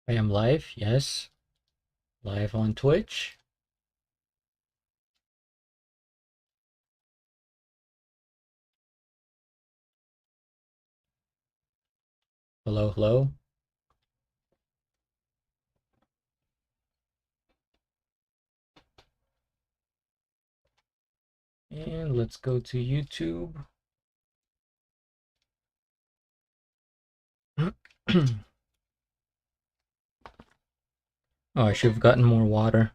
I am live, yes. Live on Twitch. Hello, hello. And let's go to YouTube. Oh, I should have gotten more water.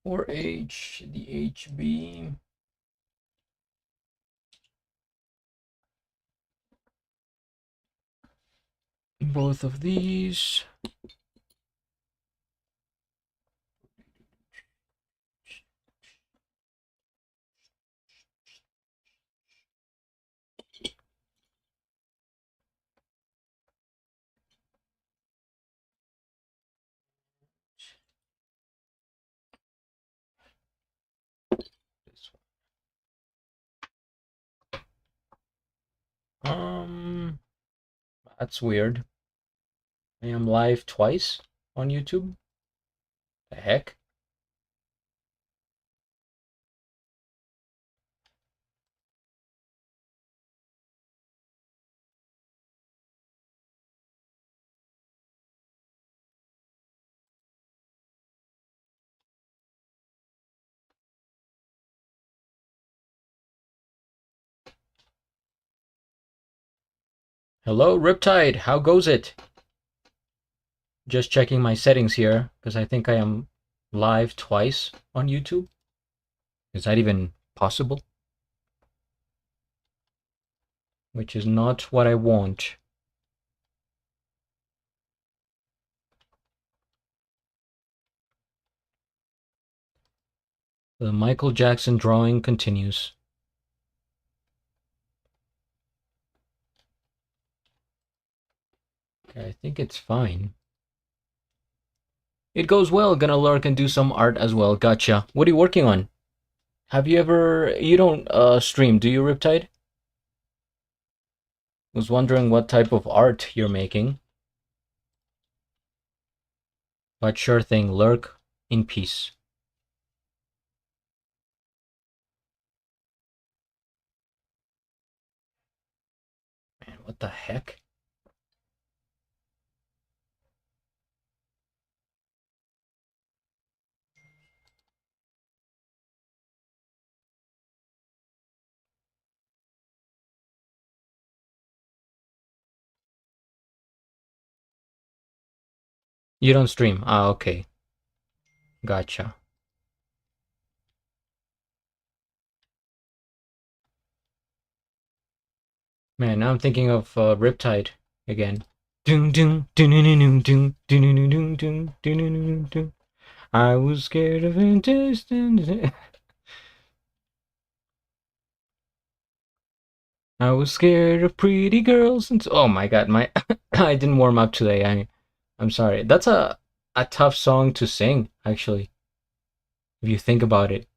Or H, the HB. Both of these. This one. That's weird. I am live twice on YouTube. The heck? Hello, Riptide. How goes it? Just checking my settings here because I think I am live twice on YouTube. Is that even possible? Which is not what I want. The Michael Jackson drawing continues. Okay, I think it's fine. It goes well. Gonna lurk and do some art as well. Gotcha. What are you working on? Have you ever... You don't stream, do you, Riptide? Was wondering what type of art you're making. But sure thing, lurk in peace. Man, what the heck? You don't stream. Ah, okay. Gotcha. Man, now I'm thinking of Riptide again. Doom doom doom doom doom doom doom doom doom doom. I was scared of intestines. I was scared of pretty girls and oh my god, my I didn't warm up today. I'm sorry. That's a tough song to sing actually. If you think about it,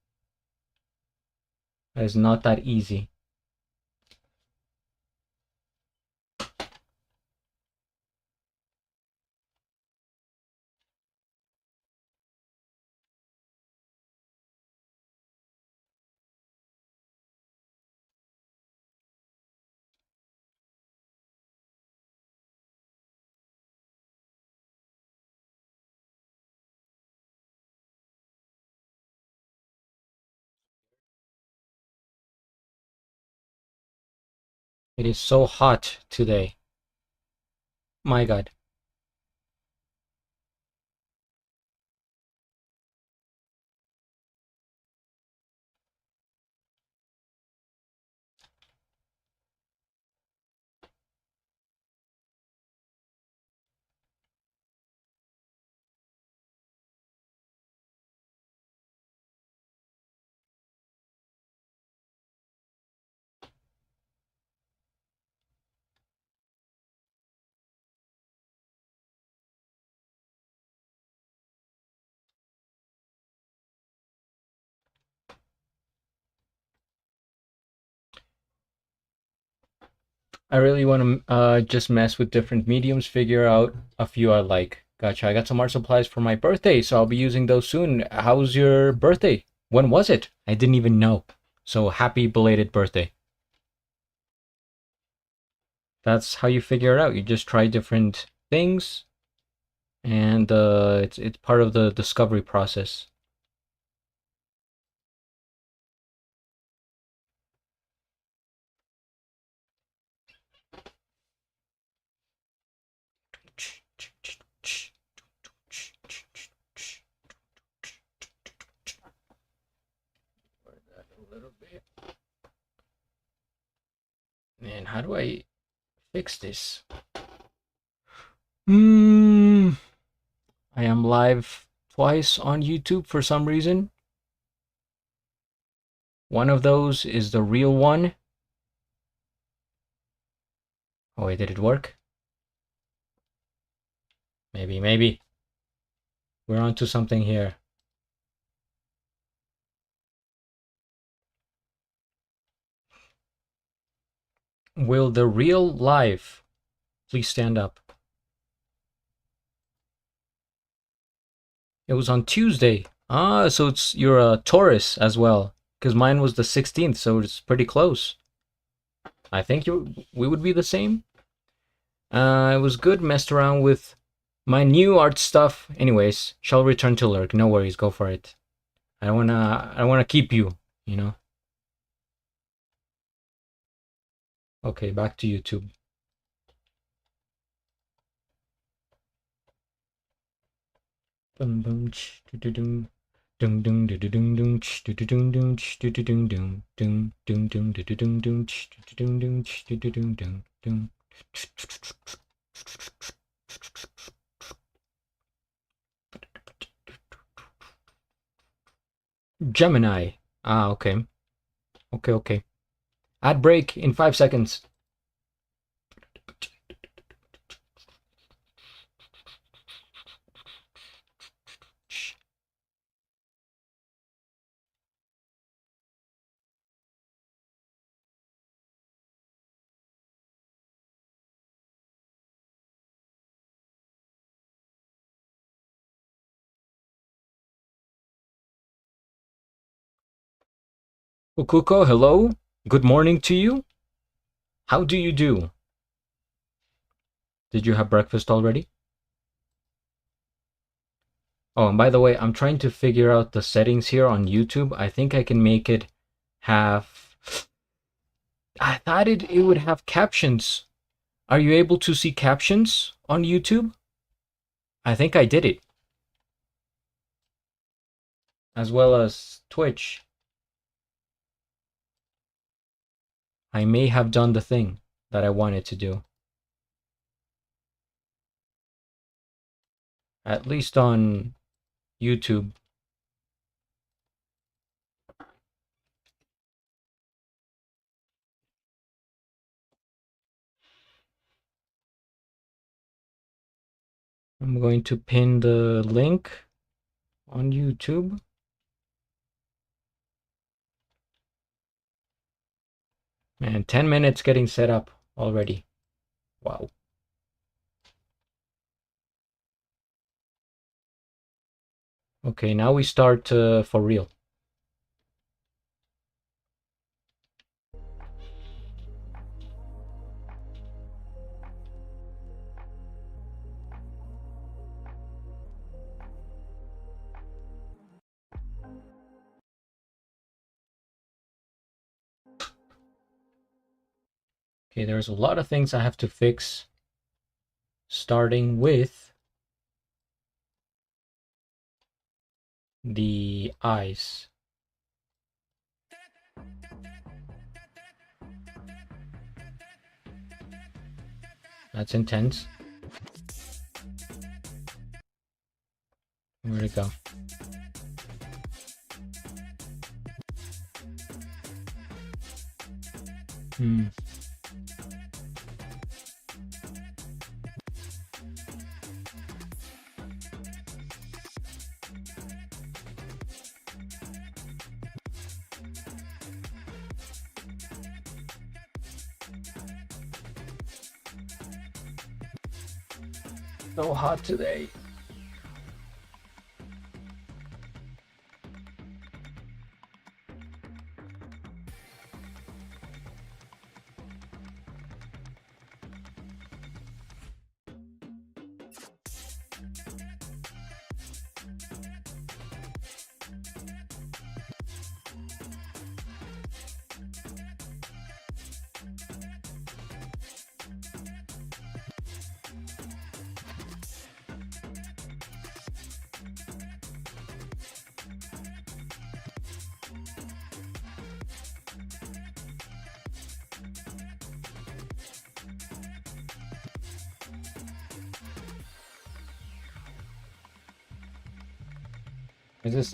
it's not that easy. It is so hot today. My god. I really want to just mess with different mediums, figure out a few I like. Gotcha. I got some art supplies for my birthday, so I'll be using those soon. How's your birthday? When was it? I didn't even know. So happy belated birthday. That's how you figure it out. You just try different things, and it's part of the discovery process. A little bit. Man, how do I fix this? I am live twice on YouTube for some reason. One of those is the real one. Oh wait, did it work? Maybe. We're onto something here. Will the real live please stand up? It was on Tuesday. Ah, so you're a Taurus as well. Because mine was the 16th, so it's pretty close. I think we would be the same. It was good, messed around with my new art stuff. Anyways, shall return to lurk. No worries, go for it. I don't wanna keep you, you know. Okay, back to YouTube. Bum bum ch do do dum dum dum do do dum dum ch do do dum dum ch do do dum dum dum dum dum do do dum dum ch do do dum dum ch do do dum dum dum. Gemini. Ah, okay. Okay. Ad break in 5 seconds. Ukuko, hello. Good morning to you. How do you do? Did you have breakfast already? Oh, and by the way, I'm trying to figure out the settings here on YouTube. I think I can make it have... I thought it would have captions. Are you able to see captions on YouTube? I think I did it. As well as Twitch. I may have done the thing that I wanted to do. At least on YouTube. I'm going to pin the link on YouTube. Man, 10 minutes getting set up already. Wow. Okay, now we start for real. Okay, there's a lot of things I have to fix, starting with the eyes. That's intense. Where'd it go? So hot today.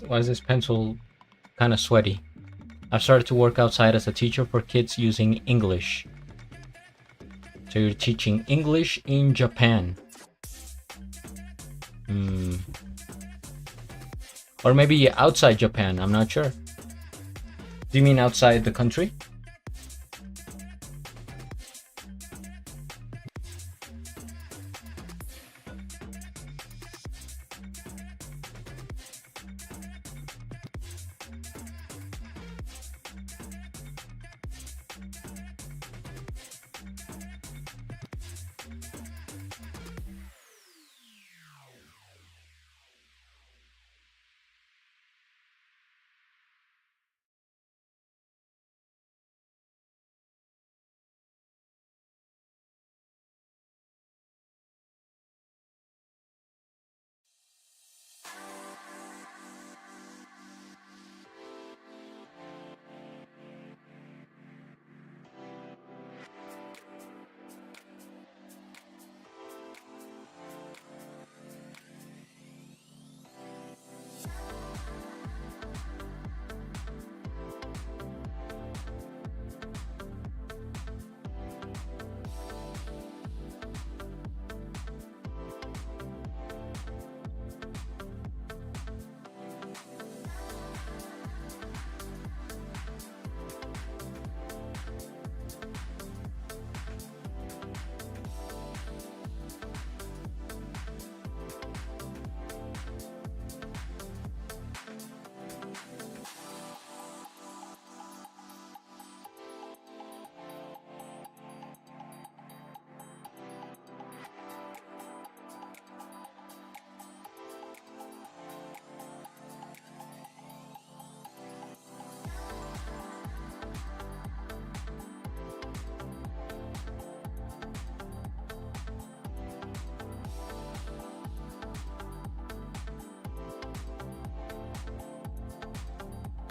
Why is this pencil kind of sweaty? I've started to work outside as a teacher for kids using English. So you're teaching English in Japan. Or maybe outside Japan, I'm not sure. Do you mean outside the country?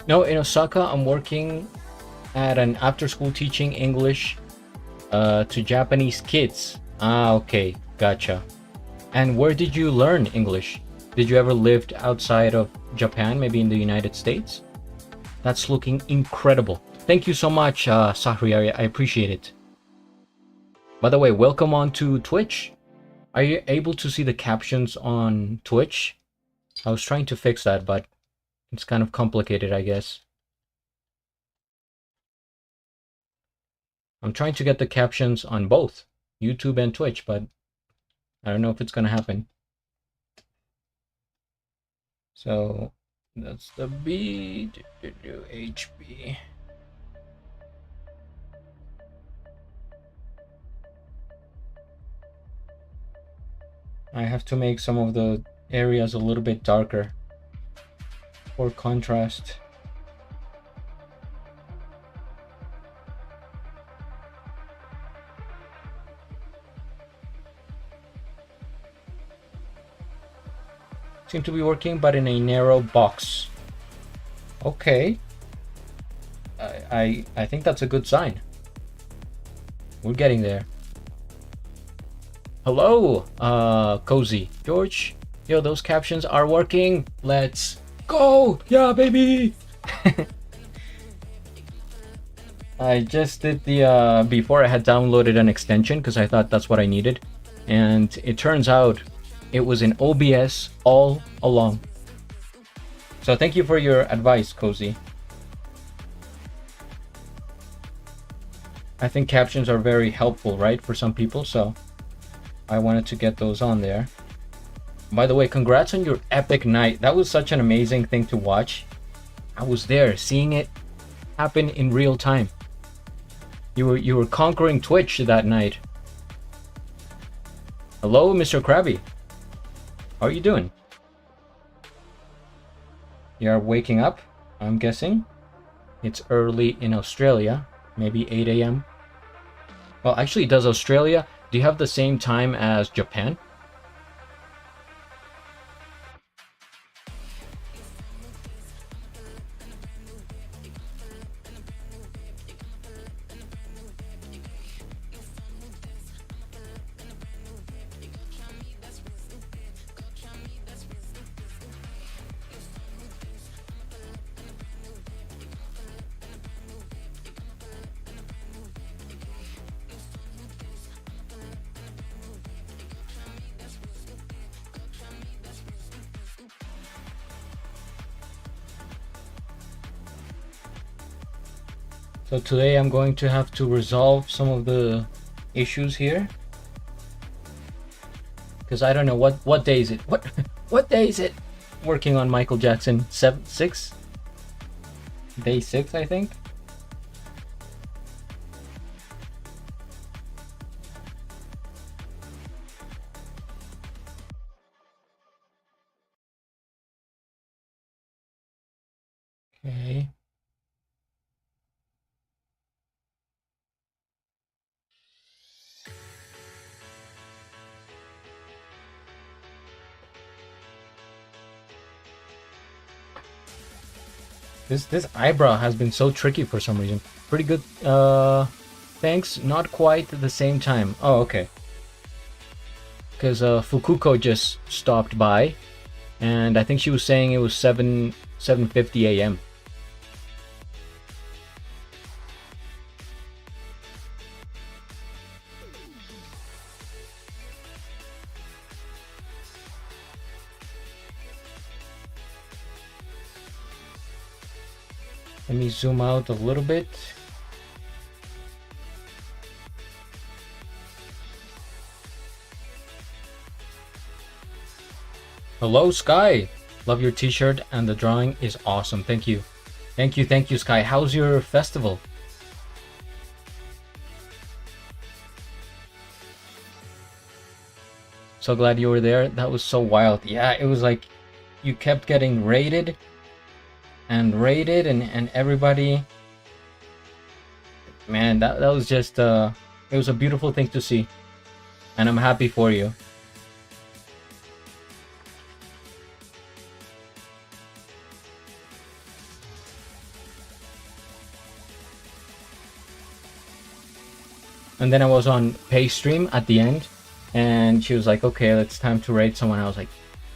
No, in Osaka, I'm working at an after-school teaching English to Japanese kids. Ah, okay, gotcha. And where did you learn English? Did you ever lived outside of Japan, maybe in the United States? That's looking incredible. Thank you so much, Sahri. I appreciate it. By the way, welcome on to Twitch. Are you able to see the captions on Twitch? I was trying to fix that, but it's kind of complicated, I guess. I'm trying to get the captions on both YouTube and Twitch, but I don't know if it's gonna happen. So that's the HB. I have to make some of the areas a little bit darker for contrast. Seem to be working, but in a narrow box. Okay. I think that's a good sign. We're getting there. Hello, Cozy. George, yo, those captions are working. Let's go. Yeah, baby. I just did the, before I had downloaded an extension because I thought that's what I needed. And it turns out it was in OBS all along. So thank you for your advice, Cozy. I think captions are very helpful, right, for some people, so I wanted to get those on there. By the way, congrats on your epic night. That was such an amazing thing to watch. I was there seeing it happen in real time. You were conquering Twitch that night. Hello, Mr. Krabby. How are you doing? You are waking up, I'm guessing. It's early in Australia, maybe 8 a.m. Well, actually, does Australia, do you have the same time as Japan? So today I'm going to have to resolve some of the issues here. Because I don't know what day is it? What day is it? Working on Michael Jackson 6? Day 6, I think. Okay. This eyebrow has been so tricky for some reason. Pretty good. Thanks. Not quite at the same time. Oh, okay. Because Fukuko just stopped by, and I think she was saying it was 7:50 a.m. Let me zoom out a little bit. Hello, Sky. Love your t-shirt and the drawing is awesome. Thank you. Thank you, Sky. How's your festival? So glad you were there. That was so wild. Yeah, it was like you kept getting raided and everybody, man, that was just it was a beautiful thing to see, and I'm happy for you. And then I was on Paystream at the end, and she was like, okay, it's time to raid someone. I was like,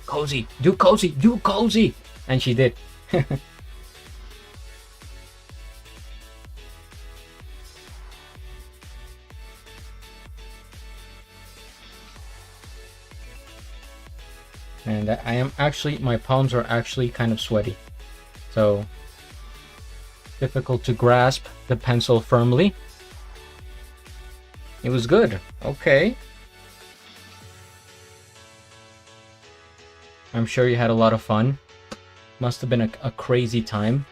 cozy, do cozy, and she did. And I am actually, my palms are actually kind of sweaty, so difficult to grasp the pencil firmly. It was good. Okay. I'm sure you had a lot of fun. Must have been a crazy time.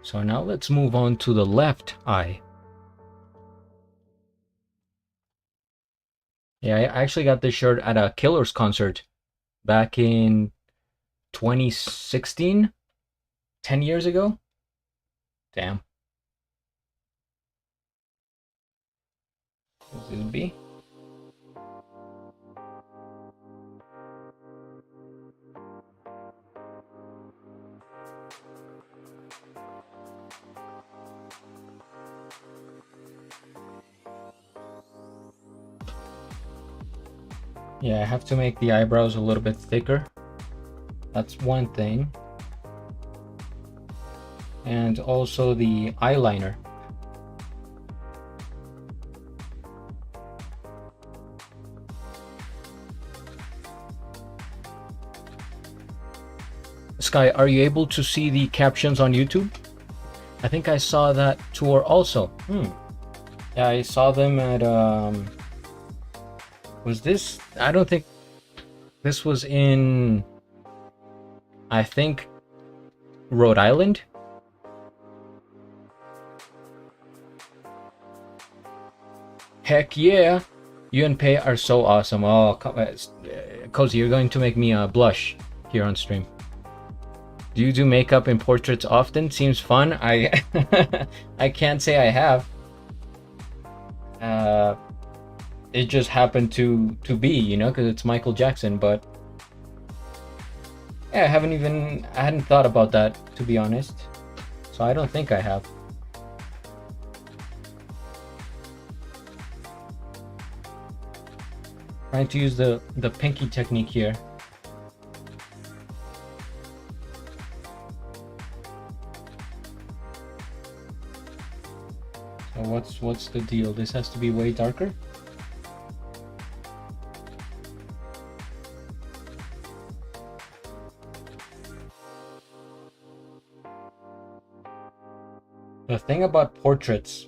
So now let's move on to the left eye. Yeah, I actually got this shirt at a Killers concert back in 2016, 10 years ago. Damn. This is B. Yeah, I have to make the eyebrows a little bit thicker. That's one thing. And also the eyeliner. Sky, are you able to see the captions on YouTube? I think I saw that tour also. Yeah, I saw them at Was this? I don't think this was in. I think Rhode Island. Heck yeah! You and Pei are so awesome. Oh, Cozy, you're going to make me blush here on stream. Do you do makeup in portraits often? Seems fun. I I can't say I have. It just happened to be, you know, because it's Michael Jackson. But yeah, I hadn't thought about that, to be honest. So I don't think I have. Trying to use the pinky technique here. So what's the deal? This has to be way darker. The thing about portraits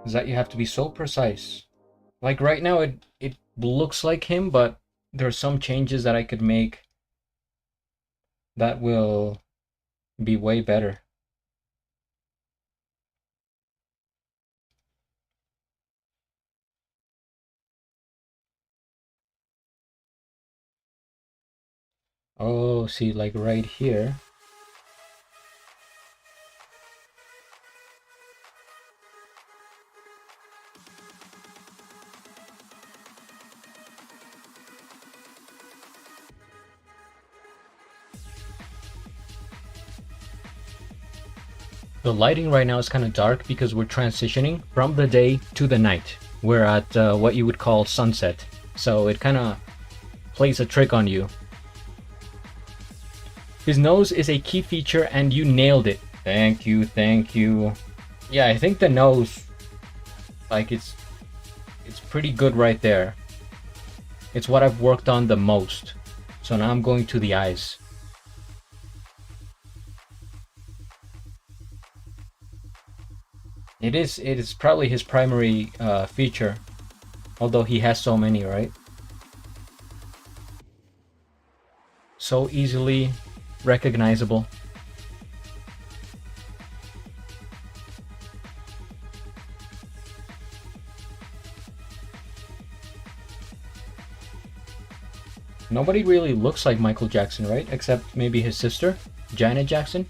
is that you have to be so precise. Like right now it looks like him, but there are some changes that I could make that will be way better. Oh, see, like right here. The lighting right now is kind of dark because we're transitioning from the day to the night. We're at what you would call sunset. So it kind of plays a trick on you. His nose is a key feature and you nailed it. Thank you, thank you. Yeah, I think the nose, like it's pretty good right there. It's what I've worked on the most. So now I'm going to the eyes. It is probably his primary feature, although he has so many, right? So easily recognizable. Nobody really looks like Michael Jackson, right? Except maybe his sister, Janet Jackson.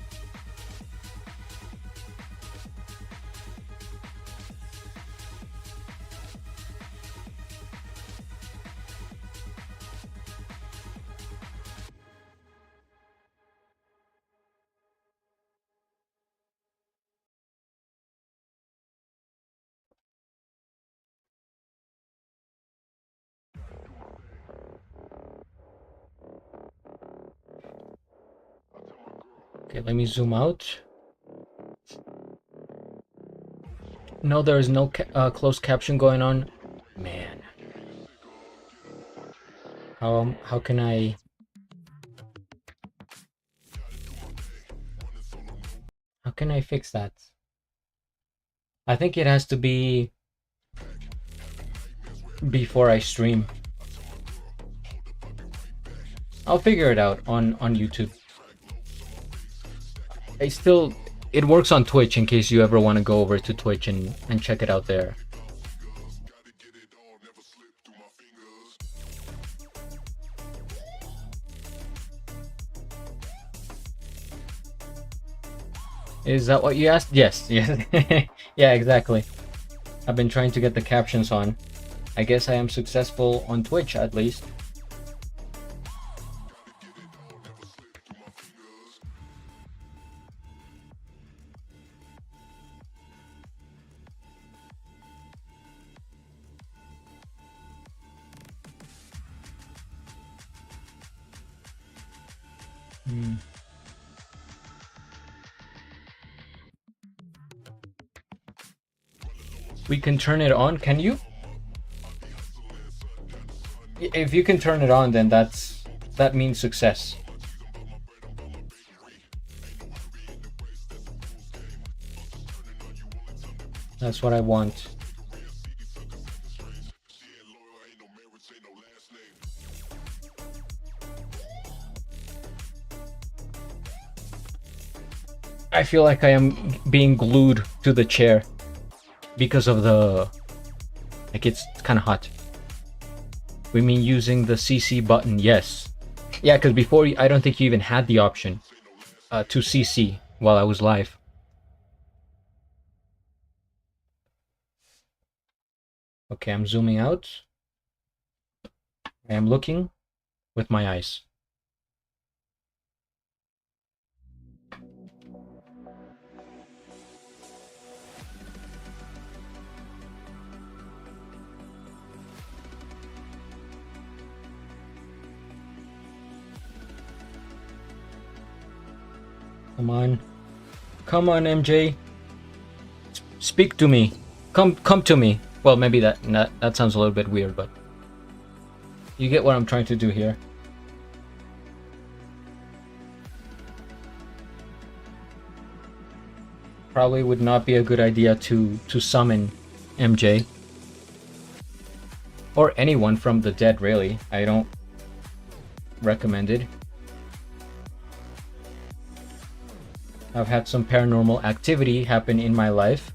Okay, let me zoom out. No, there is no closed caption going on. Man. How can I... How can I fix that? I think it has to be before I stream. I'll figure it out on YouTube. It works on Twitch in case you ever want to go over to Twitch and check it out there. Is that what you asked? Yes, yes. Yeah, exactly. I've been trying to get the captions on. I guess I am successful on Twitch at least. We can turn it on, can you? If you can turn it on, then that means success. That's what I want. I feel like I am being glued to the chair because of the, like, it's kind of hot. We mean using the CC button? Yes. Yeah, because before I don't think you even had the option to CC while I was live. Okay, I'm zooming out. I am looking with my eyes. Come on. Come on, MJ. Speak to me. Come to me. Well, maybe that sounds a little bit weird, but you get what I'm trying to do here. Probably would not be a good idea to summon MJ. Or anyone from the dead, really. I don't recommend it. I've had some paranormal activity happen in my life.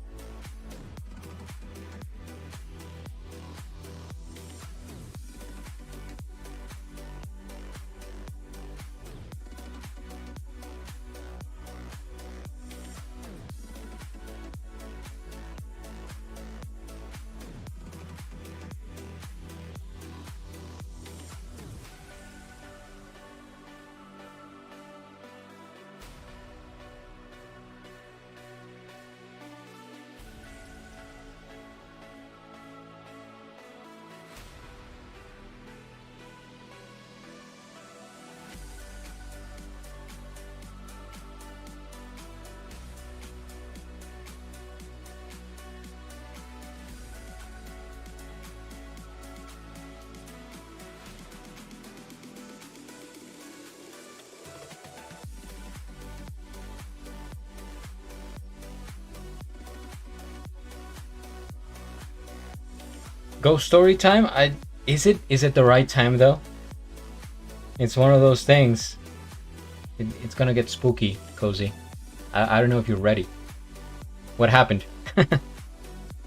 Ghost story time? Is it the right time though? It's one of those things. It's gonna get spooky, Cozy. I don't know if you're ready. What happened?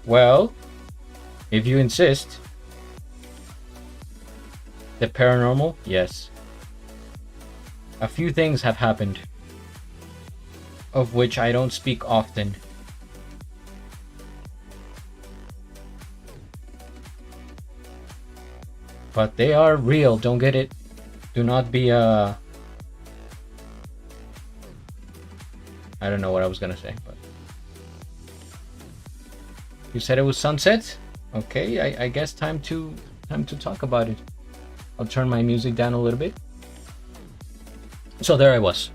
Well, if you insist. The paranormal? Yes. A few things have happened, of which I don't speak often. But they are real, don't get it. Do not be I don't know what I was gonna say, but you said it was sunset? Okay, I guess time to talk about it. I'll turn my music down a little bit. So there I was.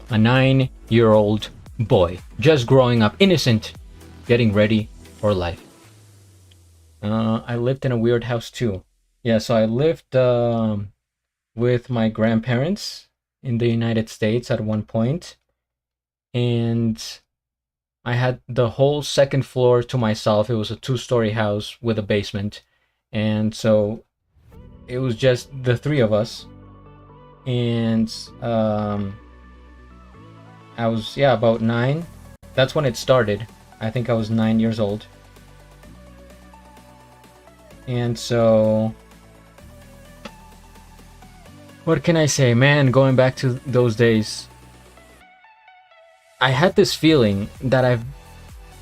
A 9-year-old boy, just growing up, innocent, getting ready for life. I lived in a weird house too. Yeah, so I lived with my grandparents in the United States at one point, and I had the whole second floor to myself. It was a 2-story house with a basement, and so it was just the three of us. And I was, yeah, about 9. That's when it started. I think I was 9 years old. And so, what can I say? Man, going back to those days, I had this feeling that I've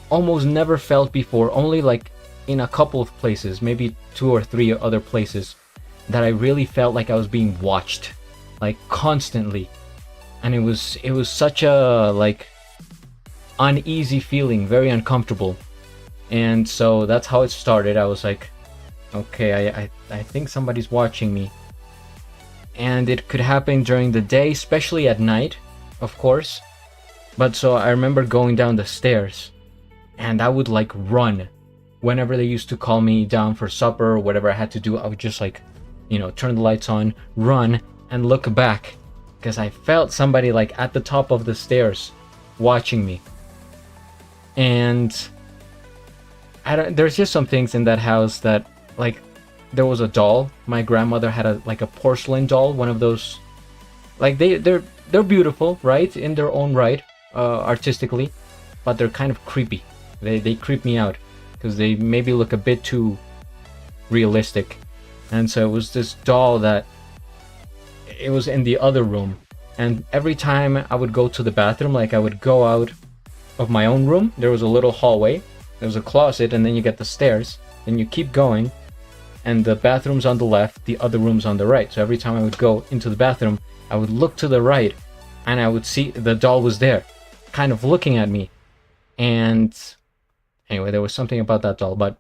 almost never felt before, only like in a couple of places, maybe 2 or 3 other places, that I really felt like I was being watched, like constantly. And it was such a like uneasy feeling, very uncomfortable. And so that's how it started. I was like, okay, I think somebody's watching me. And it could happen during the day, especially at night, of course. But so I remember going down the stairs, and I would like run. Whenever they used to call me down for supper or whatever I had to do, I would just like, turn the lights on, run, and look back. Because I felt somebody like at the top of the stairs watching me. And there's just some things in that house that, like, there was a doll. My grandmother had a porcelain doll, one of those, like they're beautiful, right, in their own right, artistically, but they're kind of creepy. They creep me out because they maybe look a bit too realistic. And so it was this doll that it was in the other room, and every time I would go to the bathroom, like I would go out of my own room, there was a little hallway, there was a closet, and then you get the stairs, then you keep going, and the bathroom's on the left, the other room's on the right. So every time I would go into the bathroom, I would look to the right, and I would see the doll was there, kind of looking at me. And anyway, there was something about that doll. But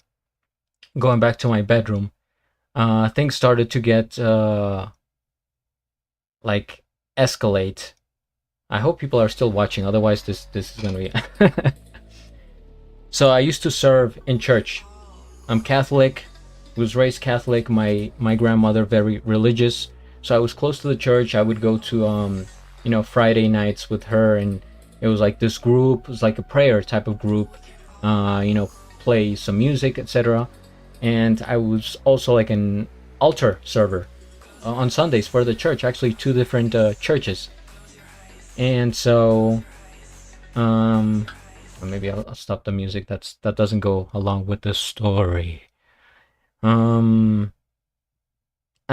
going back to my bedroom, things started to get like escalate. I hope people are still watching, otherwise this is gonna be So I used to serve in church. I'm Catholic, was raised Catholic. My grandmother very religious, so I was close to the church. I would go to Friday nights with her, and it was like this group, it was like a prayer type of group, play some music, etc. And I was also like an altar server on Sundays for the church, actually 2 different churches. And so maybe I'll stop the music. That doesn't go along with the story. And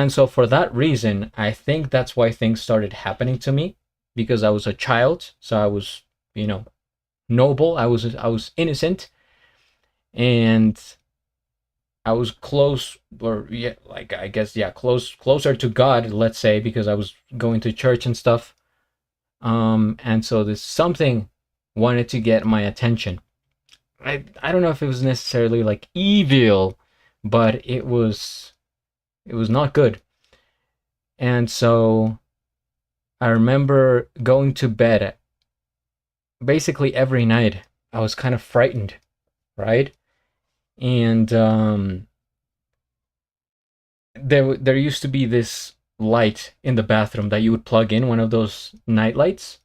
so for that reason, I think that's why things started happening to me, because I was a child, so I was, noble, I was innocent, and I was close, or yeah, like I guess, yeah, closer to God, let's say, because I was going to church and stuff. And so this something wanted to get my attention. I don't know if it was necessarily like evil, but it was not good. And so I remember going to bed basically every night. I was kind of frightened, right? And there used to be this light in the bathroom that you would plug in, one of those night lights,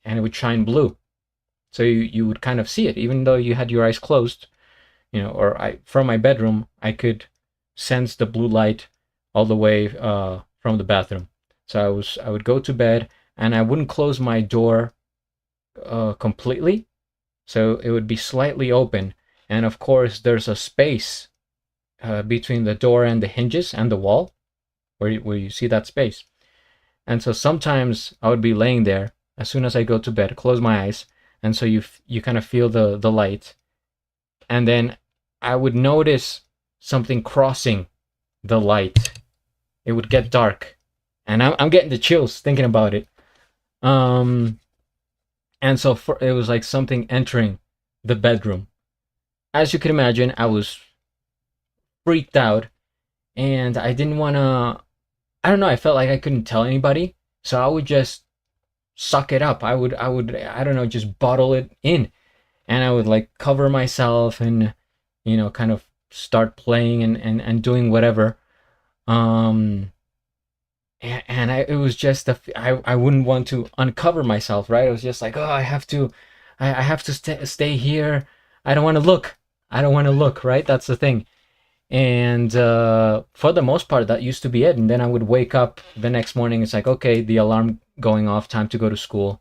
and it would shine blue. So you would kind of see it, even though you had your eyes closed, from my bedroom, I could sense the blue light all the way from the bathroom. So I would go to bed, and I wouldn't close my door completely, so it would be slightly open. And of course, there's a space between the door and the hinges and the wall, where you see that space. And so sometimes I would be laying there as soon as I go to bed, close my eyes, and so you kind of feel the light, and then I would notice something crossing the light. It would get dark, and I'm getting the chills thinking about it. And so it was like something entering the bedroom. As you can imagine, I was freaked out, and I didn't want to, I don't know, I felt like I couldn't tell anybody, so I would just suck it up. I would, I don't know, just bottle it in, and I would like cover myself and, kind of start playing and doing whatever. And it was just, I wouldn't want to uncover myself, right? It was just like, oh, I have to stay here. I don't want to look, right? That's the thing. And for the most part, that used to be it. And then I would wake up the next morning. It's like, okay, the alarm going off, time to go to school.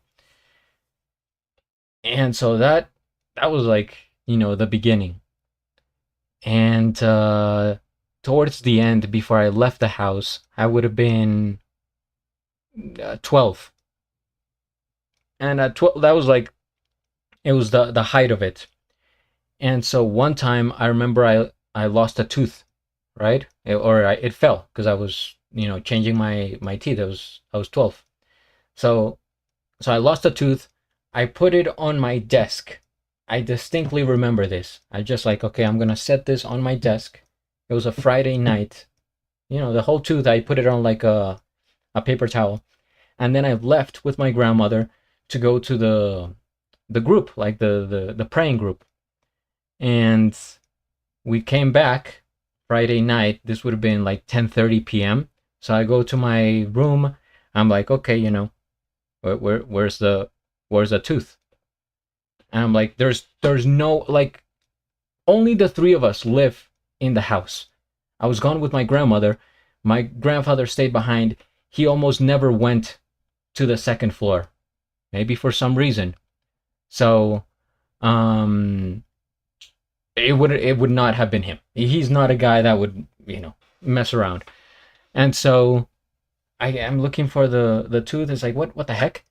And so that was like, the beginning. And towards the end, before I left the house, I would have been 12. And at 12, that was like, it was the height of it. And so one time I remember I lost a tooth, right? It fell because I was, changing my teeth. I was 12. So I lost a tooth. I put it on my desk. I distinctly remember this. I just like, okay, I'm going to set this on my desk. It was a Friday night. The whole tooth, I put it on like a paper towel. And then I left with my grandmother to go to the group, like the praying group. And we came back Friday night. This would have been like 10:30 p.m. So I go to my room. I'm like, okay, where's the tooth? And I'm like, there's no, like, only the 3 of us live in the house. I was gone with my grandmother. My grandfather stayed behind. He almost never went to the second floor, maybe for some reason. So it would not have been him. He's not a guy that would mess around. And so I am looking for the tooth. It's like what the heck?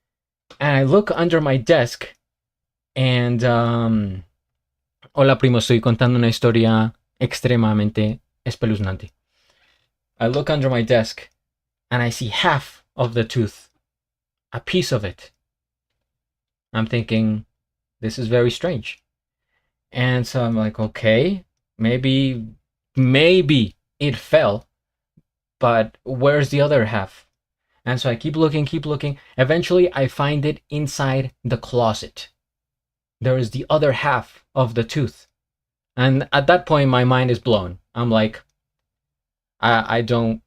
And I look under my desk and hola primo, estoy contando una historia extremadamente espeluznante. I look under my desk and I see half of the tooth, a piece of it. I'm thinking, this is very strange. And so I'm like, okay, maybe it fell, but where's the other half? And so I keep looking. Eventually, I find it inside the closet. There is the other half of the tooth. And at that point, my mind is blown. I'm like, I don't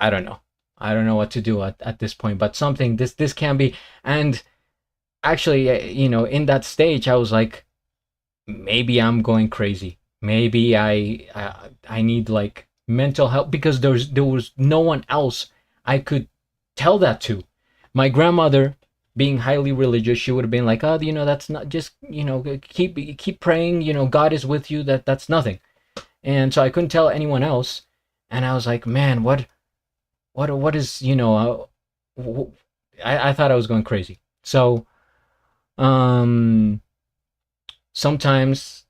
know. I don't know what to do at this point, but something, this can be. And actually, in that stage, I was like, maybe I'm going crazy. Maybe I need like mental help, because there was no one else I could tell that to. My grandmother, being highly religious, she would have been like, oh, that's not, just keep praying, God is with you, that's nothing. And so I couldn't tell anyone else. And I was like, man, what is, I thought I was going crazy. So sometimes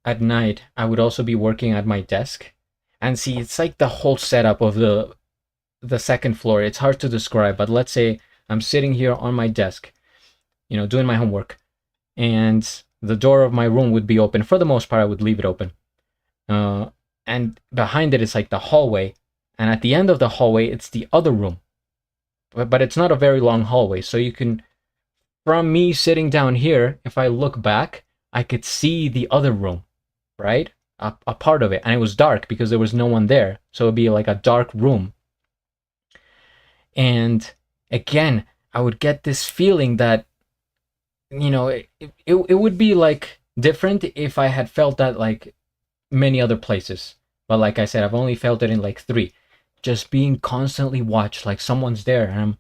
at night I would also be working at my desk, and see, it's like the whole setup of the second floor. It's hard to describe, but let's say I'm sitting here on my desk, doing my homework, and the door of my room would be open. For the most part, I would leave it open. And behind it is like the hallway, and at the end of the hallway, it's the other room. But it's not a very long hallway, so you can, from me sitting down here, if I look back, I could see the other room, right? A part of it, and it was dark because there was no one there, so it'd be like a dark room. And again, I would get this feeling that, it would be like different if I had felt that like many other places. But like I said, I've only felt it in like 3. Just being constantly watched, like someone's there, and I'm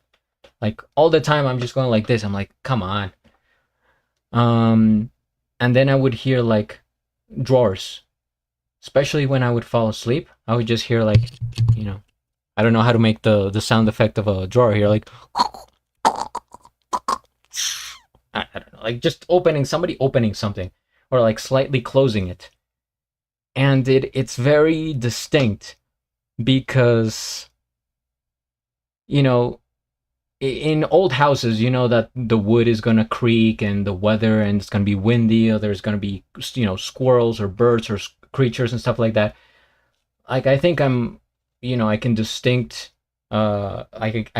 like, all the time I'm just going like this. I'm like, come on. And then I would hear like drawers, especially when I would fall asleep. I would just hear like, I don't know how to make the sound effect of a drawer here, like I don't know, like just somebody opening something, or like slightly closing it. And it's very distinct because, in old houses, that the wood is going to creak, and the weather, and it's going to be windy, or there's going to be, squirrels or birds or creatures and stuff like that. Like, I think I can I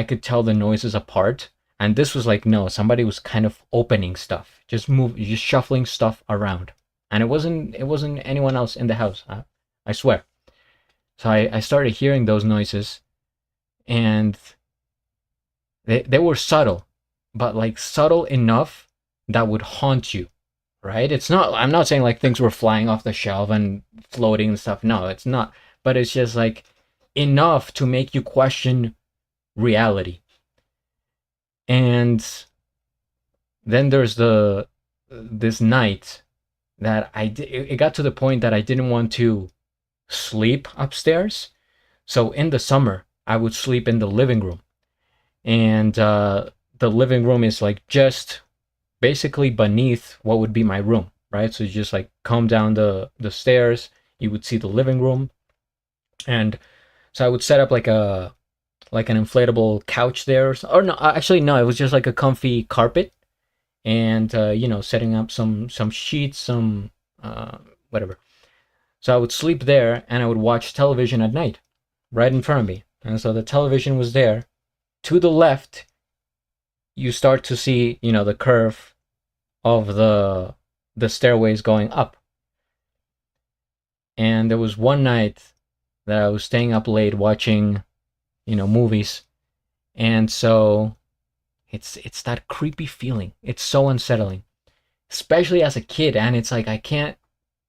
could tell the noises apart. And this was like, no, somebody was kind of opening stuff, just shuffling stuff around. And it wasn't anyone else in the house, I swear. So I started hearing those noises, and they were subtle, but like subtle enough that would haunt you, right? I'm not saying like things were flying off the shelf and floating and stuff. No, it's not. But it's just like enough to make you question reality. And then there's this night that it got to the point that I didn't want to sleep upstairs. So in the summer, I would sleep in the living room. And the living room is like just basically beneath what would be my room, right? So you just like come down the stairs, you would see the living room. And so I would set up like an inflatable couch there, or no, actually no, it was just like a comfy carpet, and setting up some sheets, some whatever. So I would sleep there, and I would watch television at night, right in front of me. And so the television was there. To the left, you start to see, the curve of the stairways going up. And there was one night that I was staying up late watching, movies. And so it's that creepy feeling. It's so unsettling, especially as a kid. And it's like, I can't,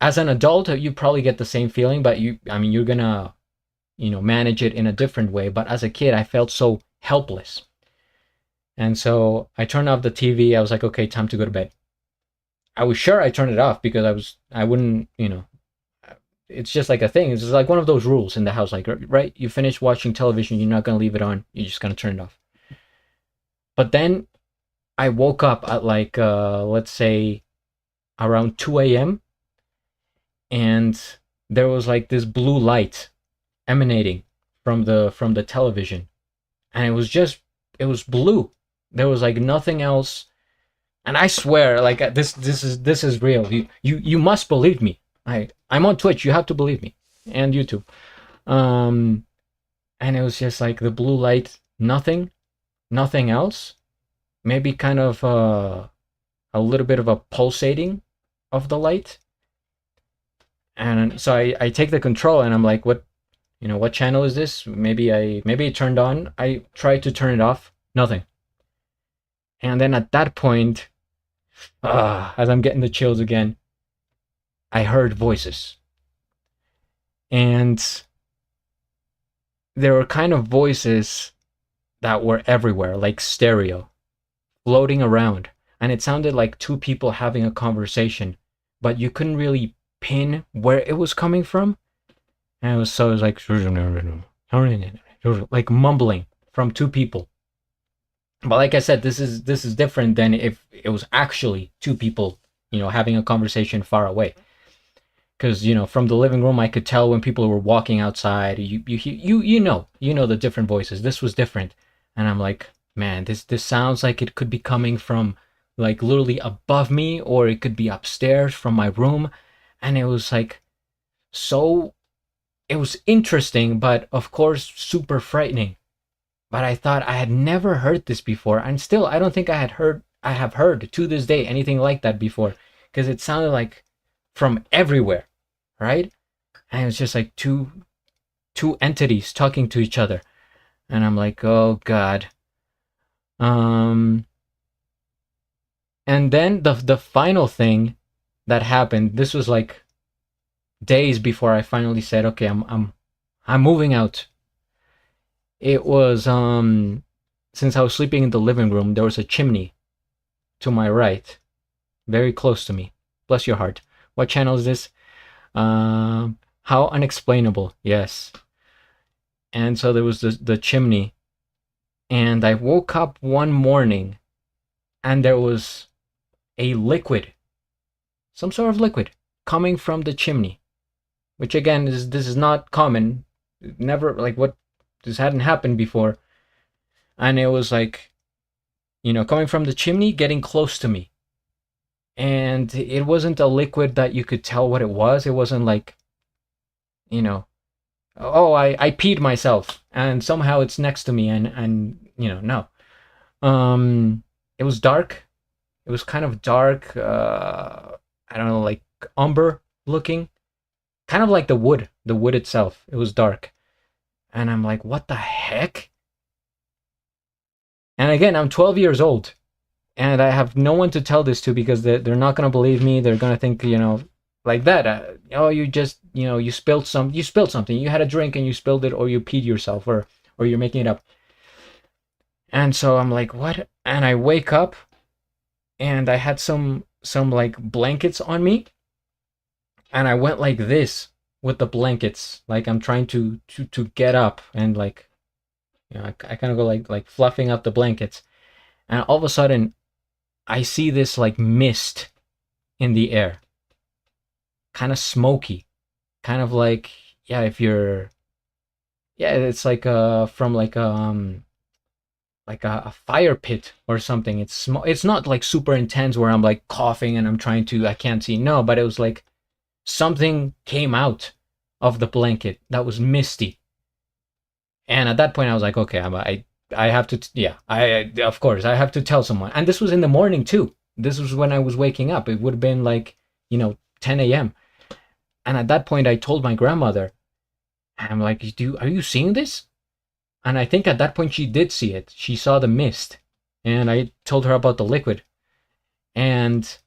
as an adult, you probably get the same feeling, but you're gonna, manage it in a different way. But as a kid, I felt so helpless. And so I turned off the TV. I was like, okay, time to go to bed. I was sure I turned it off because I wouldn't, it's just like a thing. It's just like one of those rules in the house, like, right? You finish watching television, you're not gonna leave it on. You're just gonna turn it off. But then I woke up at like, let's say around 2 a.m. and there was like this blue light emanating from the television, and it was blue. There was like nothing else, and I swear, like this is real. You must believe me. I'm on Twitch. You have to believe me, and YouTube. Um, and it was just like the blue light, nothing else. Maybe kind of a little bit of a pulsating of the light. And so I take the control and I'm like, what channel is this? Maybe it turned on. I tried to turn it off. Nothing. And then at that point, as I'm getting the chills again, I heard voices. And there were kind of voices that were everywhere, like stereo, floating around. And it sounded like two people having a conversation, but you couldn't really pin where it was coming from. And it was like mumbling from two people. But like I said, this is different than if it was actually two people, having a conversation far away. Because from the living room, I could tell when people were walking outside. You know the different voices. This was different, and I'm like, man, this sounds like it could be coming from like literally above me, or it could be upstairs from my room, and it was like so. It was interesting, but of course super frightening. But I thought I had never heard this before, and still I don't think I have heard to this day anything like that before, because it sounded like from everywhere, right? And it was just like two entities talking to each other, and I'm like, oh god. And then the final thing that happened, this was like days before I finally said, okay, I'm moving out. It was since I was sleeping in the living room, there was a chimney to my right, very close to me. Bless your heart. What channel is this? How Unexplainable. Yes. And so there was the chimney, and I woke up one morning, and there was a liquid, some sort of liquid, coming from the chimney, which again this is not common. Never, like, what, this hadn't happened before, and it was like, coming from the chimney, getting close to me. And it wasn't a liquid that you could tell what it was. It wasn't like, oh, I peed myself and somehow it's next to me, and no. It was dark. It was kind of dark, I don't know, like umber looking, kind of like the wood itself. It was dark. And I'm like, what the heck? And again, I'm 12 years old, and I have no one to tell this to, because they're not going to believe me. They're going to think, like that. Oh, you just, you spilled something. You had a drink and you spilled it, or you peed yourself, or you're making it up. And so I'm like, what? And I wake up, and I had some like blankets on me, and I went like this with the blankets, like I'm trying to get up, and like, I kind of go like fluffing up the blankets, and all of a sudden I see this like mist in the air, kind of smoky, kind of like, yeah, it's like from like a fire pit or something. It's not like super intense where I'm like coughing and I can't see. No, but it was like something came out of the blanket that was misty. And at that point I was like, okay, I have to, yeah, I of course I have to tell someone. And this was in the morning too. This was when I was waking up. It would have been like, 10 a.m. And at that point I told my grandmother. I'm like, are you seeing this? And I think at that point she did see it. She saw the mist. And I told her about the liquid. And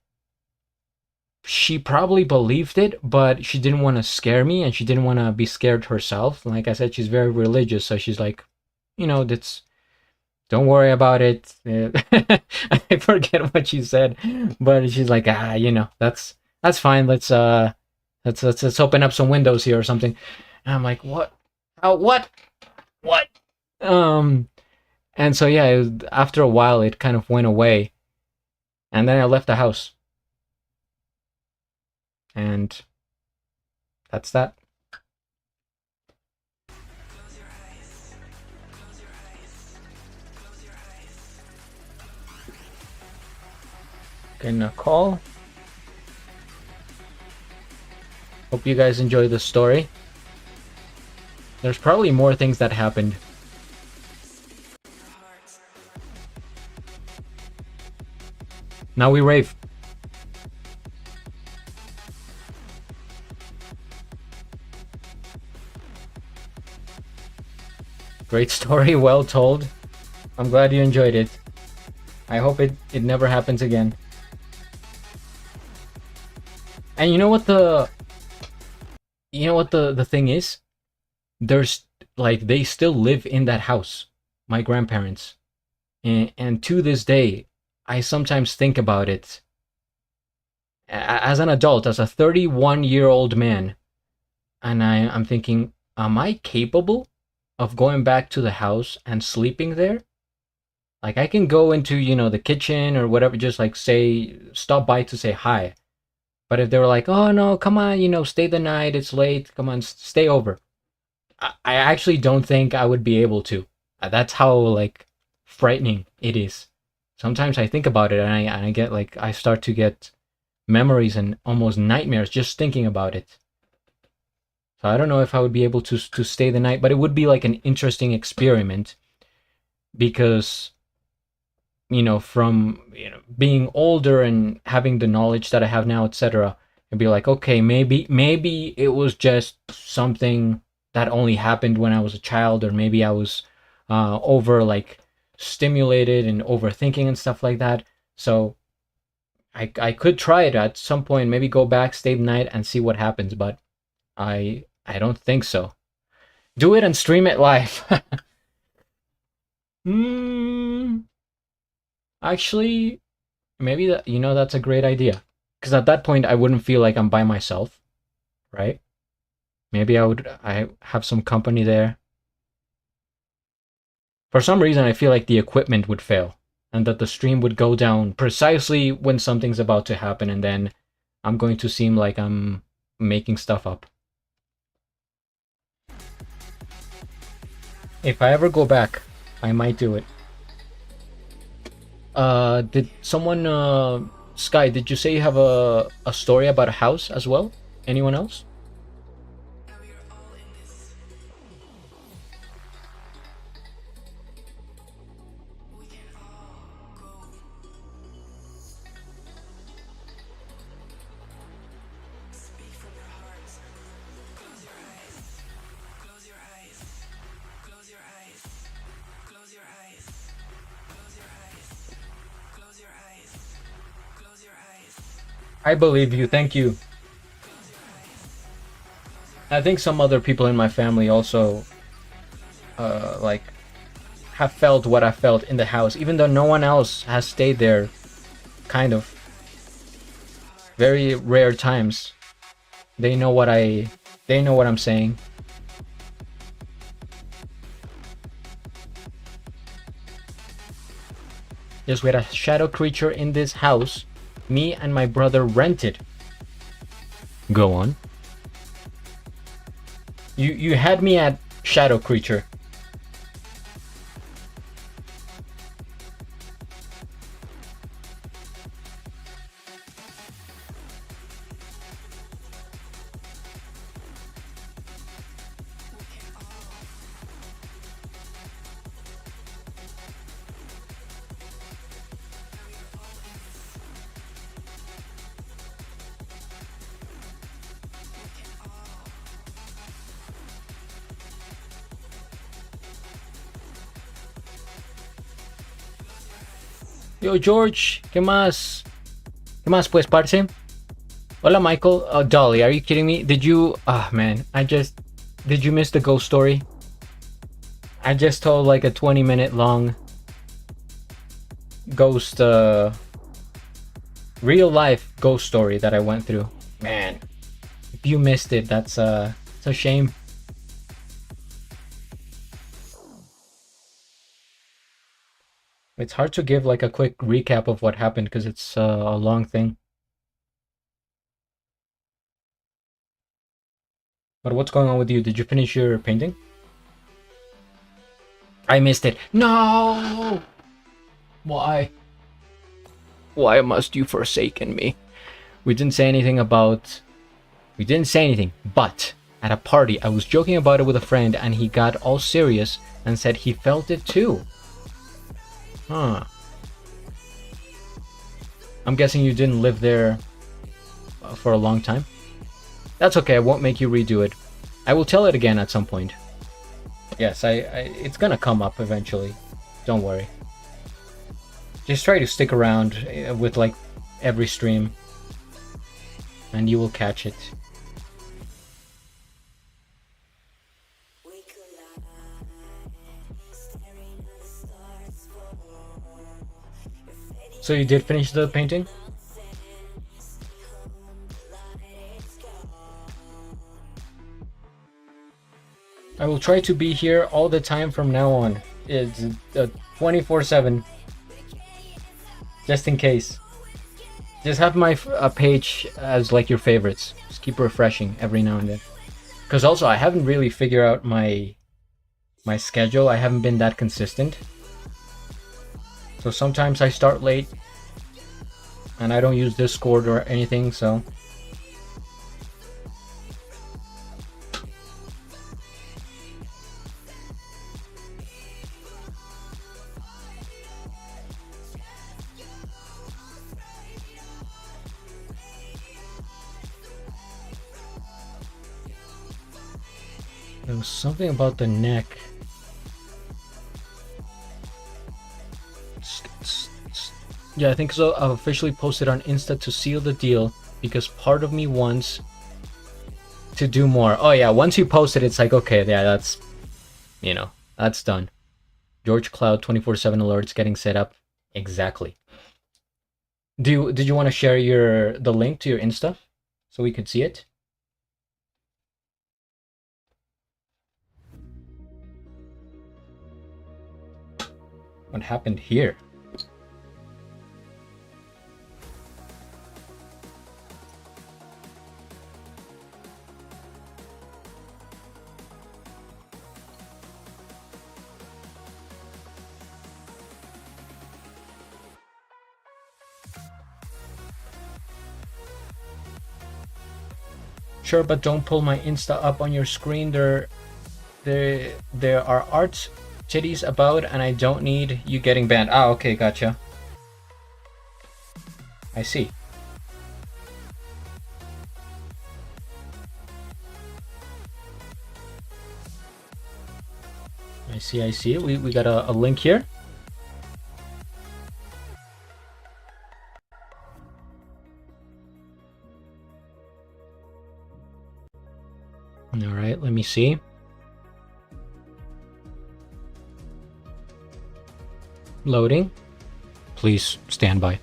she probably believed it, but she didn't want to scare me, and she didn't want to be scared herself. Like I said, she's very religious, so she's like, that's, Don't worry about it. I forget what she said, but she's like, that's fine. Let's open up some windows here or something. And I'm like, what? What? Um, and so yeah, after a while, it kind of went away, and then I left the house, and that's that. Getting a call. Hope you guys enjoy the story. There's probably more things that happened. Now we rave. Great story, well told. I'm glad you enjoyed it. I hope it never happens again. And you know what the thing is? There's like they still live in that house, my grandparents. And to this day, I sometimes think about it. As an adult, as a 31-year-old man, and I'm thinking, am I capable of going back to the house and sleeping there? Like I can go into, the kitchen or whatever, just like stop by to say hi. But if they were like, oh no, come on, stay the night, it's late, come on, stay over. I actually don't think I would be able to. That's how like frightening it is. Sometimes I think about it and I get like I start to get memories and almost nightmares just thinking about it. So I don't know if I would be able to stay the night, but it would be like an interesting experiment because from being older and having the knowledge that I have now, etc. It'd be like, okay, maybe it was just something that only happened when I was a child, or maybe I was over like stimulated and overthinking and stuff like that. So I could try it at some point, maybe go back, stay the night, and see what happens. But I don't think so. Do it and stream it live. Actually, maybe that's a great idea. Because at that point, I wouldn't feel like I'm by myself, right? Maybe I have some company there. For some reason, I feel like the equipment would fail, and that the stream would go down precisely when something's about to happen, and then I'm going to seem like I'm making stuff up. If I ever go back, I might do it. Did someone, Sky, did you say you have a story about a house as well? Anyone else? I believe you, thank you. I think some other people in my family also, like, have felt what I felt in the house, even though no one else has stayed there, kind of. Very rare times. They know what I'm saying. Yes, we had a shadow creature in this house. Me and my brother rented. Go on. You had me at shadow creature. Yo, George, ¿qué más? ¿Qué más, pues, parce? Hola, Michael. Dolly, are you kidding me? Did you... Oh, man. Did you miss the ghost story? I just told like a 20-minute long ghost, real life ghost story that I went through. Man, if you missed it, it's a shame. It's hard to give like a quick recap of what happened because it's a long thing. But what's going on with you? Did you finish your painting? I missed it. No! Why? Why must you forsaken me? We didn't say anything, but at a party, I was joking about it with a friend and he got all serious and said he felt it too. Huh. I'm guessing you didn't live there for a long time? That's okay, I won't make you redo it. I will tell it again at some point. Yes, it's gonna come up eventually. Don't worry. Just try to stick around with like every stream and you will catch it. So you did finish the painting? I will try to be here all the time from now on. It's 24/7. Just in case. Just have my page as like your favorites. Just keep refreshing every now and then. Because also I haven't really figured out my schedule. I haven't been that consistent. So sometimes I start late and I don't use Discord or anything, so there was something about the neck. Yeah, I think so. I've officially posted on Insta to seal the deal because part of me wants to do more. Oh yeah, once you post it, it's like, okay, yeah, that's, you know, that's done. George Cloud 24/7 alerts getting set up. Exactly. Did you want to share the link to your Insta so we could see it? What happened here? Sure, but don't pull my Insta up on your screen. There are art titties about, and I don't need you getting banned. Ah, okay, gotcha. I see. I see. We got a link here. All right, let me see. Loading. Please stand by.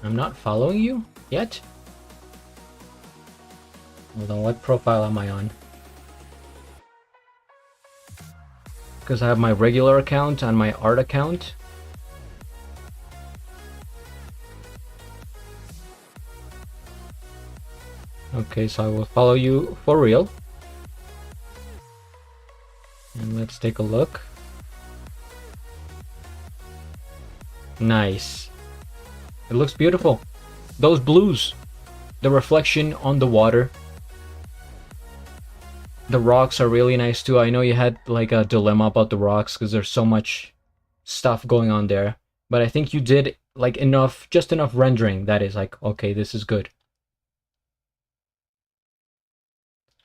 I'm not following you yet? Hold on, what profile am I on? Because I have my regular account and my art account. Okay, so I will follow you for real. And let's take a look. Nice. It looks beautiful. Those blues. The reflection on the water. The rocks are really nice too. I know you had like a dilemma about the rocks because there's so much stuff going on there. But I think you did like enough, just enough rendering that is like, okay, this is good.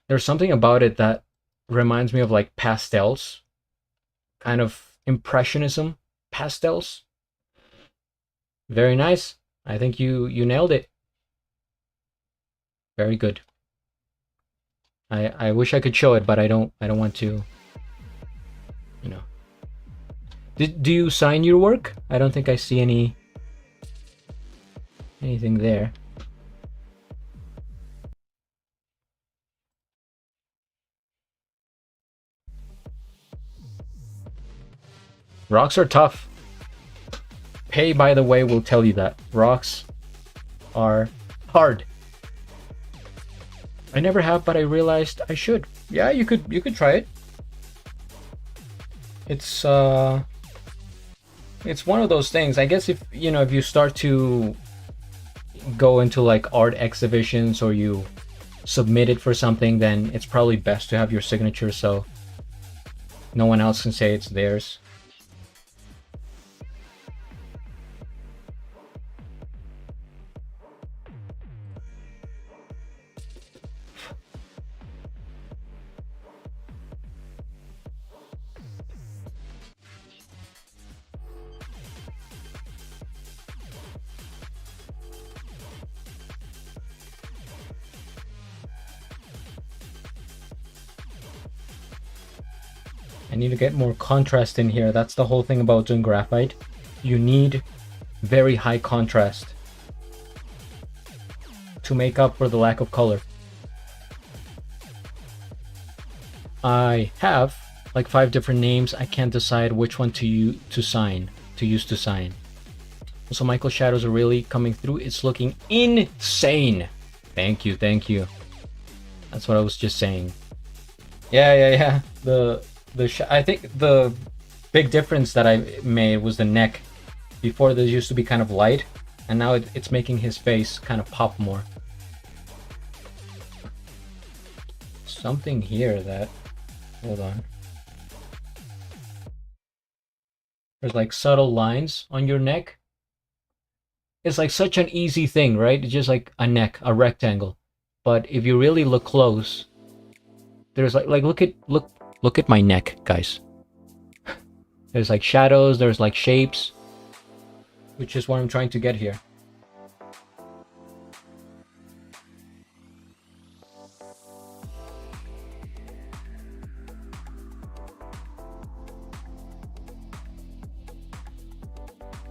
There's something about it that reminds me of like pastels, kind of impressionism pastels. Very nice. I think you nailed it. Very good. I wish I could show it, but I don't want to, you know. Do you sign your work? I don't think I see anything there. Rocks are tough. Pay, by the way, will tell you that. Rocks are hard. I never have, but I realized I should. Yeah, you could try it. It's one of those things. I guess if you start to go into like art exhibitions or you submit it for something, then it's probably best to have your signature so no one else can say it's theirs. I need to get more contrast in here. That's the whole thing about doing graphite. You need very high contrast to make up for the lack of color. I have like 5 different names. I can't decide which one to use to sign. So Michael shadows are really coming through. It's looking insane. Thank you. That's what I was just saying. Yeah. I think the big difference that I made was the neck. Before, this used to be kind of light, and now it's making his face kind of pop more. Something here that... Hold on. There's like subtle lines on your neck. It's like such an easy thing, right? It's just like a neck, a rectangle. But if you really look close, there's like look at my neck, guys. There's like shadows, there's like shapes, which is what I'm trying to get here.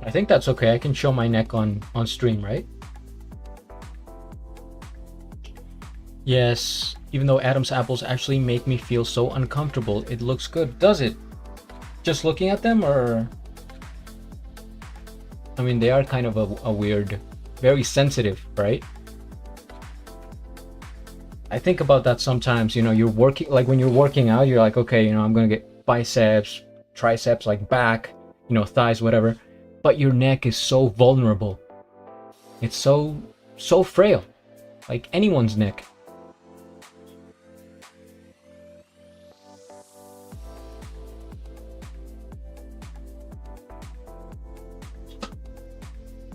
I think that's okay. I can show my neck on stream, right? Yes, even though Adam's apples actually make me feel so uncomfortable, it looks good. Does it? Just looking at them, or... I mean, they are kind of a weird, very sensitive, right? I think about that sometimes, you're working, like when you're working out, you're like, okay, I'm gonna get biceps, triceps, like back, thighs, whatever. But your neck is so vulnerable. It's so frail. Like anyone's neck.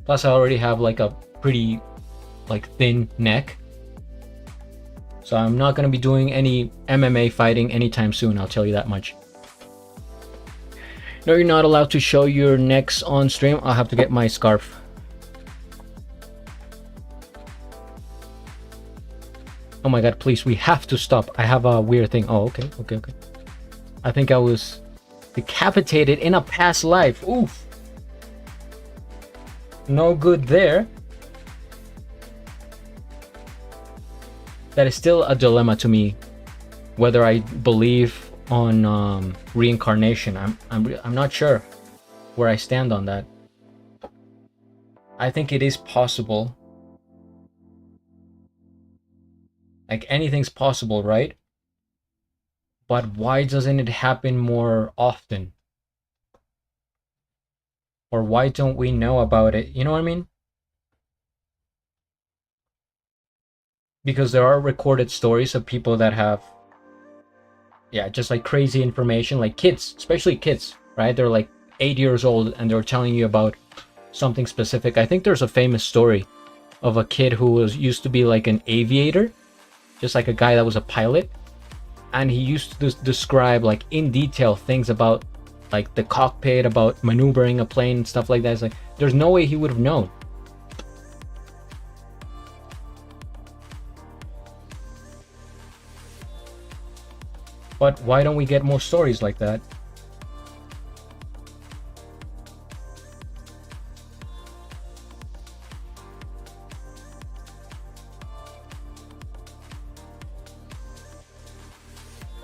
Plus, I already have like a pretty thin neck. So I'm not going to be doing any MMA fighting anytime soon, I'll tell you that much. No, you're not allowed to show your necks on stream. I'll have to get my scarf. Oh my god, please, we have to stop. I have a weird thing. Oh, okay. I think I was decapitated in a past life. Oof. No good there. That is still a dilemma to me, whether I believe on reincarnation. I'm not sure where I stand on that. I think it is possible. Like anything's possible, right? But why doesn't it happen more often? Or why don't we know about it? You know what I mean? Because there are recorded stories of people that have, just like crazy information, like kids, especially kids, right? They're like 8 years old and they're telling you about something specific. I think there's a famous story of a kid who used to be like an aviator, just like a guy that was a pilot, and he used to describe like in detail things about like the cockpit, about maneuvering a plane and stuff like that. It's like there's no way he would have known. But why don't we get more stories like that?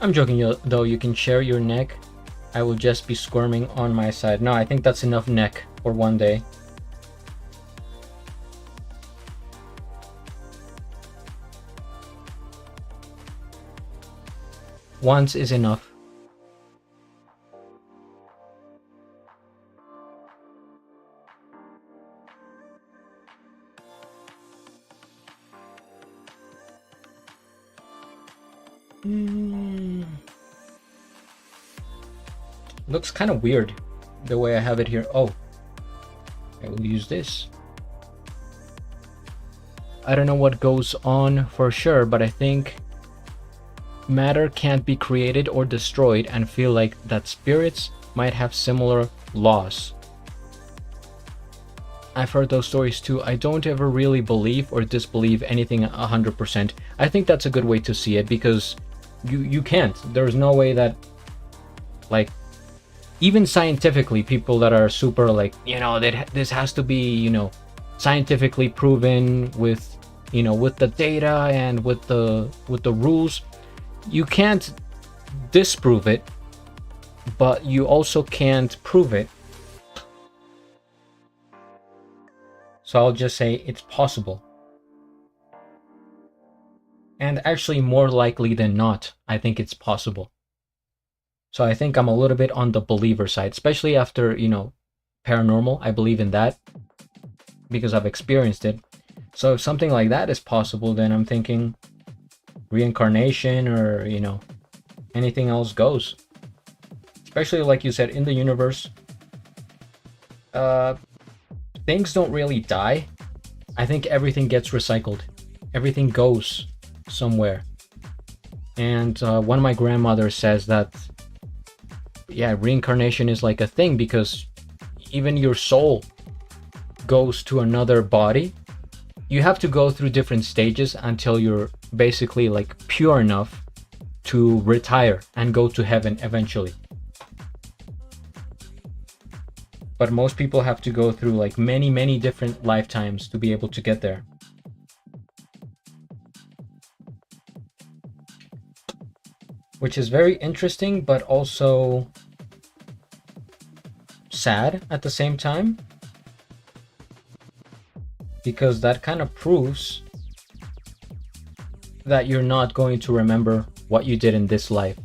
I'm joking though, you can share your neck. I will just be squirming on my side. No, I think that's enough neck for one day. Once is enough. Looks kind of weird the way I have it here. Oh, I will use this. I don't know what goes on for sure, but I think matter can't be created or destroyed, and feel like that spirits might have similar laws. I've heard those stories too. I don't ever really believe or disbelieve anything 100%. I think that's a good way to see it, because you can't. There's no way that, like, even scientifically, people that are super like, you know, that this has to be, you know, scientifically proven with, you know, with the data and with the rules. You can't disprove it, but you also can't prove it. So I'll just say it's possible. And actually, more likely than not, I think it's possible. So I think I'm a little bit on the believer side, especially after, you know, paranormal. I believe in that because I've experienced it. So if something like that is possible, then I'm thinking reincarnation, or, you know, anything else goes. Especially like you said, in the universe, things don't really die. I think everything gets recycled. Everything goes somewhere. And one of my grandmothers says that, yeah, reincarnation is like a thing, because even your soul goes to another body. You have to go through different stages until you're basically like pure enough to retire and go to heaven eventually. But most people have to go through like many different lifetimes to be able to get there. Which is very interesting, but also sad at the same time, because that kind of proves that you're not going to remember what you did in this life,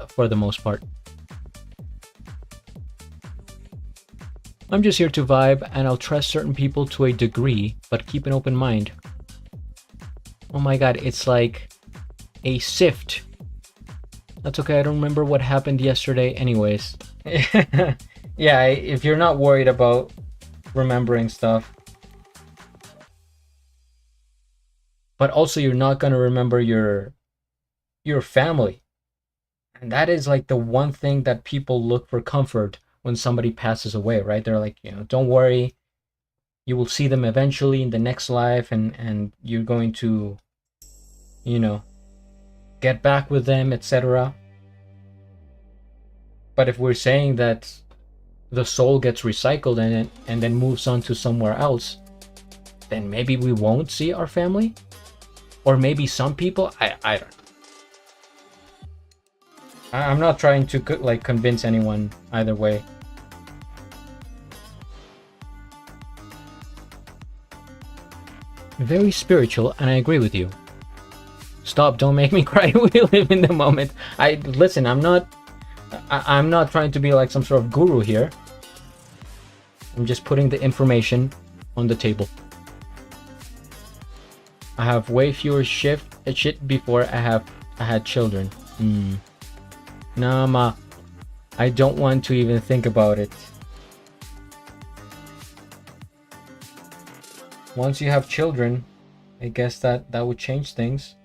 for the most part. I'm just here to vibe, and I'll trust certain people to a degree, but keep an open mind. Oh my god, it's like a sift. That's okay, I don't remember what happened yesterday anyways. Yeah, if you're not worried about remembering stuff. But also, you're not going to remember your family. And that is like the one thing that people look for comfort when somebody passes away, right? They're like, you know, don't worry, you will see them eventually in the next life, and you're going to, you know, get back with them, etc. But if we're saying that the soul gets recycled and then moves on to somewhere else, then maybe we won't see our family. Or maybe some people, I don't know. I'm not trying to like convince anyone either way. Very spiritual, and I agree with you. Stop, don't make me cry. We live in the moment. Listen, I'm not trying to be like some sort of guru here. I'm just putting the information on the table. I have way fewer shit before I had children. Nah, ma, I don't want to even think about it. Once you have children, I guess that would change things.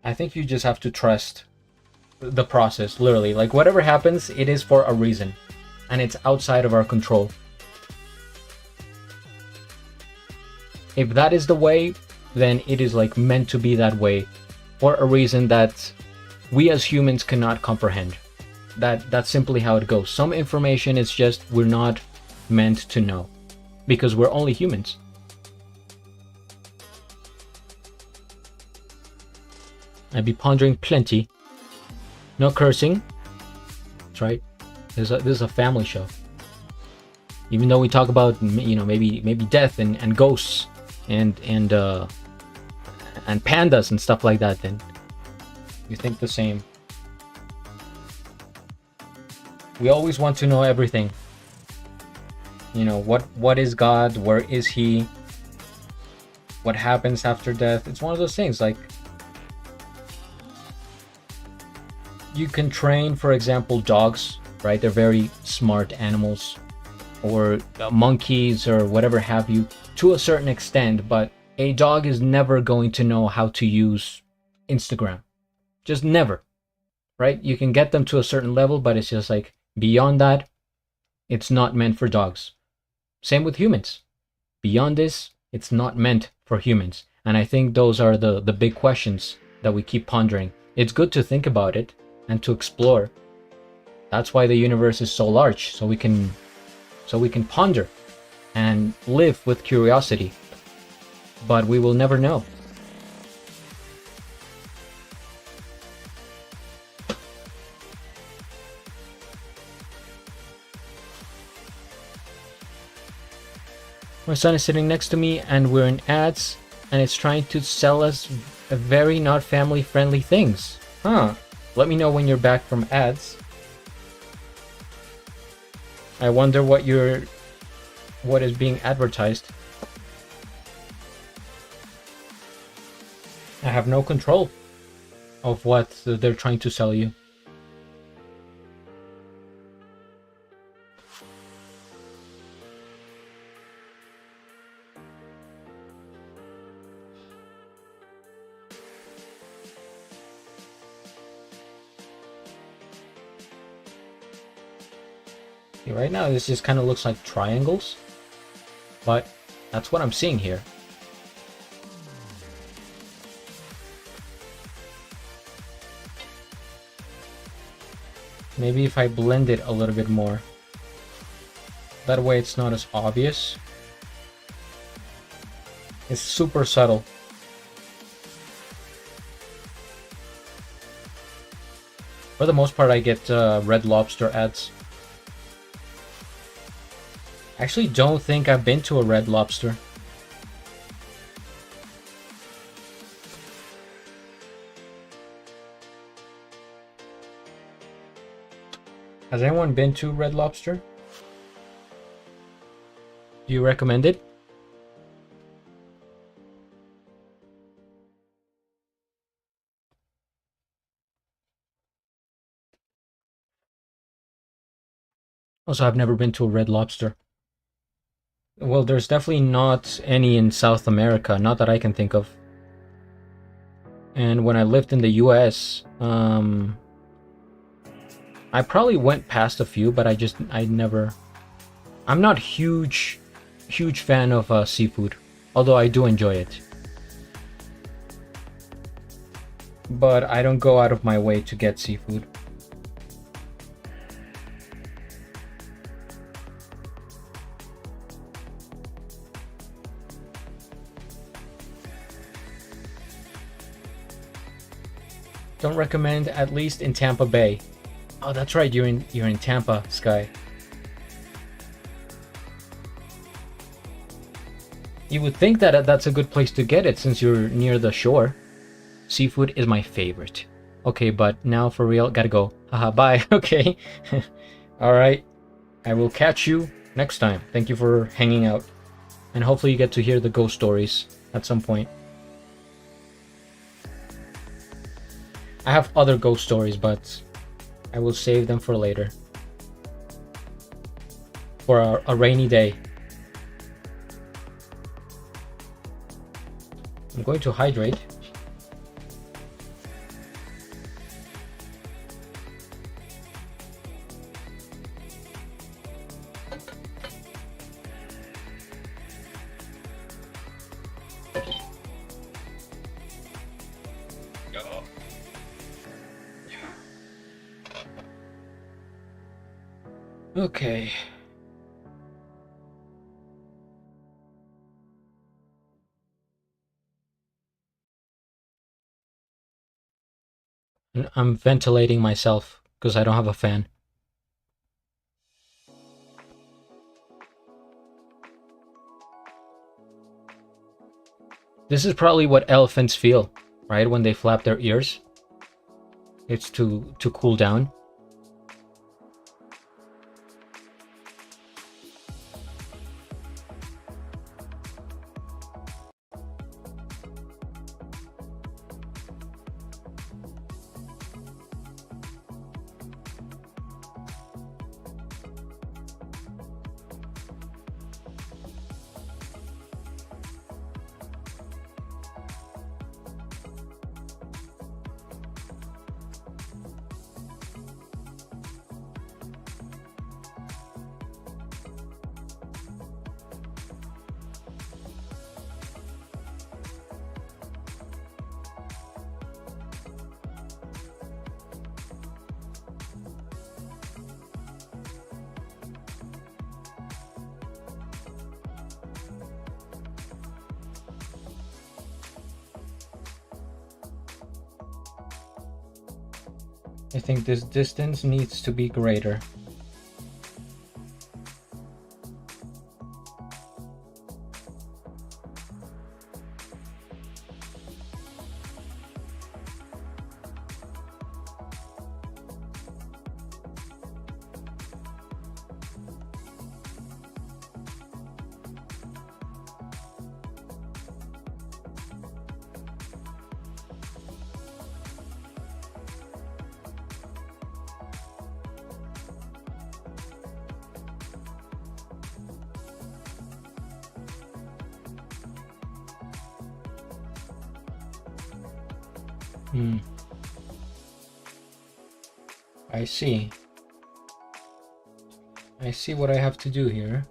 I think you just have to trust the process, literally. Like, whatever happens, it is for a reason, and it's outside of our control. If that is the way then it is like meant to be that way for a reason that we as humans cannot comprehend. That's simply how it goes. Some information is just we're not meant to know because we're only humans. I'd be pondering plenty. No cursing. That's right. This is a family show. Even though we talk about, you know, maybe death and ghosts and pandas and stuff like that, then you think the same. We always want to know everything. You know, what is God? Where is he? What happens after death? It's one of those things, like, you can train, for example, dogs, right? They're very smart animals, or monkeys or whatever have you, to a certain extent, but a dog is never going to know how to use Instagram. Just never, right? You can get them to a certain level, but it's just like beyond that, it's not meant for dogs. Same with humans. Beyond this, it's not meant for humans. And I think those are the big questions that we keep pondering. It's good to think about it and to explore. That's why the universe is so large, so we can ponder and live with curiosity. But we will never know. My son is sitting next to me and we're in ads and it's trying to sell us very not family friendly things. Huh. Let me know when you're back from ads. I wonder what is being advertised. I have no control of what they're trying to sell you. Right now this just kind of looks like triangles, but that's what I'm seeing here. Maybe if I blend it a little bit more, that way it's not as obvious. It's super subtle. For the most part I get Red Lobster ads. I actually don't think I've been to a Red Lobster. Has anyone been to Red Lobster? Do you recommend it? Also, I've never been to a Red Lobster. Well, there's definitely not any in South America, not that I can think of. And when I lived in the US, I probably went past a few, but I'm not huge fan of seafood, although I do enjoy it. But I don't go out of my way to get seafood. Don't recommend, at least in Tampa Bay. Oh, that's right, you're in Tampa, Sky. You would think that that's a good place to get it since you're near the shore. Seafood is my favorite. Okay, but now for real, gotta go. Haha, bye. Okay. Alright. I will catch you next time. Thank you for hanging out. And hopefully you get to hear the ghost stories at some point. I have other ghost stories, but I will save them for later. For a rainy day. I'm going to hydrate. go. Okay. I'm ventilating myself because I don't have a fan. This is probably what elephants feel, right? When they flap their ears. It's to cool down. I think this distance needs to be greater. I see. I see what I have to do here.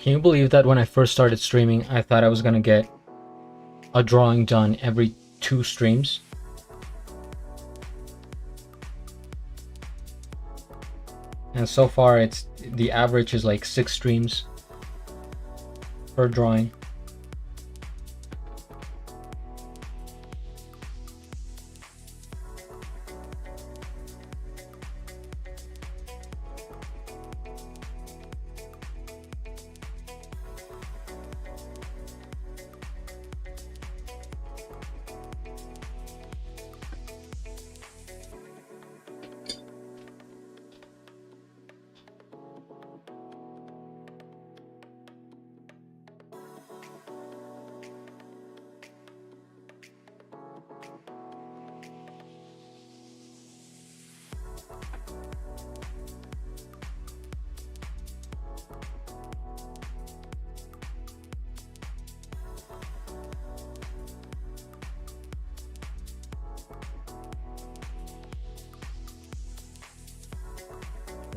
Can you believe that when I first started streaming, I thought I was gonna get a drawing done every 2 streams? And so far, the average is like 6 streams per drawing.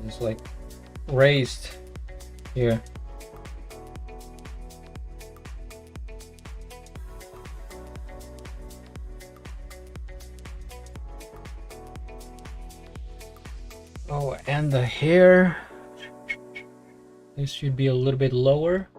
It's like raised here. Oh, and the hair. This should be a little bit lower.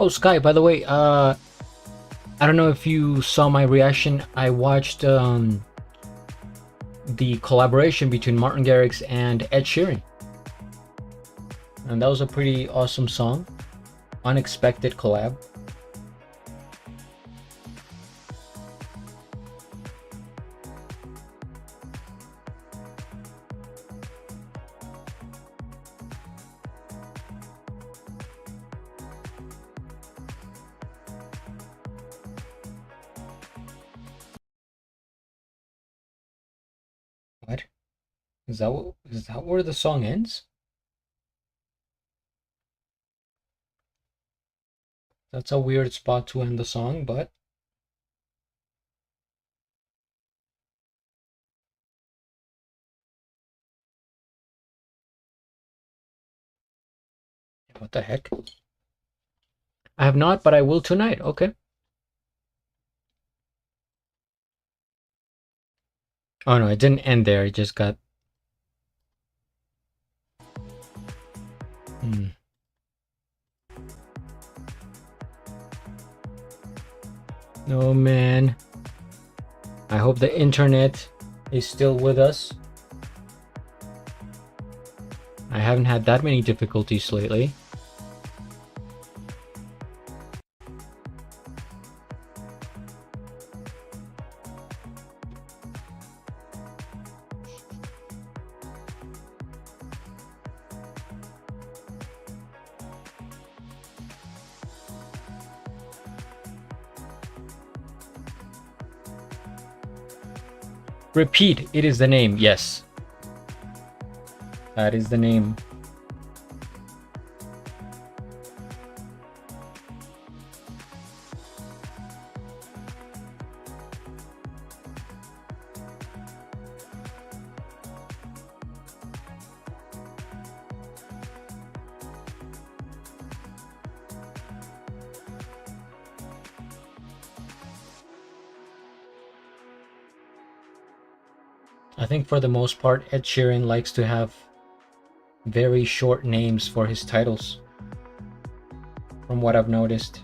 Oh, Sky, by the way, I don't know if you saw my reaction. I watched the collaboration between Martin Garrix and Ed Sheeran, and that was a pretty awesome song. Unexpected collab. What? Is that where the song ends? That's a weird spot to end the song, but what the heck? I have not, but I will tonight. Okay. Oh no, it didn't end there. It just got. Oh man. I hope the internet is still with us. I haven't had that many difficulties lately. Repeat, it is the name. Yes. That is the name. I think for the most part, Ed Sheeran likes to have very short names for his titles, from what I've noticed.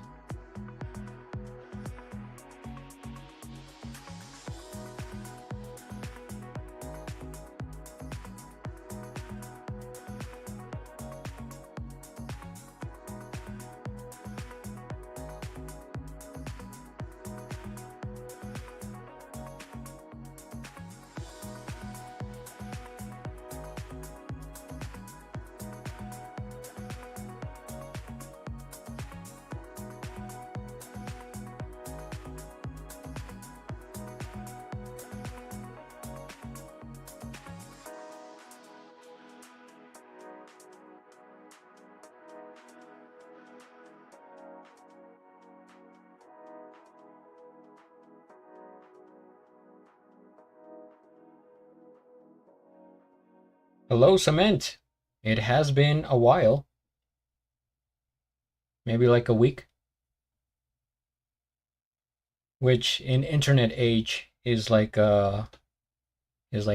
Hello, Cement. It has been a while. Maybe like a week. Which in internet age is like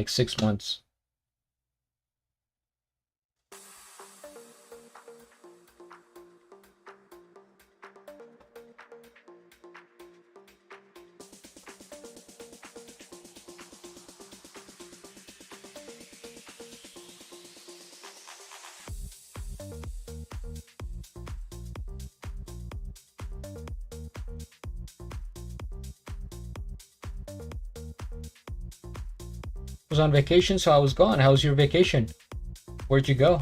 6 months. I was on vacation, so I was gone. How was your vacation? Where'd you go?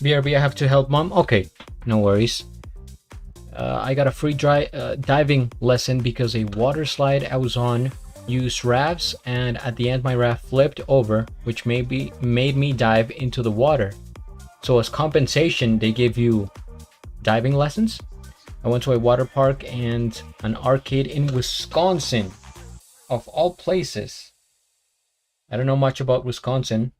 BRB, I have to help mom. Okay, no worries. I got a free diving lesson because a water slide I was on used rafts, and at the end my raft flipped over, which made me dive into the water. So as compensation, they give you diving lessons. I went to a water park and an arcade in Wisconsin, of all places. I don't know much about Wisconsin.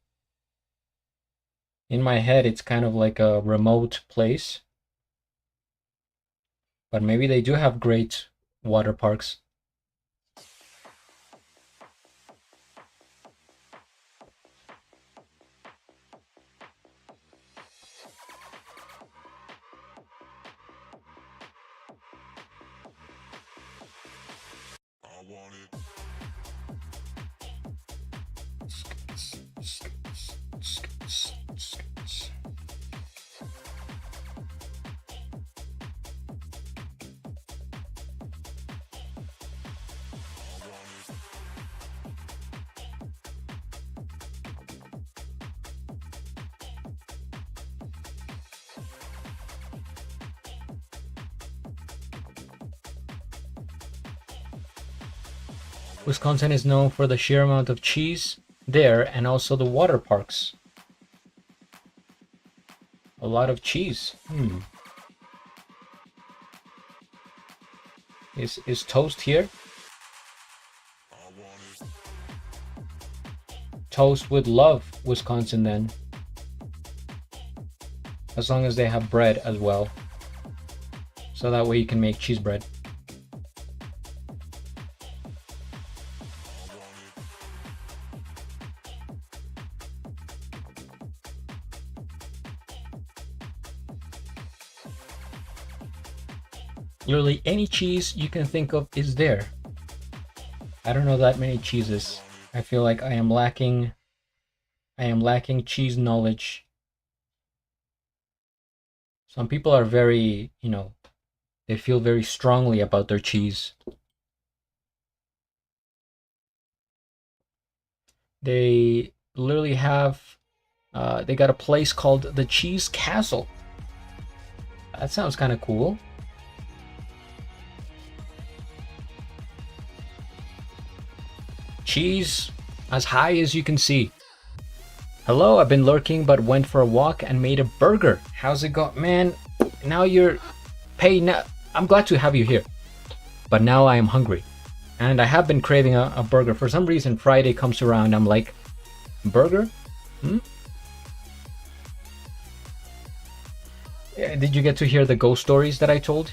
In my head, it's kind of like a remote place. But maybe they do have great water parks. Wisconsin is known for the sheer amount of cheese there and also the water parks. A lot of cheese. Is Toast here? Toast would love Wisconsin then. As long as they have bread as well. So that way you can make cheese bread. Literally any cheese you can think of is there. I don't know that many cheeses. I feel like I am lacking cheese knowledge. Some people are very, they feel very strongly about their cheese. They literally have, they got a place called the Cheese Castle. That sounds kind of cool. Cheese as high as you can see. Hello, I've been lurking but went for a walk and made a burger. How's it go? Man, now you're paying. I'm glad to have you here. But now I am hungry. And I have been craving a burger. For some reason, Friday comes around, I'm like, burger? Did you get to hear the ghost stories that I told?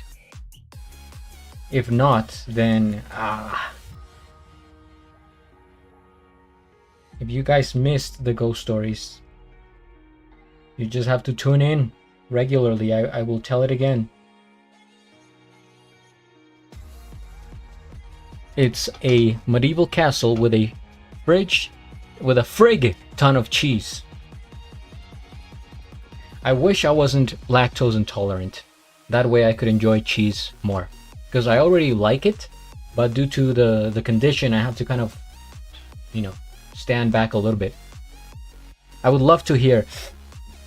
If not, then if you guys missed the ghost stories, you just have to tune in regularly. I will tell it again. It's a medieval castle with a frig ton of cheese. I wish I wasn't lactose intolerant. That way I could enjoy cheese more. Because I already like it, but due to the condition, I have to kind of, stand back a little bit. I would love to hear,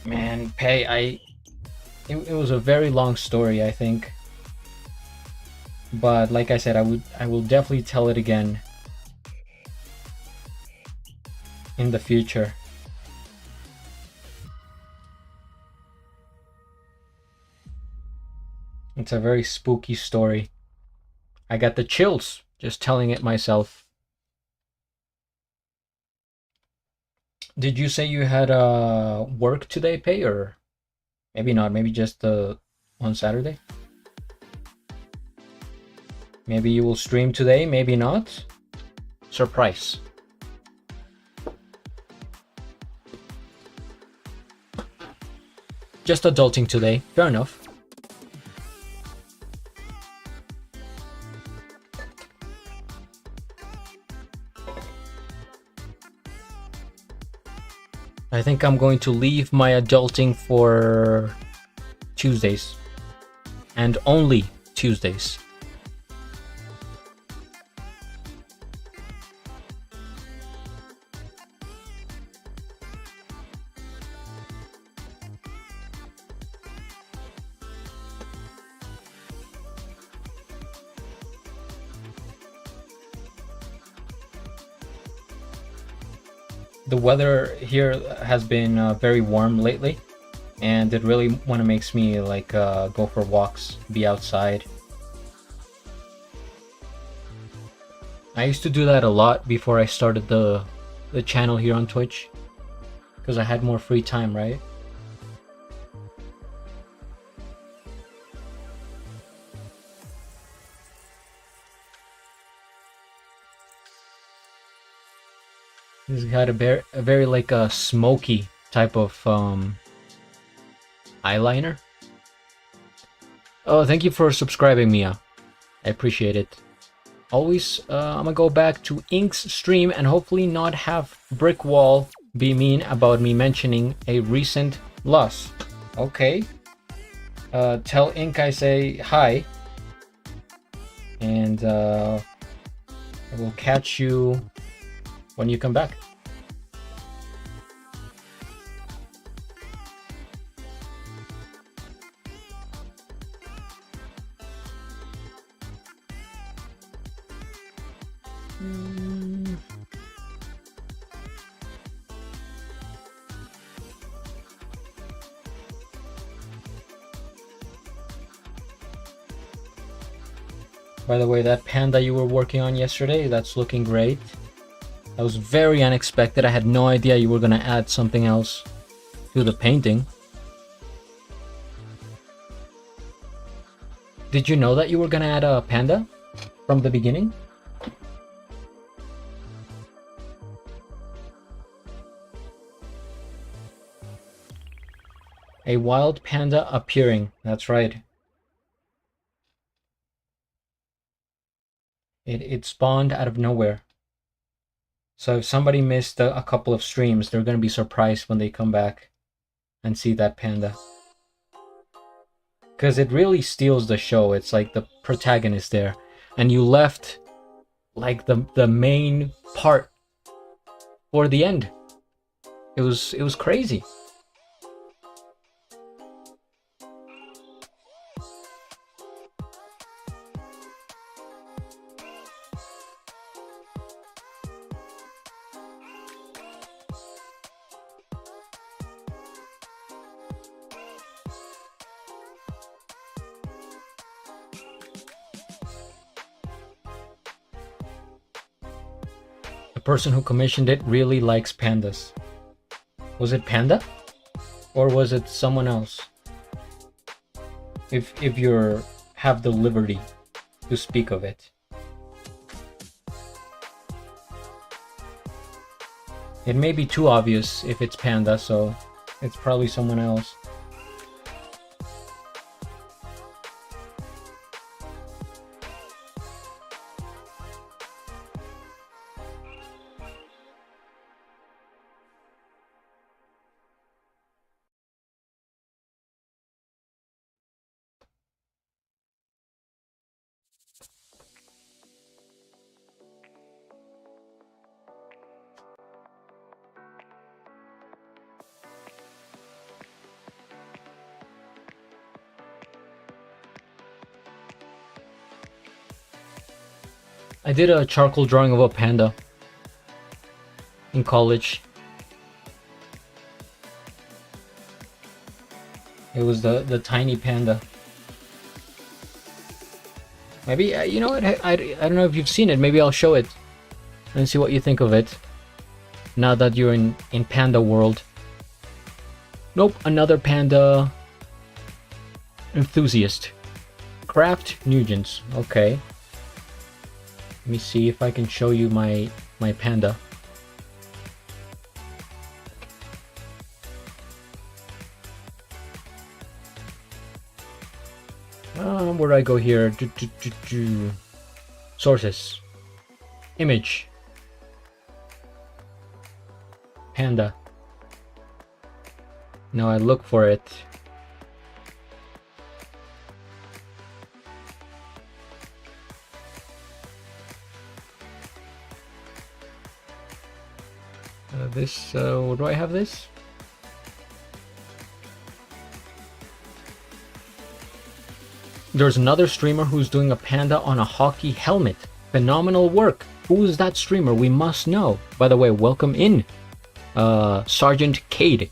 man, it was a very long story, I think. But like I said, I will definitely tell it again in the future. It's a very spooky story. I got the chills just telling it myself. Did you say you had work today, Pay, or maybe not? Maybe just on Saturday? Maybe you will stream today, maybe not. Surprise. Just adulting today, fair enough. I think I'm going to leave my adulting for Tuesdays. And only Tuesdays. the weather here has been very warm lately, and it really makes me like go for walks, be outside. I used to do that a lot before I started the channel here on Twitch, because I had more free time, right? This had a very like a smoky type of eyeliner. Oh, thank you for subscribing, Mia. I appreciate it. Always, I'm gonna go back to Ink's stream and hopefully not have Brickwall be mean about me mentioning a recent loss. Okay. Tell Ink I say hi. And I will catch you when you come back. By the way, that panda you were working on yesterday, that's looking great. That was very unexpected. I had no idea you were gonna add something else to the painting. Did you know that you were gonna add a panda from the beginning? A wild panda appearing, that's right. It spawned out of nowhere. So if somebody missed a couple of streams, they're gonna be surprised when they come back and see that panda. Because it really steals the show. It's like the protagonist there. And you left like the main part for the end. It was crazy. The person who commissioned it really likes pandas. Was it Panda? Or was it someone else? If you have the liberty to speak of it. It may be too obvious if it's Panda, so it's probably someone else. I did a charcoal drawing of a panda in college. It was the tiny panda. Maybe, you know what, I don't know if you've seen it. Maybe I'll show it and see what you think of it. Now that you're in panda world. Nope, another panda enthusiast. Craft Nugents, okay. Let me see if I can show you my panda. Where do I go here? Sources. Image. Panda. Now I look for it. Where do I have this? There's another streamer who's doing a panda on a hockey helmet. Phenomenal work. Who is that streamer? We must know. By the way, welcome in. Sergeant Cade.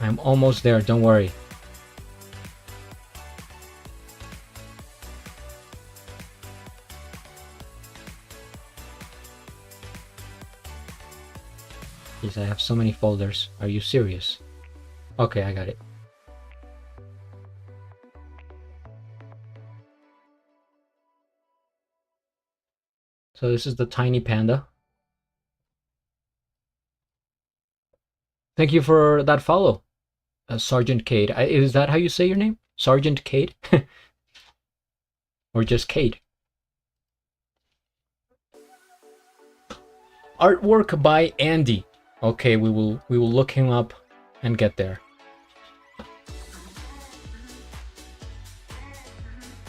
I'm almost there, don't worry. Jeez, I have so many folders. Are you serious? Okay, I got it. So this is the tiny panda. Thank you for that follow, Sergeant Cade. Is that how you say your name? Sergeant Cade? Or just Cade? Artwork by Andy. Okay, we will look him up and get there.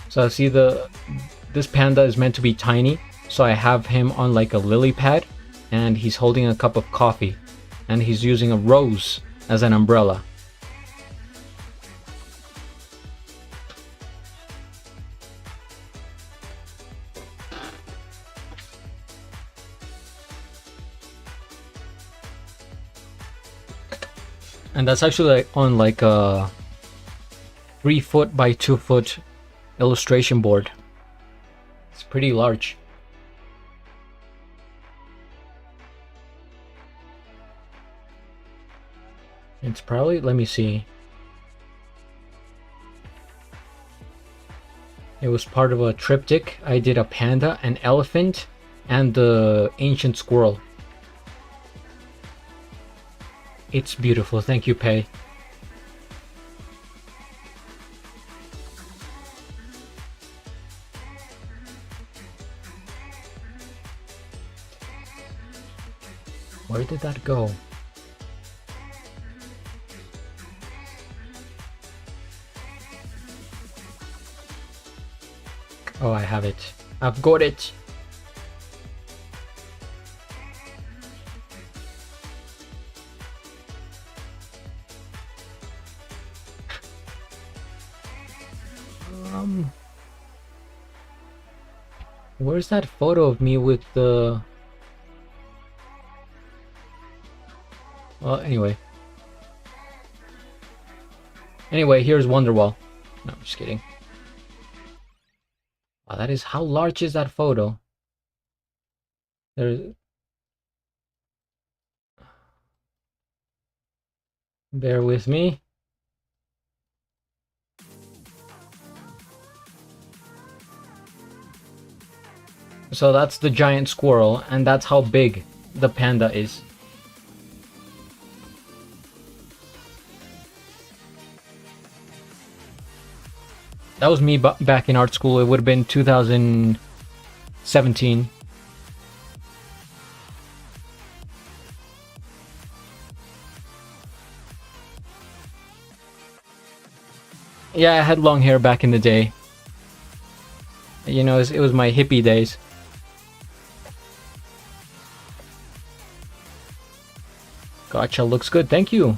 So see, this panda is meant to be tiny, so I have him on like a lily pad, and he's holding a cup of coffee, and he's using a rose as an umbrella. And that's actually on like a 3-foot by 2-foot illustration board. It's pretty large. It's probably, let me see. It was part of a triptych. I did a panda, an elephant, and the ancient squirrel. It's beautiful. Thank you, Pei. Where did that go? Oh, I have it. I've got it. Where's that photo of me with the... Well, anyway. Anyway, here's Wonderwall. No, I'm just kidding. Wow, that is... How large is that photo? There's... Bear with me. So that's the giant squirrel, and that's how big the panda is. That was me back in art school. It would have been 2017. Yeah, I had long hair back in the day. You know, it was my hippie days. Gotcha, looks good, thank you.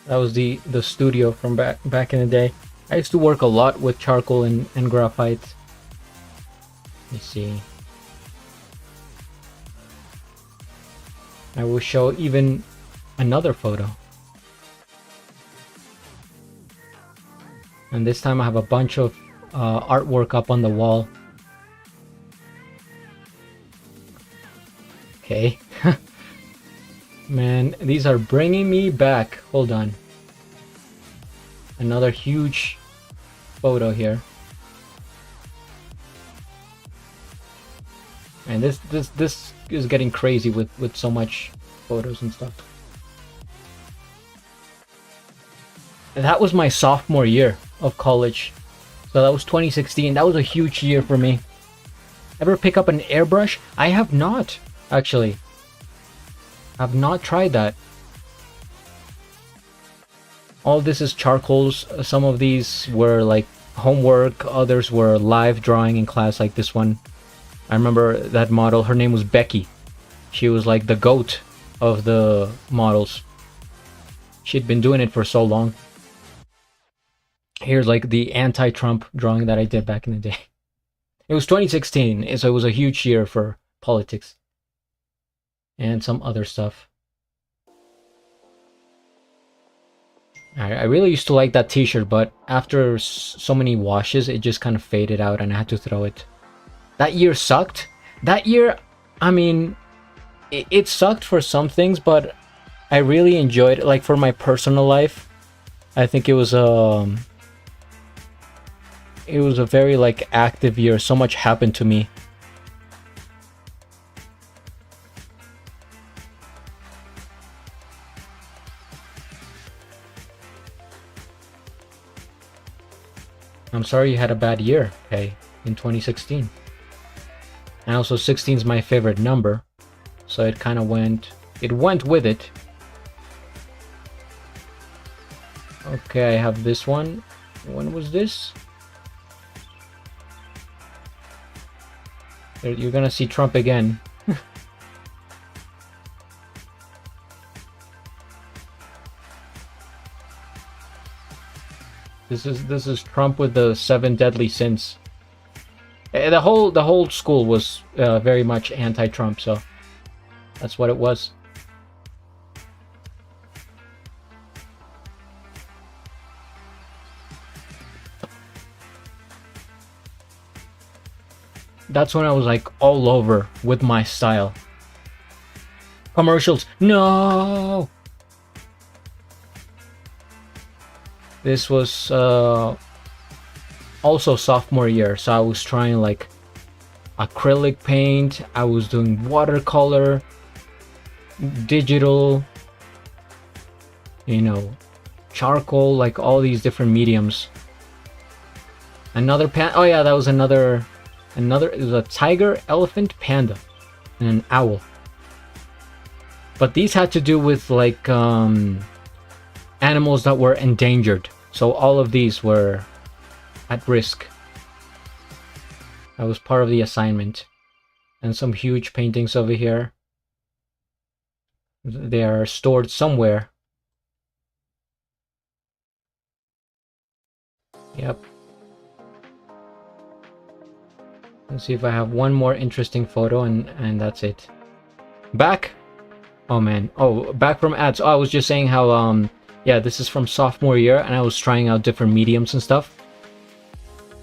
That was the studio from back in the day. I used to work a lot with charcoal and graphite. Let me see. I will show even another photo. And this time I have a bunch of artwork up on the wall. Okay. Man, these are bringing me back. Hold on. Another huge photo here. And this is getting crazy with so much photos and stuff. And that was my sophomore year of college. So that was 2016. That was a huge year for me. Ever pick up an airbrush? I have not, actually. I've not tried that. All this is charcoals. Some of these were like homework, others were live drawing in class, like this one. I remember that model, her name was Becky. She was like the goat of the models. She'd been doing it for so long. Here's like the anti-Trump drawing that I did back in the day. It was 2016, so it was a huge year for politics and some other stuff. I really used to like that t-shirt, but after so many washes, it just kind of faded out and I had to throw it. That year sucked. That year, I mean, it sucked for some things, but I really enjoyed it. Like for my personal life, I think it was a very like active year. So much happened to me. I'm sorry you had a bad year, okay, in 2016. And also 16 is my favorite number, so it kind of went with it. Okay, I have this one. When was this? You're gonna see Trump again. This is Trump with the 7 deadly sins. The whole school was very much anti-Trump, so that's what it was. That's when I was like all over with my style. Commercials, no. This was also sophomore year, so I was trying like acrylic paint, I was doing watercolor, digital, you know, charcoal, like all these different mediums. Another oh yeah, that was another, it was a tiger, elephant, panda, and an owl. But these had to do with like animals that were endangered. So all of these were at risk. That was part of the assignment. And some huge paintings over here. They are stored somewhere. Yep. Let's see if I have one more interesting photo and that's it. Back. Oh man. Oh, back from ads. Oh, I was just saying how yeah, this is from sophomore year and I was trying out different mediums and stuff.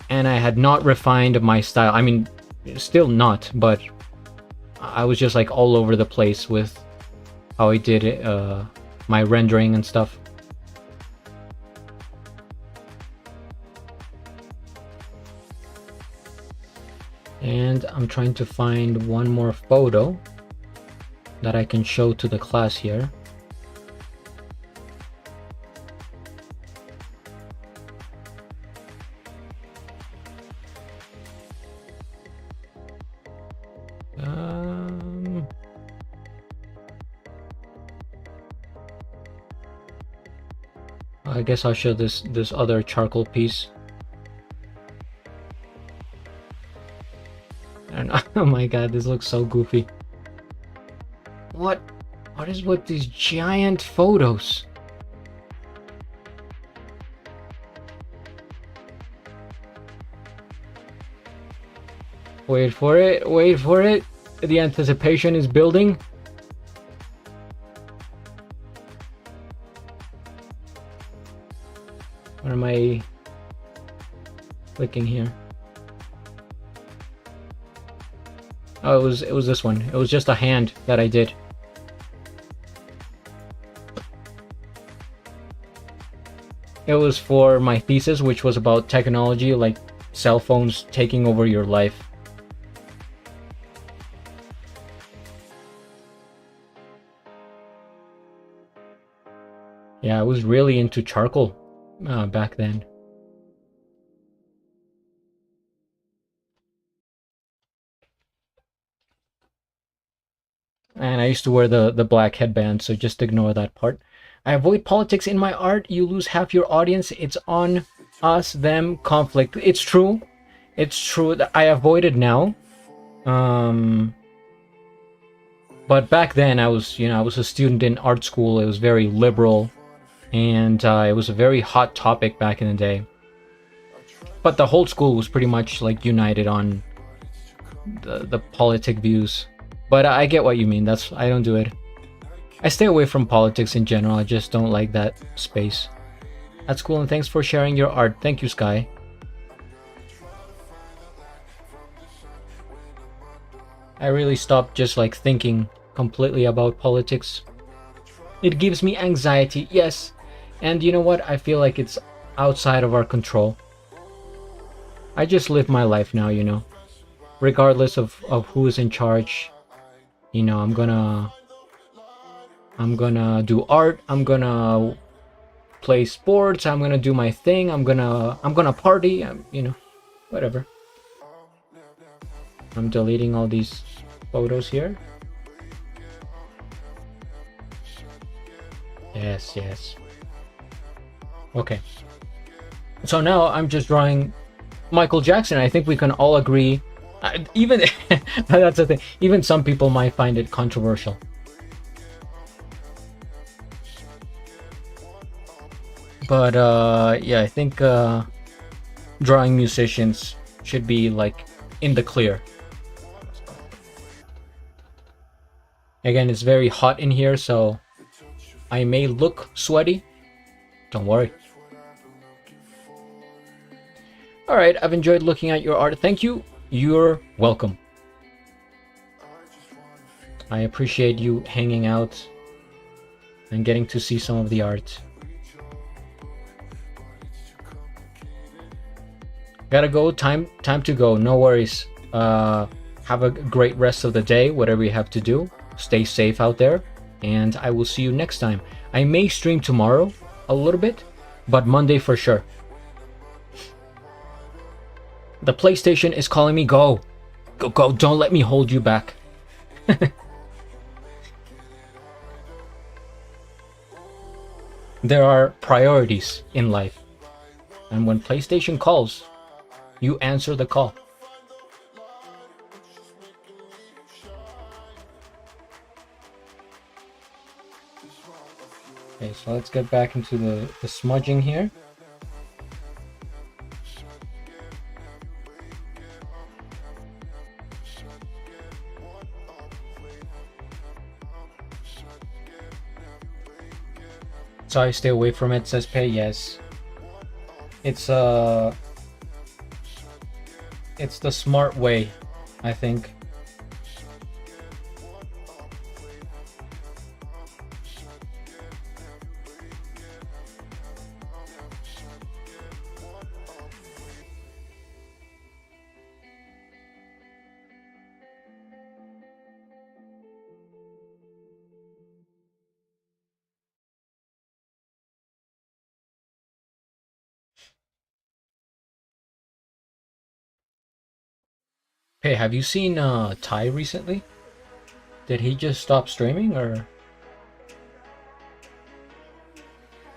And I had not refined my style. I mean, still not, but I was just like all over the place with how I did it, my rendering and stuff. And I'm trying to find one more photo that I can show to the class here. I guess I'll show this other charcoal piece. And oh my god, this looks so goofy. What is with these giant photos? Wait for it, wait for it. The anticipation is building. Where am I clicking here? Oh, it was this one. It was just a hand that I did. It was for my thesis, which was about technology, like cell phones taking over your life. Yeah, I was really into charcoal back then. And I used to wear the black headband, so just ignore that part. I avoid politics in my art. You lose half your audience. It's on us, them, conflict. It's true. It's true that I avoid it now. But back then I was, I was a student in art school. It was very liberal. And it was a very hot topic back in the day. But the whole school was pretty much like united on the politic views. But I get what you mean. I don't do it. I stay away from politics in general. I just don't like that space. That's cool, and thanks for sharing your art. Thank you, Sky. I really stopped just like thinking completely about politics. It gives me anxiety, yes. And you know what? I feel like it's outside of our control. I just live my life now, you know. Regardless of who is in charge, you know, I'm gonna do art, I'm gonna play sports, I'm gonna do my thing, I'm gonna party, you know, whatever. I'm deleting all these photos here. Yes, yes. Okay. So now I'm just drawing Michael Jackson. I think we can all agree. Even that's the thing. Even some people might find it controversial. But yeah, I think drawing musicians should be like in the clear. Again, it's very hot in here, so I may look sweaty. Don't worry. Alright, I've enjoyed looking at your art. Thank you. You're welcome. I appreciate you hanging out and getting to see some of the art. Gotta go. Time to go. No worries. Have a great rest of the day, whatever you have to do. Stay safe out there, and I will see you next time. I may stream tomorrow a little bit, but Monday for sure. The PlayStation is calling me. Go. Go, go. Don't let me hold you back. There are priorities in life. And when PlayStation calls, you answer the call. Okay, so let's get back into the smudging here. Sorry, stay away from it, says Pei. Yes. It's the smart way, I think. Hey, have you seen Ty recently? Did he just stop streaming, or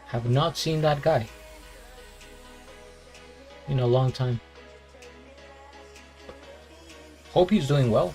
have not seen that guy in a long time? Hope he's doing well.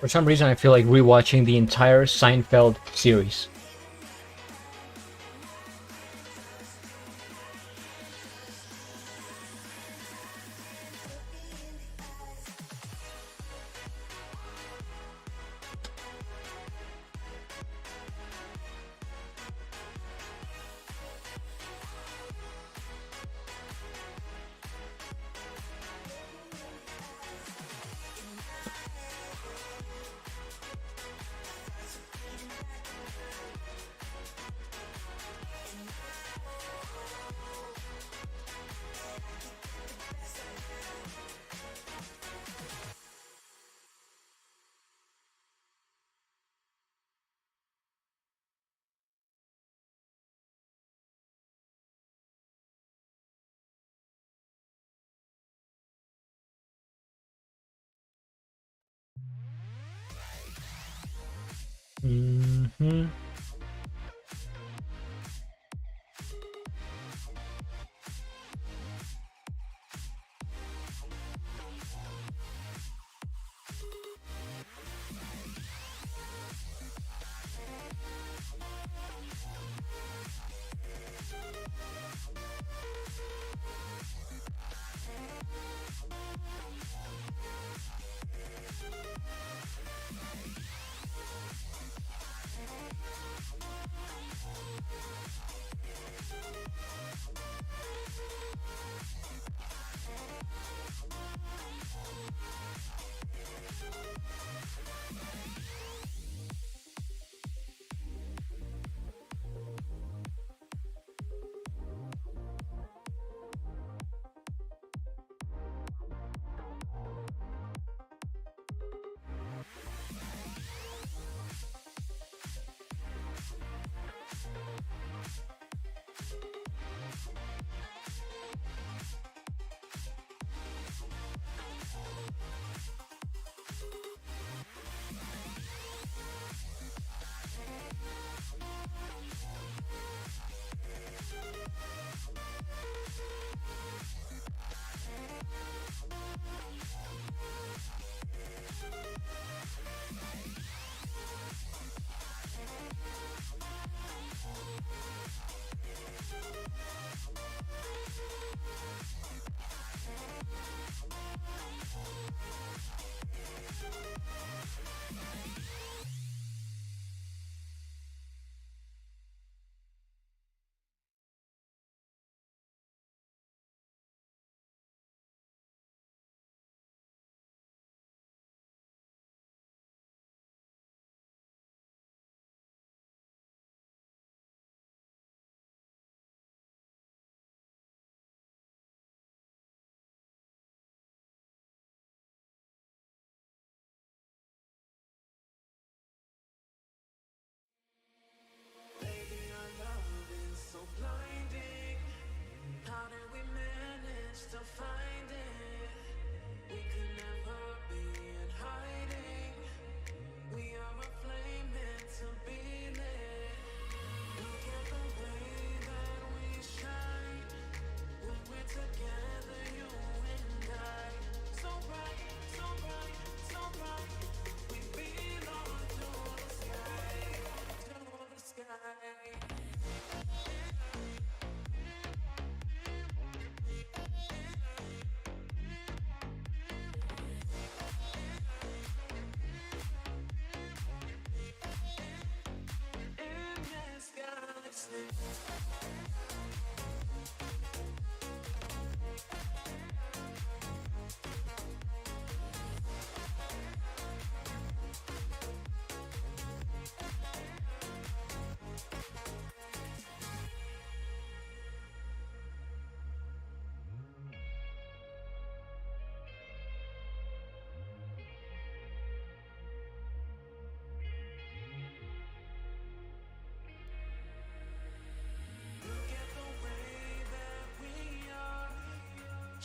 For some reason, I feel like rewatching the entire Seinfeld series. Mm-hmm.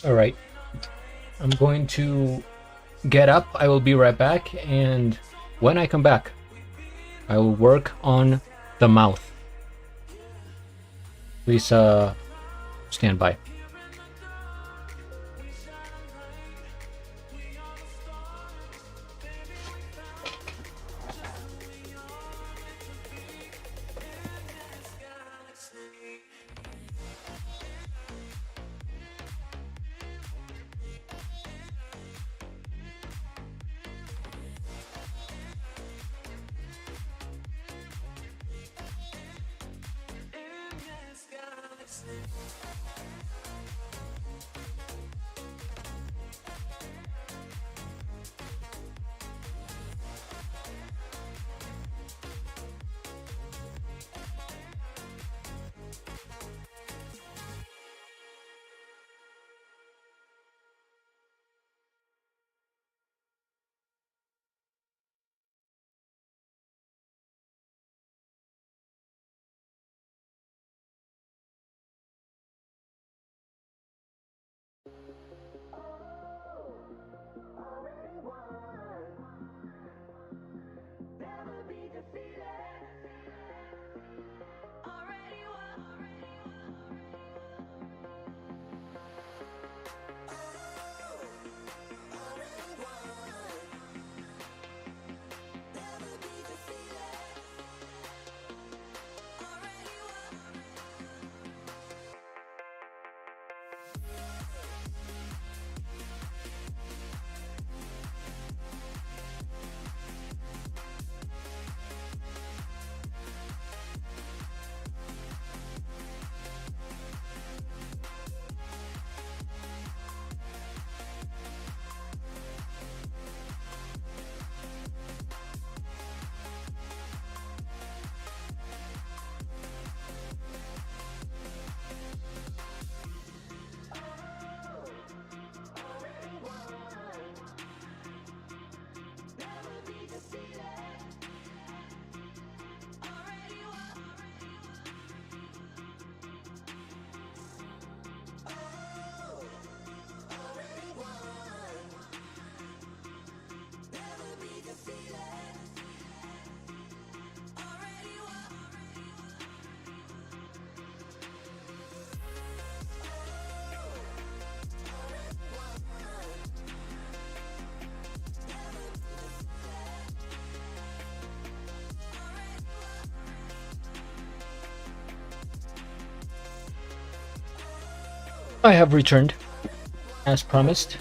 All right. I'm going to get up. I will be right back. And when I come back, I will work on the mouth. Please stand by. I have returned, as promised.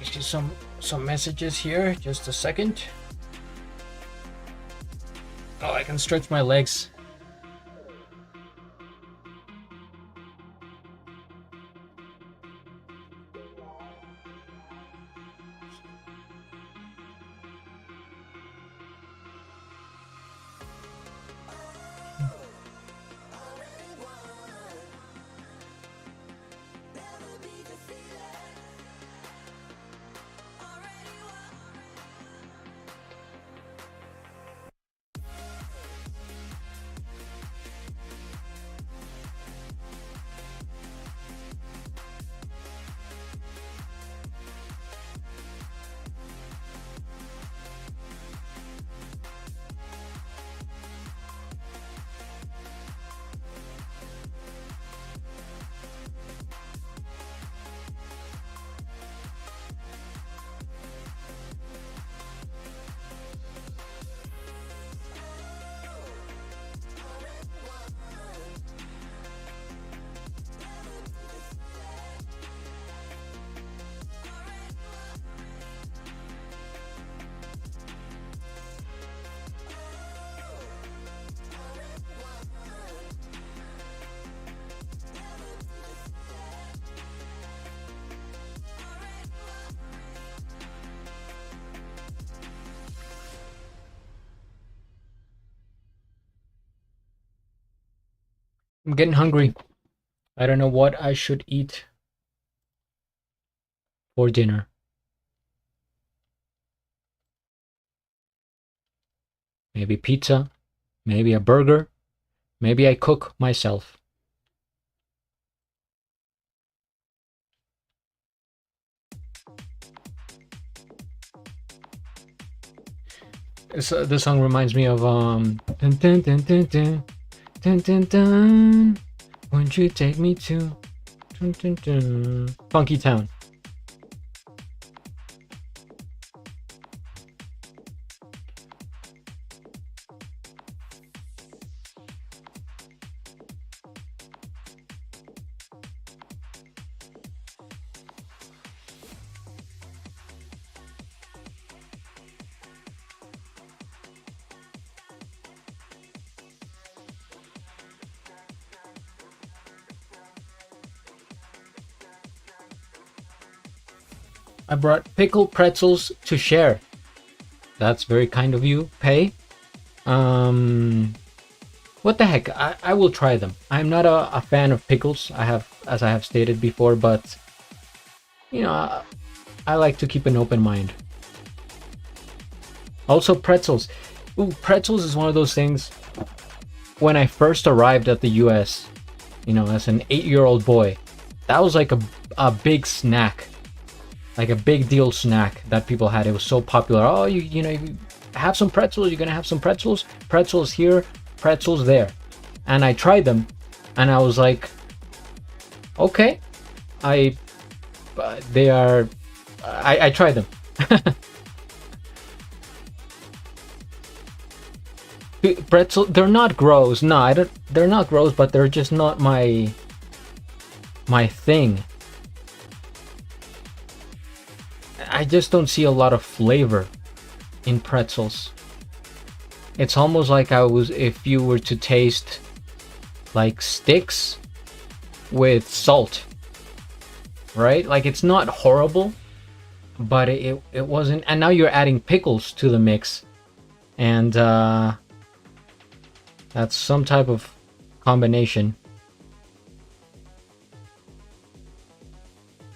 See some messages here. Just a second. Oh, I can stretch my legs. I'm getting hungry. I don't know what I should eat for dinner. Maybe pizza, maybe a burger, maybe I cook myself. This song reminds me of dun, dun, dun, dun, dun, dun, dun, dun. Won't you take me to dun, dun, dun. Funky Town. I brought pickled pretzels to share. That's very kind of you, Pei. What the heck? I will try them. I'm not a fan of pickles. As I have stated before, but you know, I like to keep an open mind. Also, pretzels. Ooh, pretzels is one of those things. When I first arrived at the U.S., you know, as an 8-year-old boy, that was like a big snack. Like a big deal snack that people had. It was so popular. Oh, you know, you have some pretzels. You're gonna have some pretzels. Pretzels here, pretzels there. And I tried them, and I was like, okay, I tried them. Pretzel, they're not gross. No, I don't. They're not gross, but they're just not my thing. I just don't see a lot of flavor in pretzels. It's almost like if you were to taste like sticks with salt, right? Like it's not horrible, but it wasn't. And now you're adding pickles to the mix, and that's some type of combination.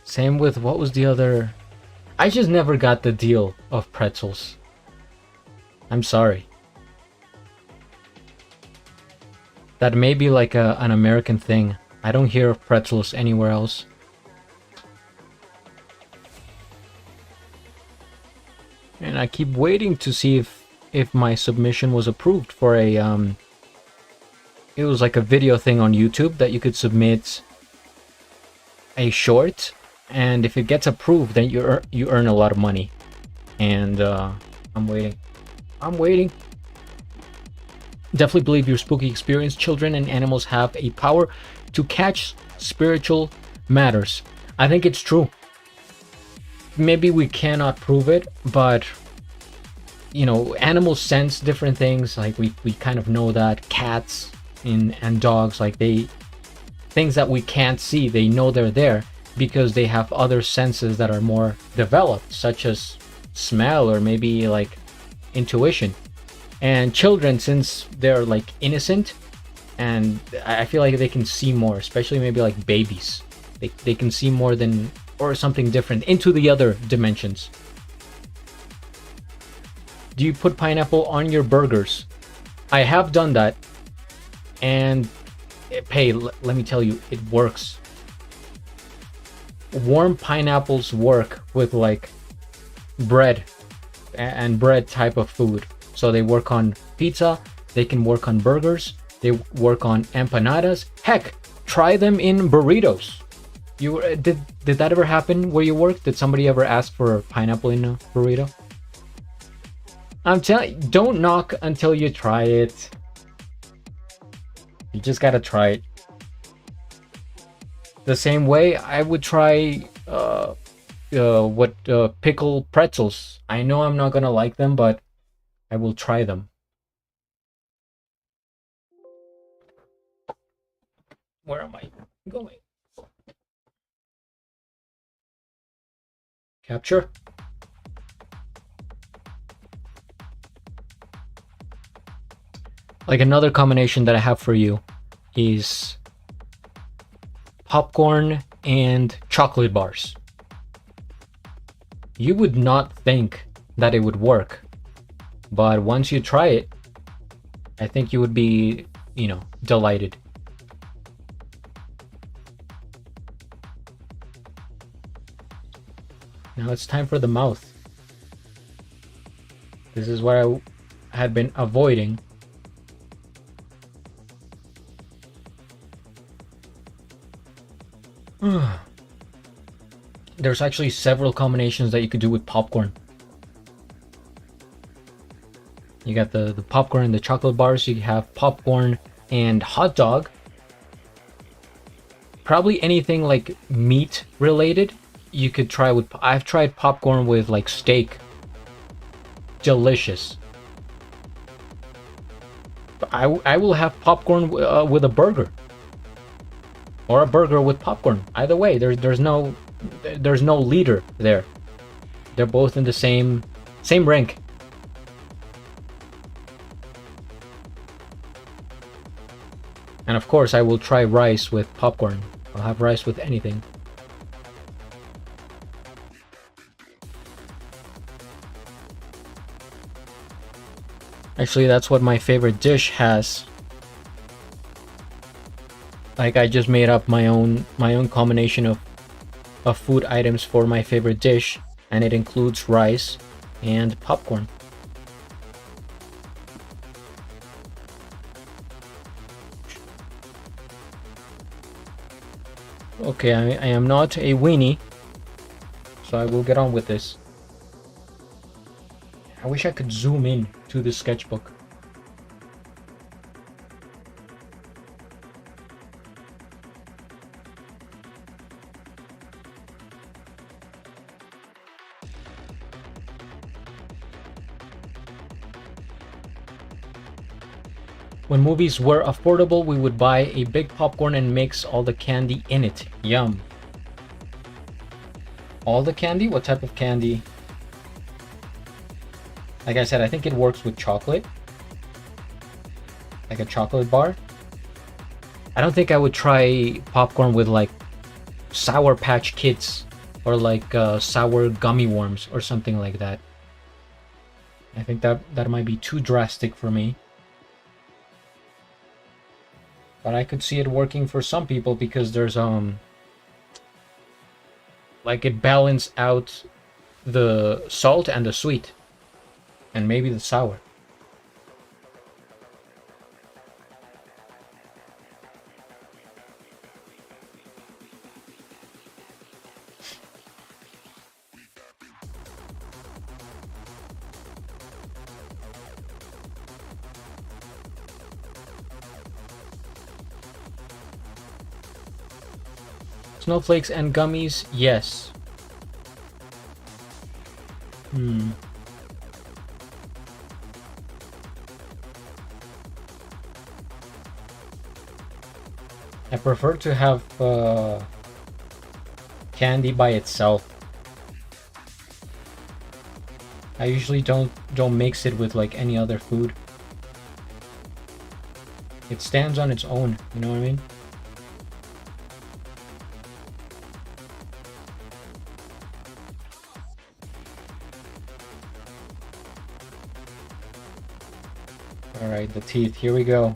Same with, what was the other? I just never got the deal of pretzels. I'm sorry. That may be like an American thing. I don't hear of pretzels anywhere else. And I keep waiting to see if my submission was approved for a it was like a video thing on YouTube that you could submit a short, and if it gets approved, then you earn a lot of money. And I'm waiting. Definitely believe your spooky experience. Children and animals have a power to catch spiritual matters. I think it's true. Maybe we cannot prove it, but animals sense different things. Like we kind of know that cats and dogs, like things that we can't see, they know they're there because they have other senses that are more developed, such as smell or maybe like intuition. And children, since they're like innocent, and I feel like they can see more, especially maybe like babies. They can see more than, or something different into the other dimensions. Do you put pineapple on your burgers? I have done that, and hey, let me tell you, it works. Warm pineapples work with like bread and bread type of food. So they work on pizza, they can work on burgers, they work on empanadas. Heck, try them in burritos. You did that ever happen where you work? Did somebody ever ask for pineapple in a burrito? I'm telling you, don't knock until you try it. You just gotta try it. The same way I would try pickle pretzels. I know I'm not gonna like them, but I will try them. Where am I going? Capture. Like another combination that I have for you is popcorn and chocolate bars. You would not think that it would work, but once you try it, I think you would be, delighted. Now it's time for the mouth. This is what I had been avoiding. There's actually several combinations that you could do with popcorn. You got the popcorn and the chocolate bars. You have popcorn and hot dog. Probably anything like meat related you could try with. I've tried popcorn with like steak. Delicious. I will have popcorn with a burger, or a burger with popcorn. Either way, there's no leader there. They're both in the same rank. And of course, I will try rice with popcorn. I'll have rice with anything. Actually, that's what my favorite dish has. Like, I just made up my own combination of food items for my favorite dish, and it includes rice and popcorn. Okay, I am not a weenie, so I will get on with this. I wish I could zoom in to the sketchbook. When movies were affordable, we would buy a big popcorn and mix all the candy in it. Yum. All the candy? What type of candy? Like I said, I think it works with chocolate. Like a chocolate bar. I don't think I would try popcorn with like Sour Patch Kids or like sour gummy worms or something like that. I think that might be too drastic for me. But I could see it working for some people because there's like it balances out the salt and the sweet. And maybe the sour. Snowflakes and gummies, yes. I prefer to have candy by itself. I usually don't mix it with like any other food. It stands on its own, you know what I mean? Alright, the teeth, here we go.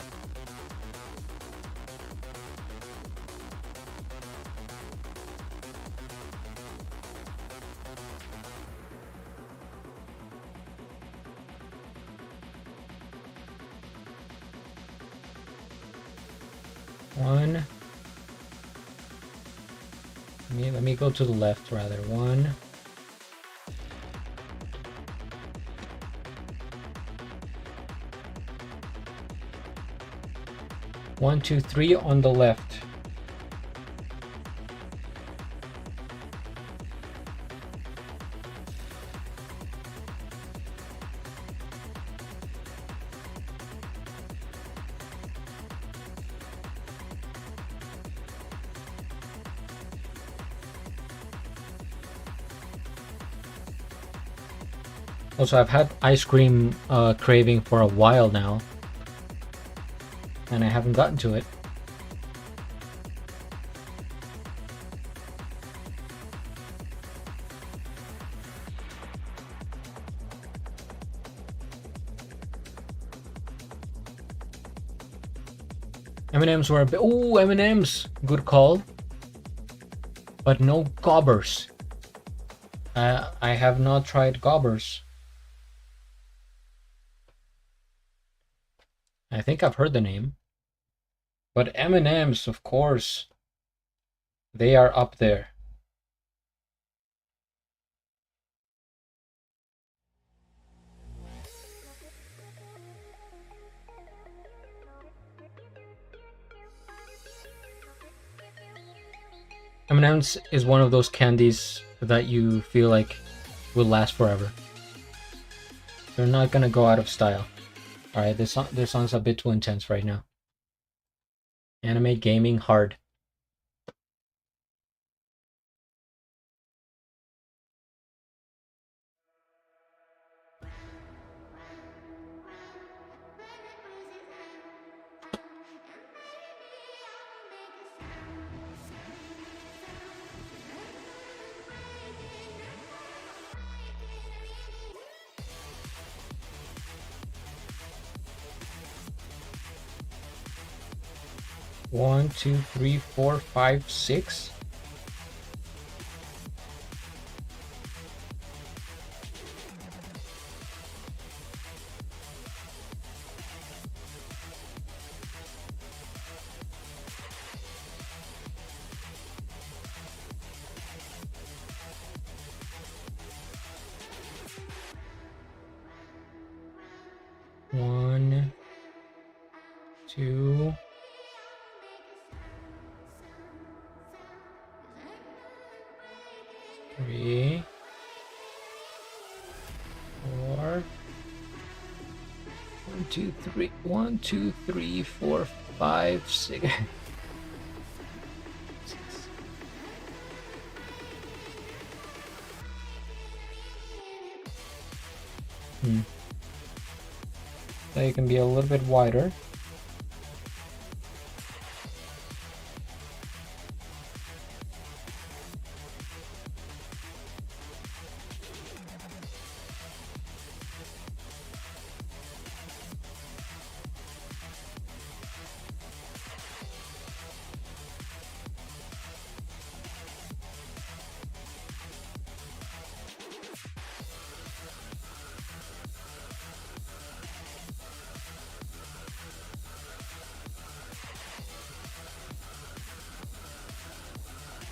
One. Let me go to the left rather. One. One, two, three on the left. Also, I've had ice cream craving for a while now, and I haven't gotten to it. M&Ms were a bit... Ooh, M&Ms! Good call. But no gobbers. I have not tried gobbers. I think I've heard the name. But M&Ms, of course, they are up there. M&M's is one of those candies that you feel like will last forever. They're not gonna go out of style. Alright, this song's a bit too intense right now. Anime gaming hard. One, two, three, four, five, six. One, two, three, four. One, two, three. One, two, three, four, five, six. So you can be a little bit wider.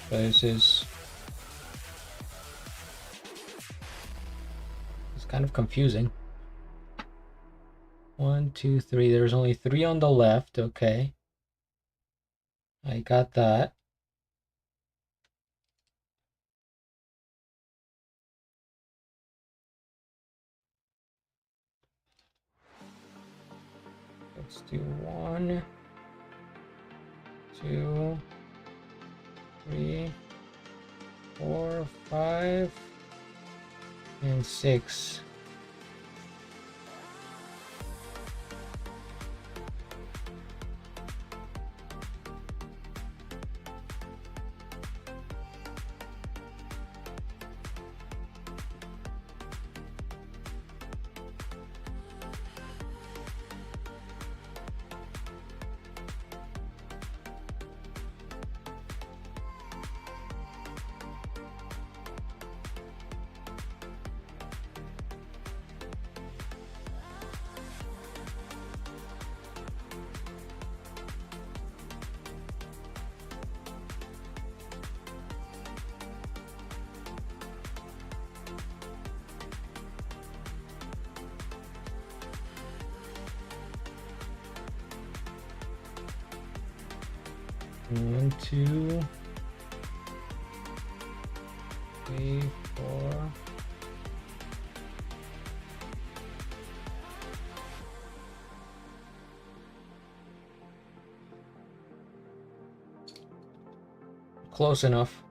This is kind of confusing. One, two, three. There's only three on the left. Okay. I got that. Let's do 1, 2, 3, 4, 5, and 6. One, 2, 3, 4. Close enough.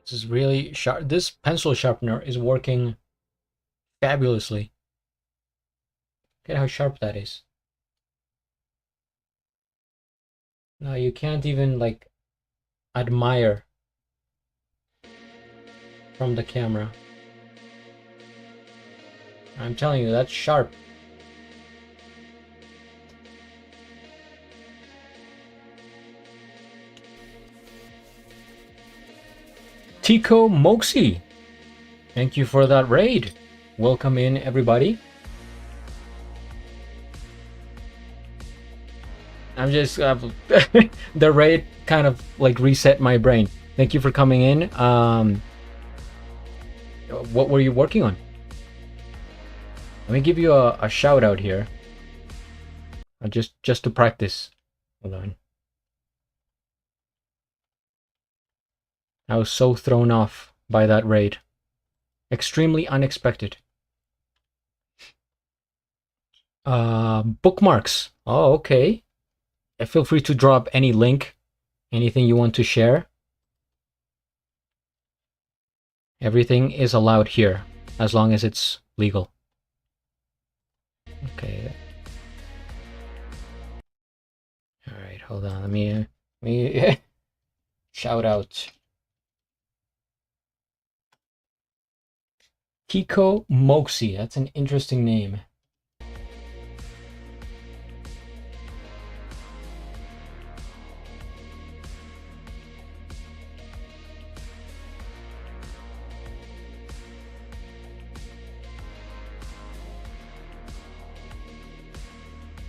This is really sharp. This pencil sharpener is working fabulously. Look at how sharp that is. Now you can't even like admire from the camera. I'm telling you, that's sharp. Tico Moxie, thank you for that raid. Welcome in, everybody. I'm just the raid kind of like reset my brain. Thank you for coming in. What were you working on? Let me give you a shout out here. Just to practice. Hold on. I was so thrown off by that raid. Extremely unexpected. Bookmarks. Oh, okay. Feel free to drop any link, anything you want to share. Everything is allowed here, as long as it's legal. Okay. All right, hold on. Let me shout out. Tico Moxie. That's an interesting name.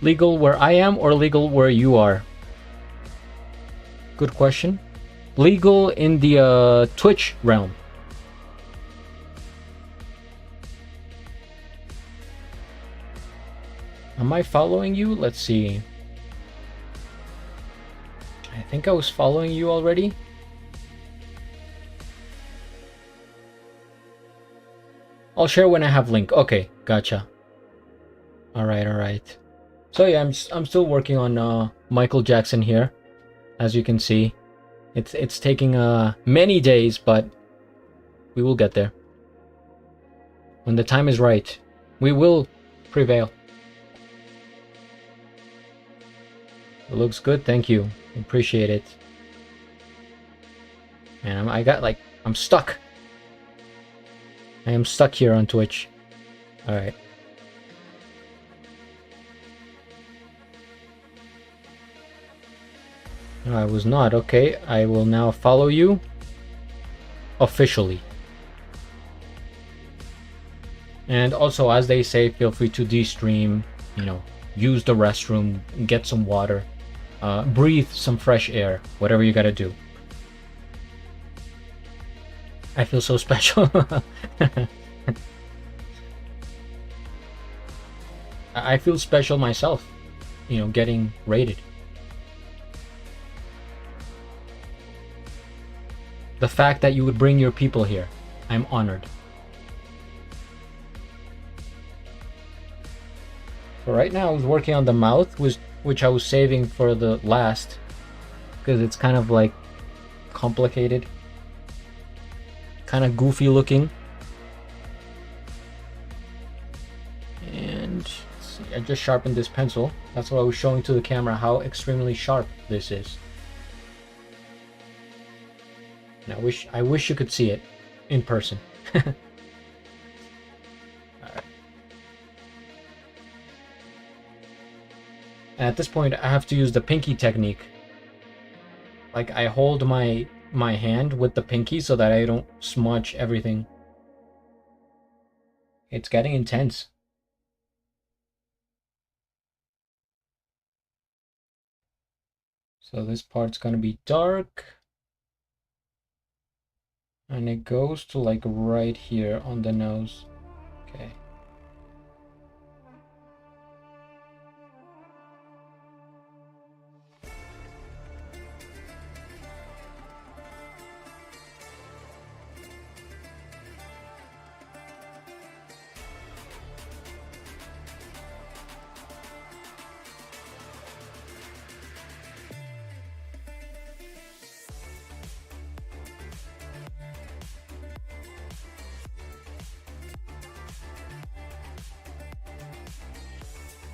Legal where I am or legal where you are? Good question. Legal in the Twitch realm. Am I following you? Let's see. think I was following you already. I'll share when I have link. Okay, gotcha. All right. So yeah, I'm still working on Michael Jackson here, as you can see. It's taking many days, but we will get there. When the time is right, we will prevail. It looks good, thank you. Appreciate it. Man, I'm stuck. I am stuck here on Twitch. Alright. No, I was not. Okay, I will now follow you. Officially. And also, as they say, feel free to de-stream, you know, use the restroom, get some water, breathe some fresh air, whatever you gotta do. I feel so special. I feel special myself, you know, getting rated. The fact that you would bring your people here, I'm honored. So right now I was working on the mouth, which I was saving for the last, because it's kind of like complicated, kind of goofy looking. And let's see, I just sharpened this pencil. That's what I was showing to the camera, how extremely sharp this is. And I wish you could see it in person. Alright. And at this point, I have to use the pinky technique. Like, I hold my hand with the pinky so that I don't smudge everything. It's getting intense. So this part's gonna be dark. And it goes to like right here on the nose. Okay.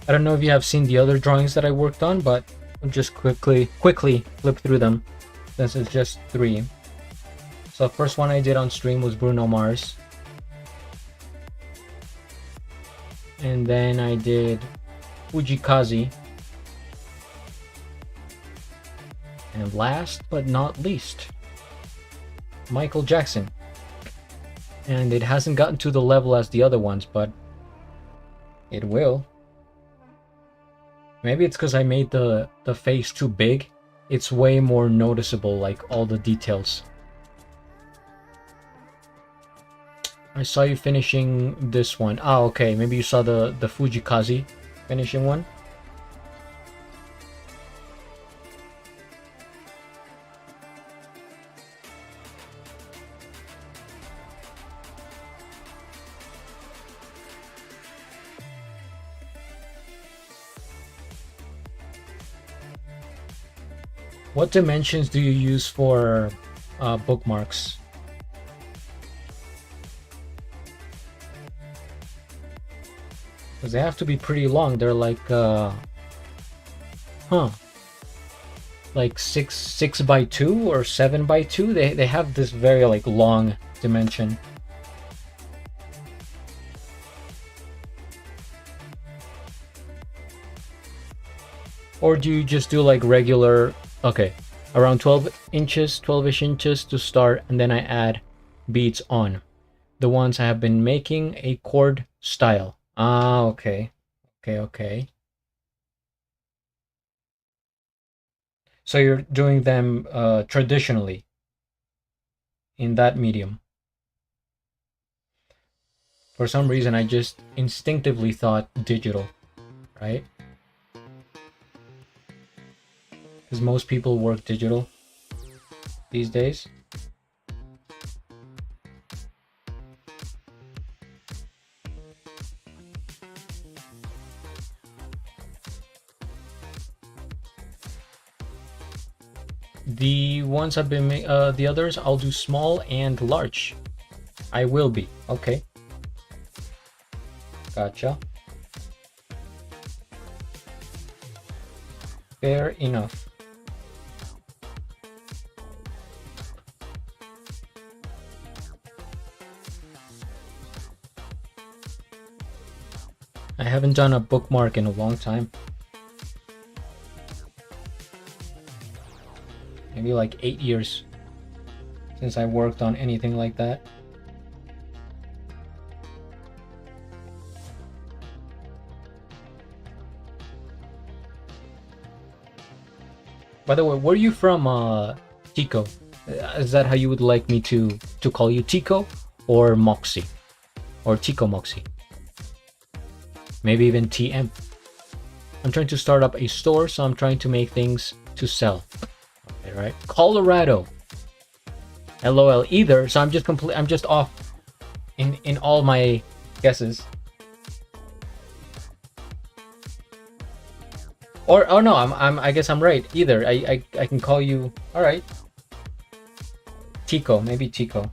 I don't know if you have seen the other drawings that I worked on, but I'll just quickly flip through them. This is just 3. So the first one I did on stream was Bruno Mars. And then I did Fujikaze. And last but not least, Michael Jackson. And it hasn't gotten to the level as the other ones, but it will. Maybe it's because I made the face too big. It's way more noticeable, like all the details. I saw you finishing this one. Ah, okay. Maybe you saw the Fujikaze finishing one. What dimensions do you use for bookmarks? Because they have to be pretty long. They're like, like 6 by 2 or 7 by 2. They have this very like long dimension. Or do you just do like regular? Okay, around 12-ish inches to start, and then I add beads on. The ones I have been making a cord style. Ah, okay. Okay. So you're doing them traditionally in that medium. For some reason, I just instinctively thought digital, right? because most people work digital these days. The ones I've been the others I'll do small and large. I will be. Okay. Gotcha. Fair enough. I haven't done a bookmark in a long time. Maybe like 8 years since I worked on anything like that. By the way, where are you from, Tico? Is that how you would like me to call you, Tico or Moxie? Or Tico Moxie? Maybe even TM. I'm trying to start up a store, so I'm trying to make things to sell. Okay, right? Colorado. LOL either, so I'm just off in all my guesses. Or oh no, I guess I'm right. Either I can call you. All right. Tico, maybe Tico.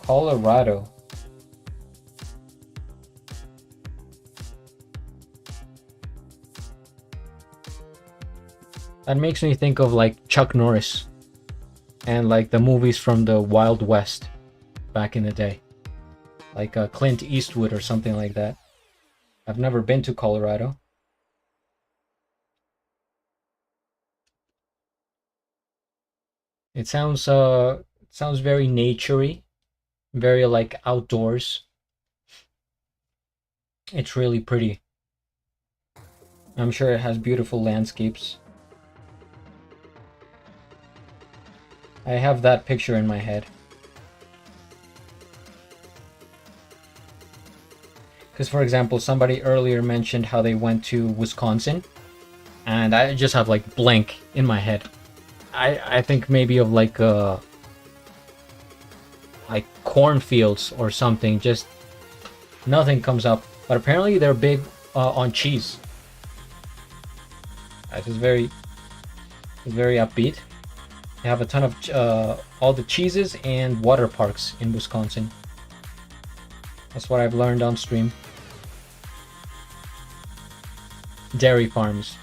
Colorado. That makes me think of like Chuck Norris and like the movies from the Wild West back in the day, like Clint Eastwood or something like that. I've never been to Colorado. It sounds very naturey, very like outdoors. It's really pretty. I'm sure it has beautiful landscapes. I have that picture in my head. Because, for example, somebody earlier mentioned how they went to Wisconsin, and I just have like blank in my head. I think maybe of like cornfields or something. Just nothing comes up. But apparently they're big on cheese. That is very upbeat. They have a ton of all the cheeses and water parks in Wisconsin. That's what I've learned on stream. Dairy farms.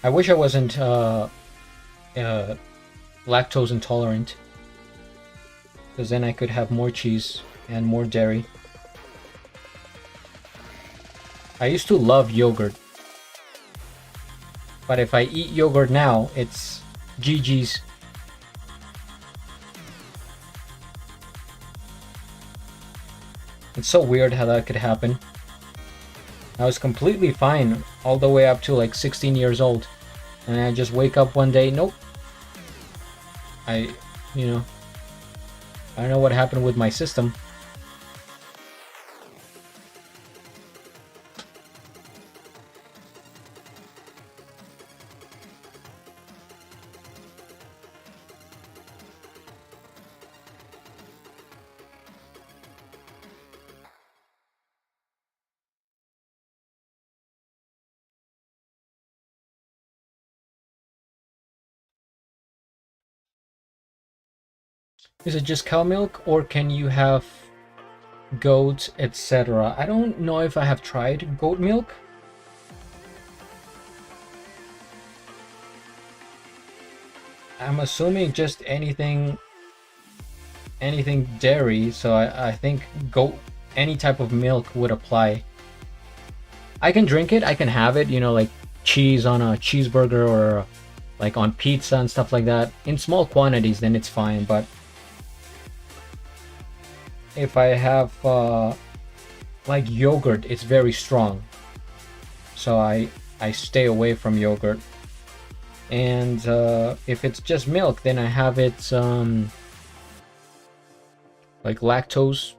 I wish I wasn't lactose intolerant, because then I could have more cheese and more dairy. I used to love yogurt, but if I eat yogurt now, it's GG's. It's so weird how that could happen. I was completely fine all the way up to like 16 years old, and I just wake up one day, nope. I don't know what happened with my system. Is it just cow milk, or can you have goat, etc.? I don't know if I have tried goat milk. I'm assuming just anything dairy, so I think goat, any type of milk would apply. I can drink it, I can have it, like cheese on a cheeseburger or like on pizza and stuff like that. In small quantities, then it's fine, but if I have like yogurt, it's very strong. So I stay away from yogurt. And if it's just milk, then I have it like lactose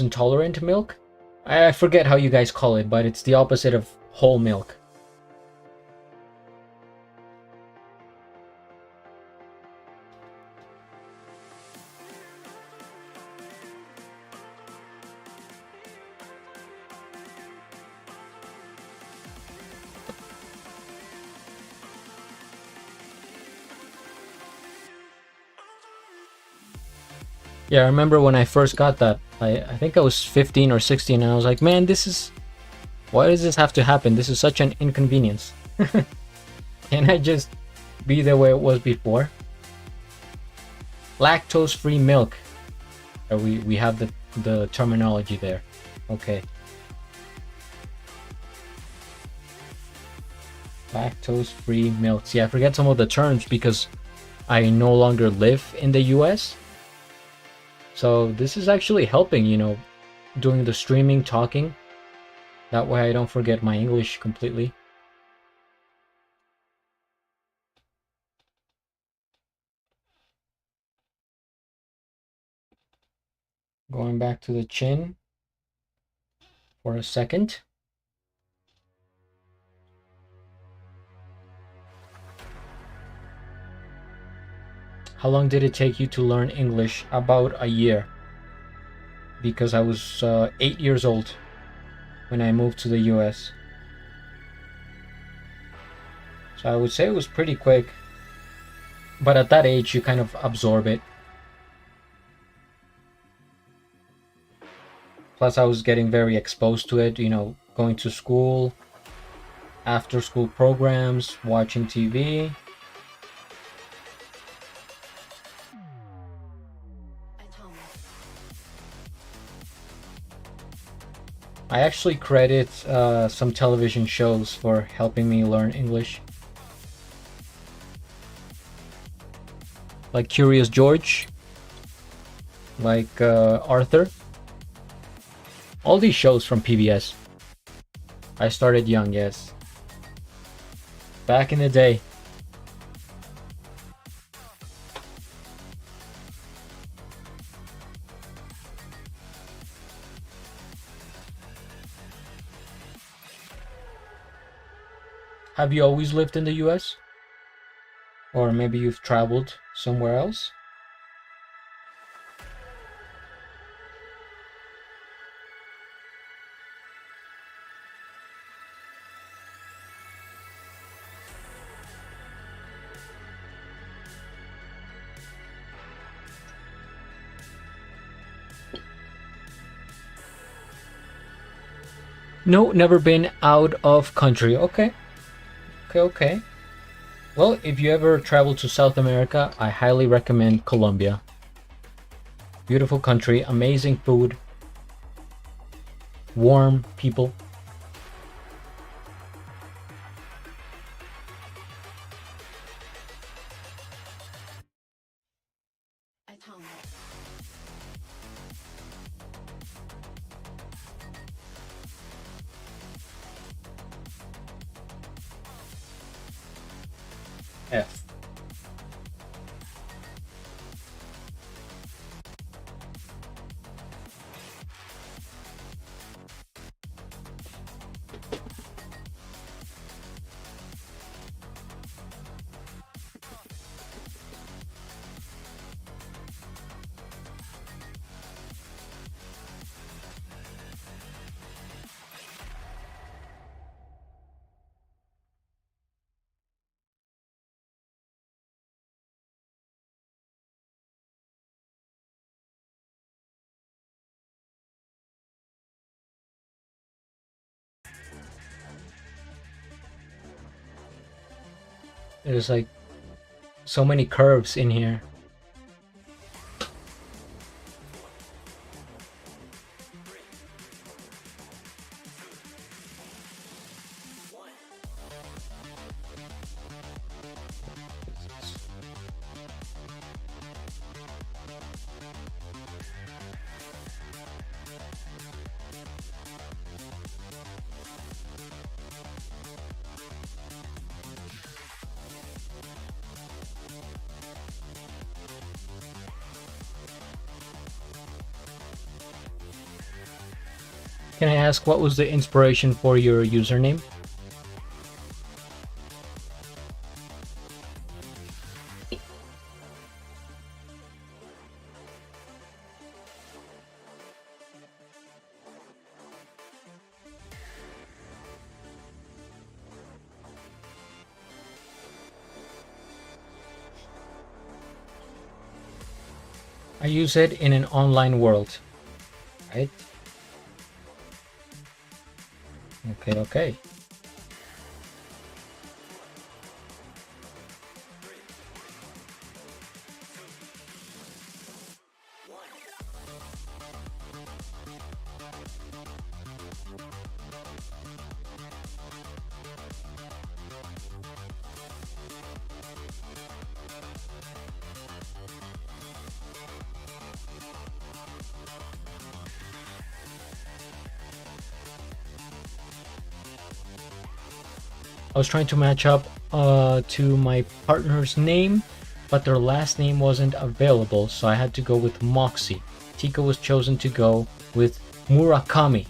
intolerant milk. I forget how you guys call it, but it's the opposite of whole milk. Yeah, I remember when I first got that. I think I was 15 or 16, and I was like, man, why does this have to happen? This is such an inconvenience. Can I just be the way it was before? Lactose-free milk. We have the terminology there. Okay. Lactose-free milk. See, I forget some of the terms because I no longer live in the US. So this is actually helping, doing the streaming, talking. That way I don't forget my English completely. Going back to the chin for a second. How long did it take you to learn English? About a year. Because I was 8 years old when I moved to the US. So I would say it was pretty quick. But at that age, you kind of absorb it. Plus, I was getting very exposed to it, going to school, after school programs, watching TV. I actually credit some television shows for helping me learn English. Like Curious George, like Arthur. All these shows from PBS. I started young, yes. Back in the day. Have you always lived in the US? Or maybe you've traveled somewhere else? No, never been out of country. Okay. Okay. Well, if you ever travel to South America, I highly recommend Colombia. Beautiful country, amazing food, warm people. F. There's like so many curves in here. Can I ask what was the inspiration for your username? I use it in an online world, right? Okay, okay. I was trying to match up to my partner's name, but their last name wasn't available, so I had to go with Moxie. Tika was chosen to go with Murakami.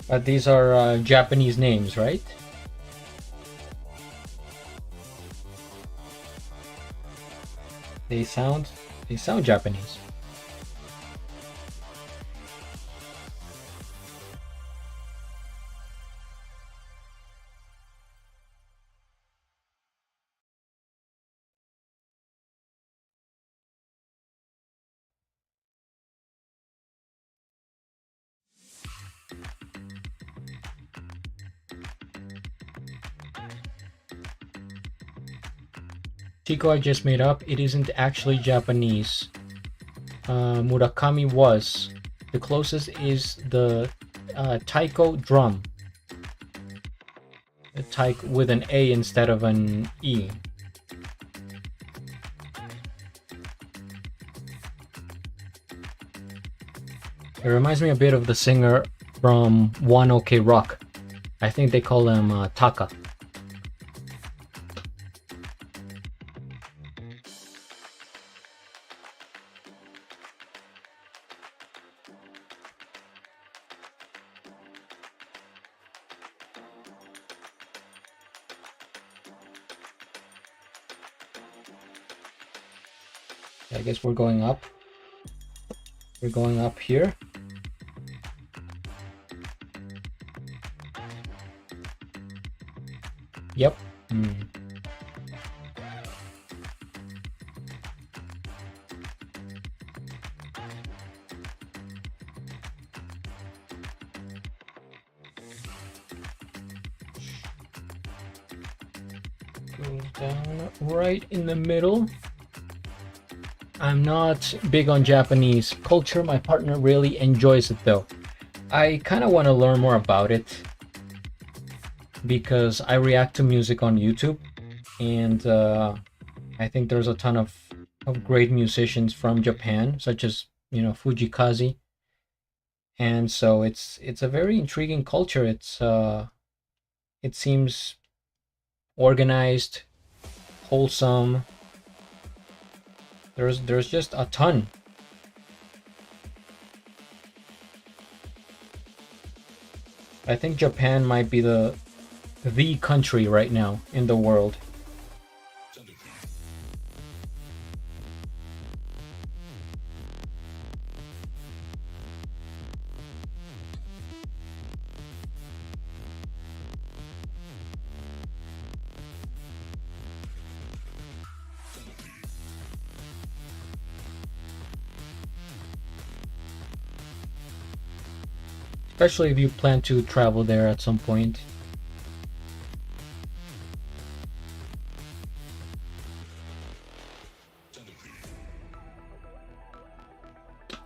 But these are Japanese names, right? They sound Japanese. Chico I just made up. It isn't actually Japanese. Murakami was. The closest is the taiko drum. A taiko with an A instead of an E. It reminds me a bit of the singer from One OK Rock. I think they call him Taka. I guess we're going up. We're going up here. Yep. Goes down right in the middle. I'm not big on Japanese culture. My partner really enjoys it though. I kind of want to learn more about it because I react to music on YouTube, and I think there's a ton of great musicians from Japan, such as Fujikaze, and so it's a very intriguing culture. It seems organized, wholesome. There's just a ton. I think Japan might be the country right now in the world. Especially if you plan to travel there at some point.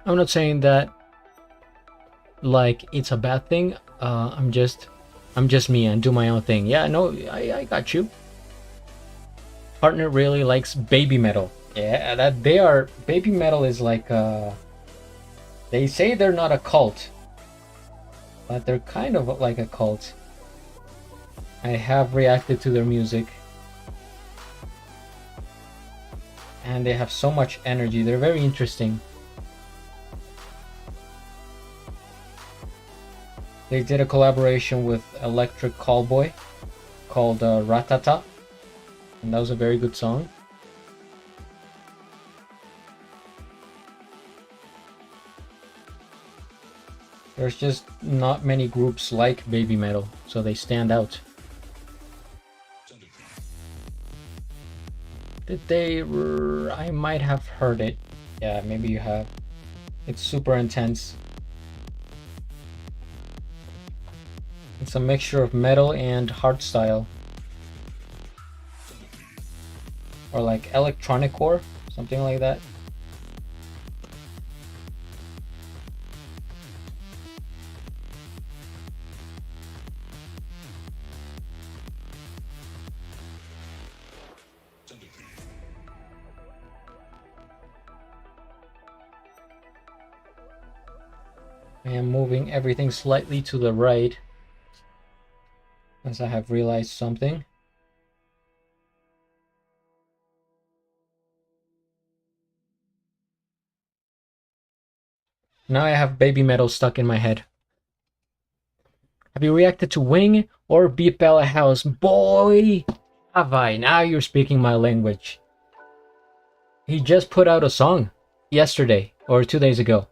I'm not saying that like it's a bad thing. I'm just me and do my own thing. Yeah, no, I got you. Partner really likes baby metal. Yeah, that they are. Baby metal is like they say they're not a cult, but they're kind of like a cult. I have reacted to their music, and they have so much energy. They're very interesting. They did a collaboration with Electric Callboy called Ratata, and that was a very good song. There's just not many groups like Baby Metal, so they stand out. Did they? I might have heard it. Yeah, maybe you have. It's super intense. It's a mixture of metal and hardstyle. Or like electronic core, something like that. I am moving everything slightly to the right as I have realized something. Now I have Baby Metal stuck in my head. Have you reacted to Wing or Beat Bella House? Boy, have I. Now you're speaking my language. He just put out a song yesterday or 2 days ago.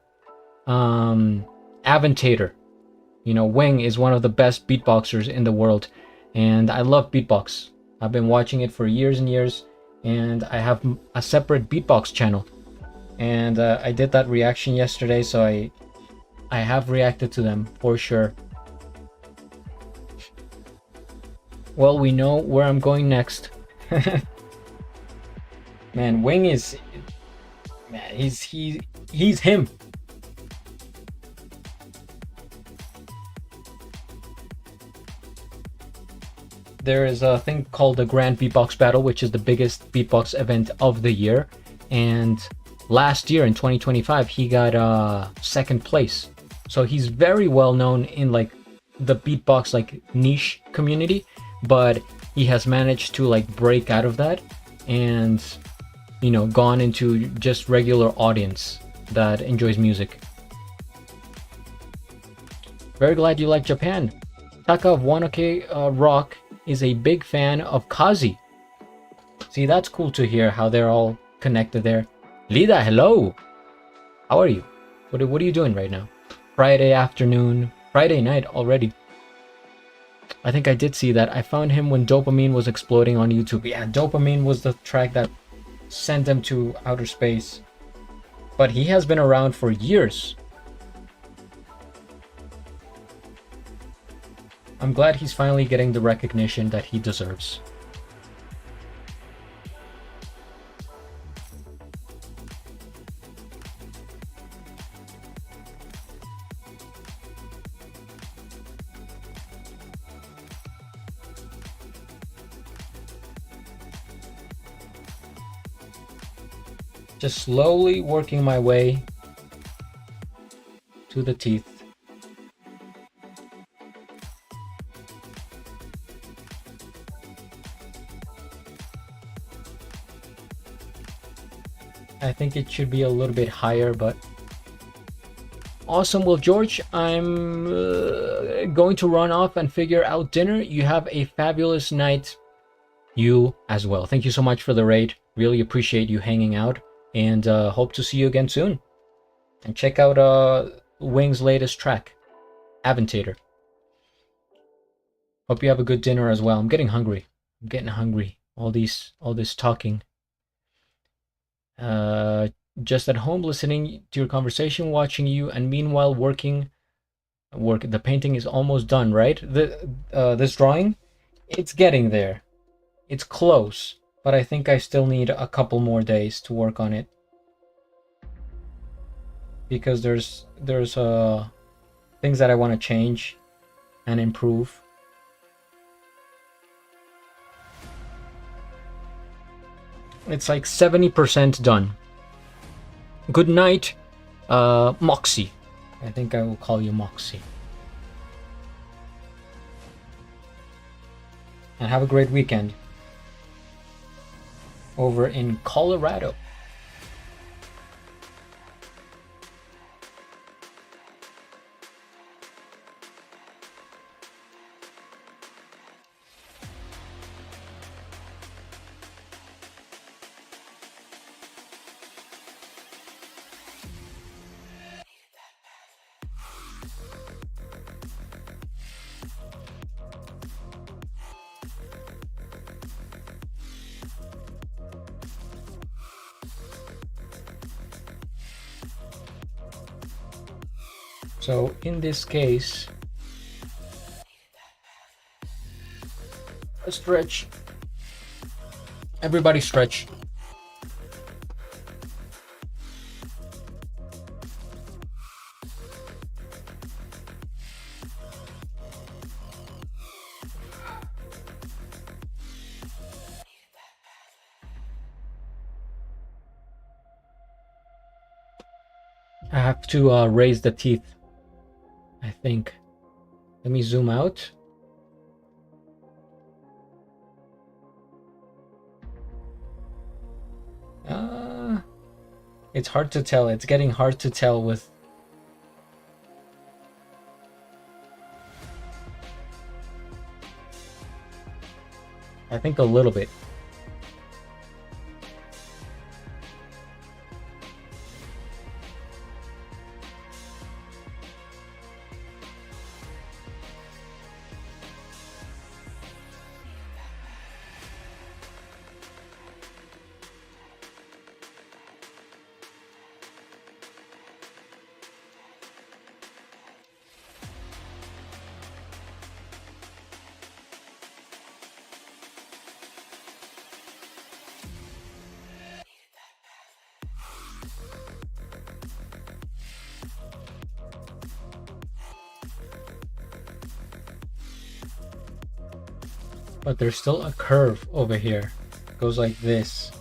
Aventator. You know, Wing is one of the best beatboxers in the world, and I love beatbox. I've been watching it for years and years, and I have a separate beatbox channel. And I did that reaction yesterday, so I have reacted to them for sure. Well, we know where I'm going next. Man, Wing is... Man, he's him. There is a thing called the Grand Beatbox Battle, which is the biggest beatbox event of the year. And last year in 2025, he got second place. So he's very well known in like the beatbox like niche community, but he has managed to like break out of that and, you know, gone into just regular audience that enjoys music. Very glad you like Japan. Taka of 1OK Rock is a big fan of Kazi. See, that's cool to hear how they're all connected there. Lida, hello! How are you? What are you doing right now? Friday afternoon, Friday night already. I think I did see that. I found him when Dopamine was exploding on YouTube. Yeah, Dopamine was the track that sent him to outer space. But he has been around for years. I'm glad he's finally getting the recognition that he deserves. Just slowly working my way to the teeth. I think it should be a little bit higher, but awesome. Well, George, I'm going to run off and figure out dinner. You have a fabulous night. You as well. Thank you so much for the raid. Really appreciate you hanging out, and hope to see you again soon. And check out Wing's latest track, Aventator. Hope you have a good dinner as well. I'm getting hungry. I'm getting hungry. All this talking. Just at home listening to your conversation, watching you, and meanwhile working. The painting is almost done, right? This drawing, it's getting there. It's close, but I think I still need a couple more days to work on it. Because there's things that I want to change and improve. It's like 70% done. Good night, Moxie. I think I will call you Moxie. And have a great weekend over in Colorado. So in this case, a stretch. Everybody stretch. I have to raise the teeth, I think. Let me zoom out. It's hard to tell. It's getting hard to tell with... I think a little bit. But there's still a curve over here. It goes like this.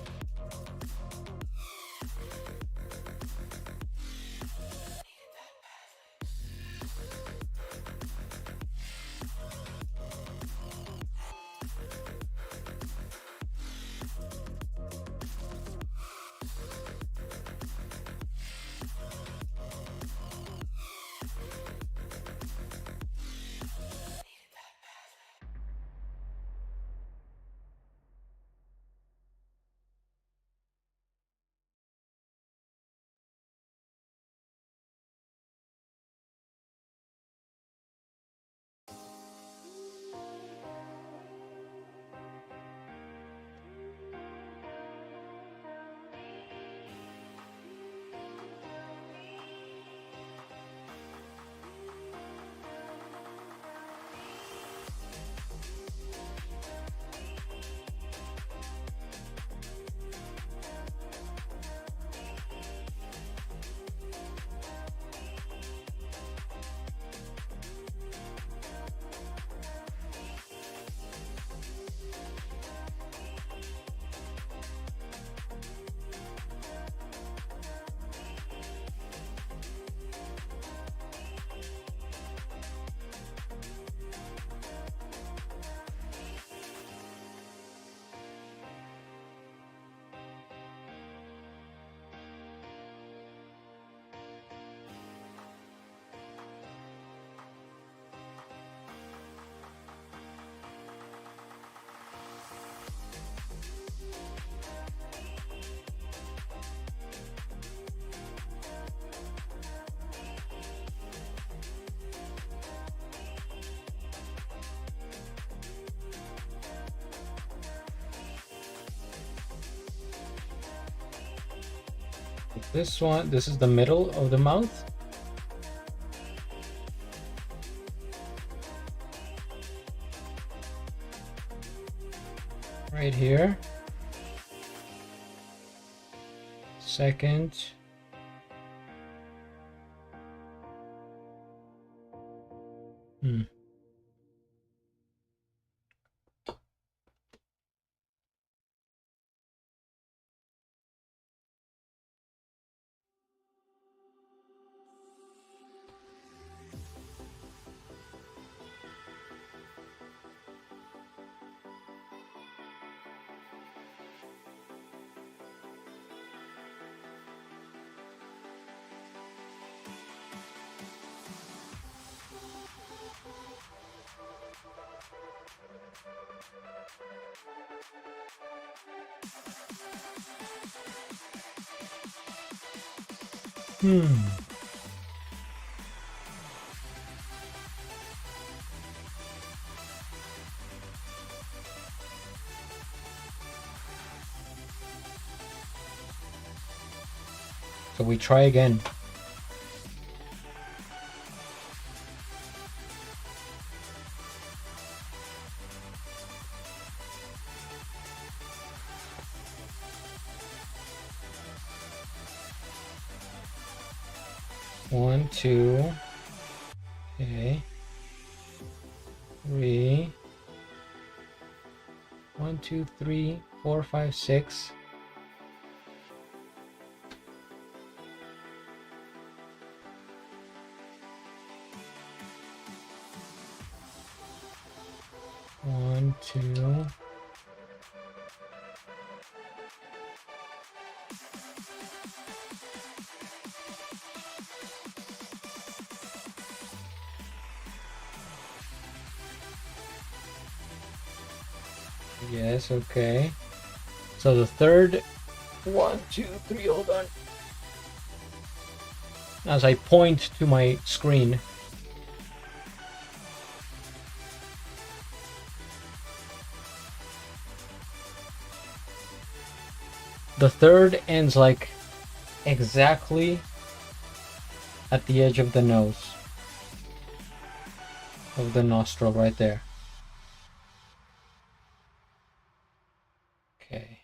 This one, this is the middle of the mouth. Right here. Second. So we try again. 1, 2. Okay. 3. 1, 2, 3, 4, 5, 6. One, two. Yes, okay. So the third, 1, 2, 3, hold on. As I point to my screen. The third ends like exactly at the edge of the nose. Of the nostril right there. Okay.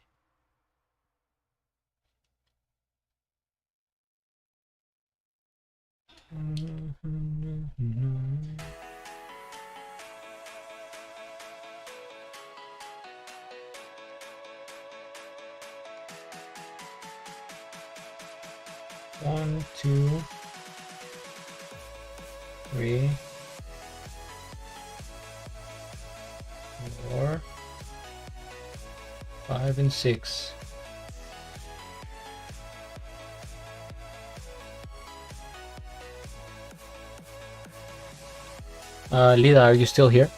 One, two, 3, 4, 5, and 6. Lida, are you still here?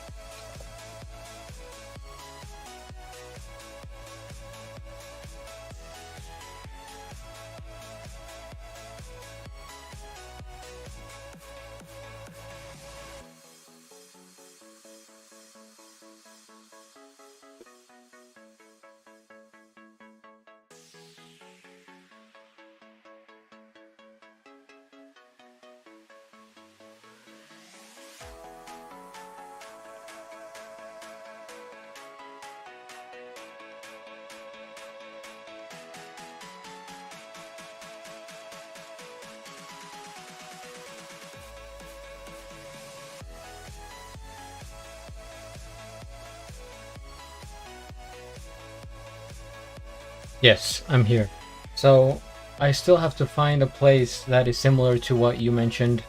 Yes, I'm here. So I still have to find a place that is similar to what you mentioned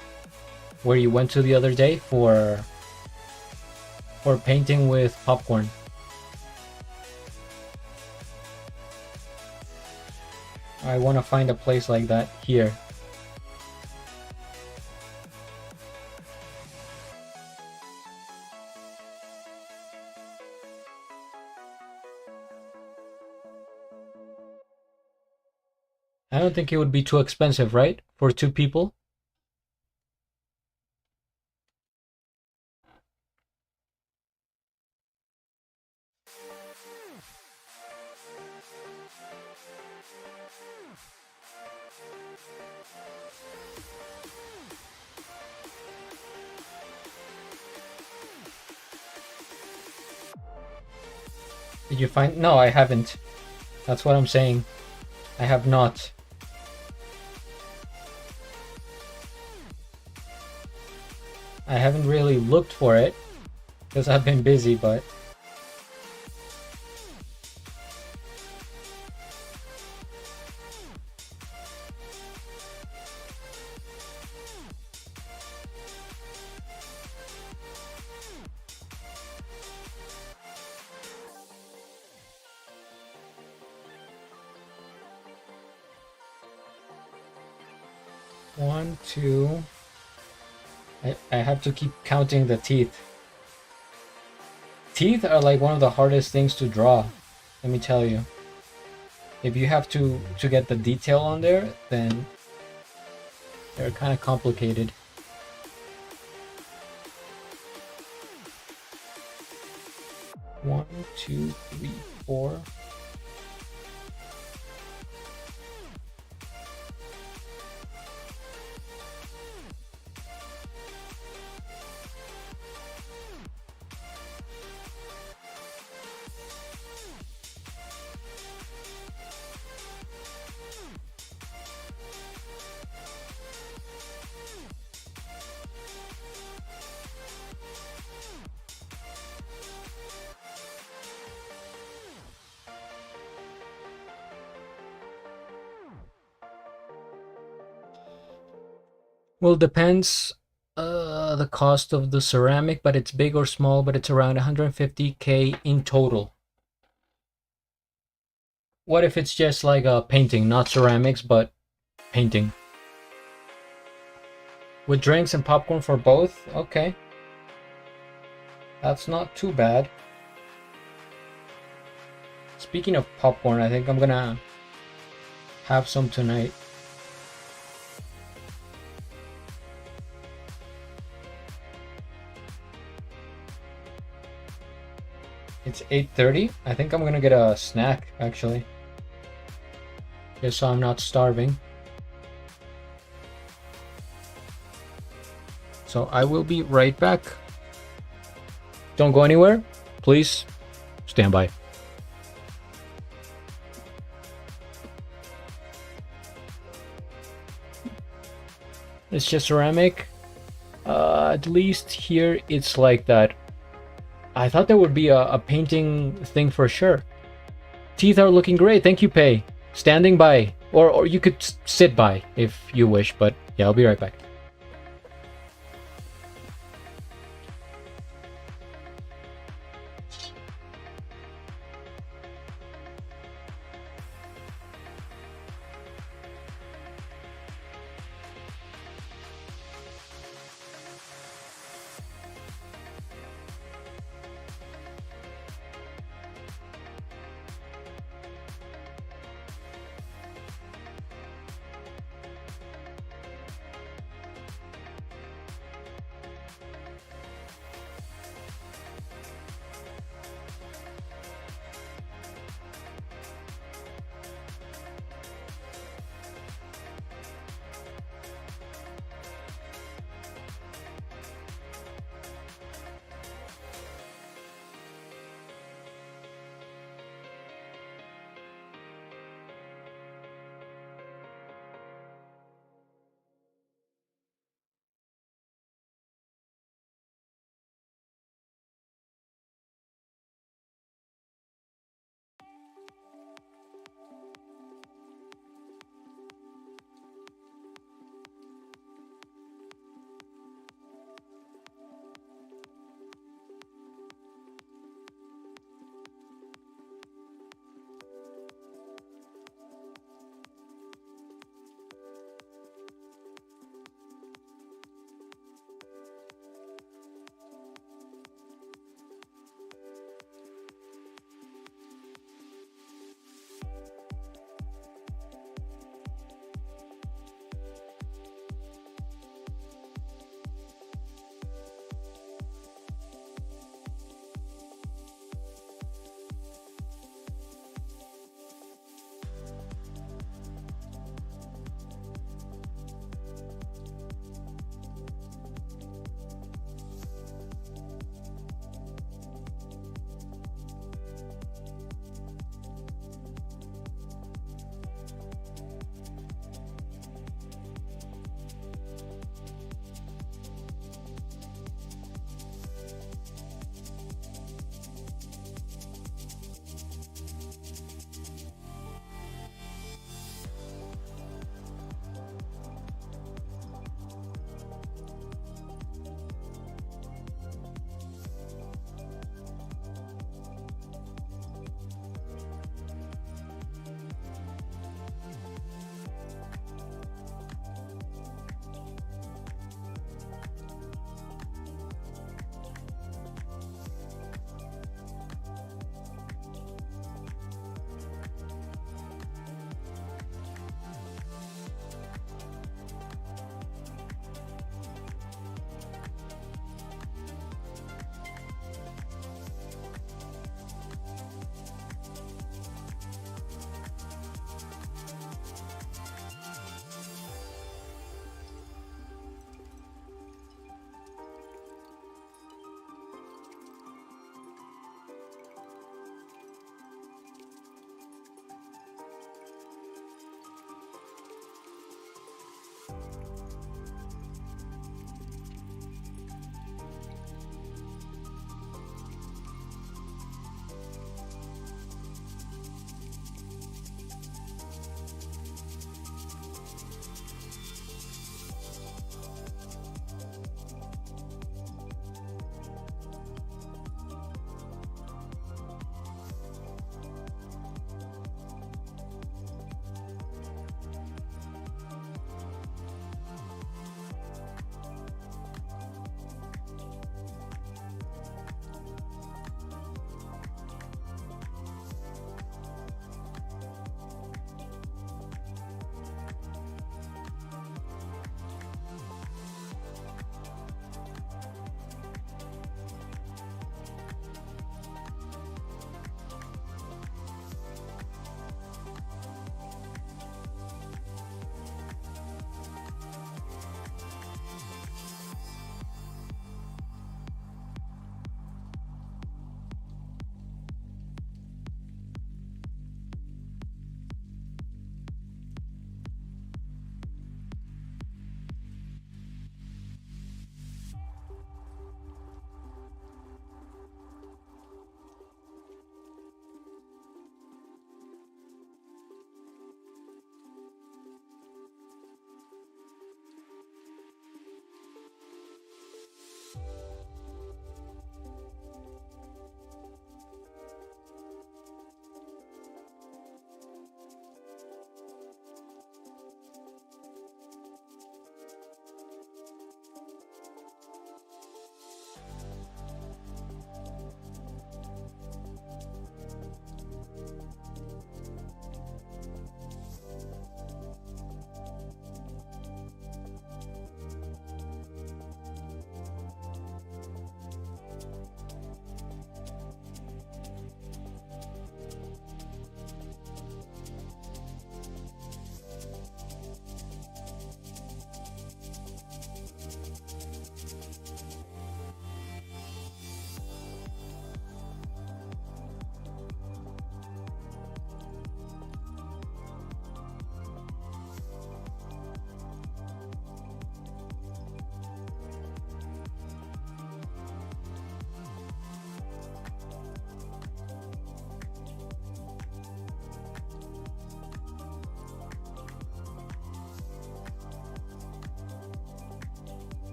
where you went to the other day for painting with popcorn. I want to find a place like that here. I don't think it would be too expensive, right? For 2 people? Did you find? No, I haven't. That's what I'm saying. I have not. I haven't really looked for it because I've been busy, but one, two. I have to keep counting the teeth. Teeth are like one of the hardest things to draw, let me tell you. If you have to get the detail on there, then they're kind of complicated. One, two, three, 4. Well, depends the cost of the ceramic, but it's big or small, but it's around 150K in total. What if it's just like a painting, not ceramics, but painting? With drinks and popcorn for both? Okay. That's not too bad. Speaking of popcorn, I think I'm gonna have some tonight. It's 8:30. I think I'm gonna get a snack, actually. Just so I'm not starving. So I will be right back. Don't go anywhere. Please stand by. It's just ceramic. At least here it's like that. I thought there would be a painting thing for sure. Teeth are looking great. Thank you, Pei. Standing by. Or you could sit by if you wish, but yeah, I'll be right back.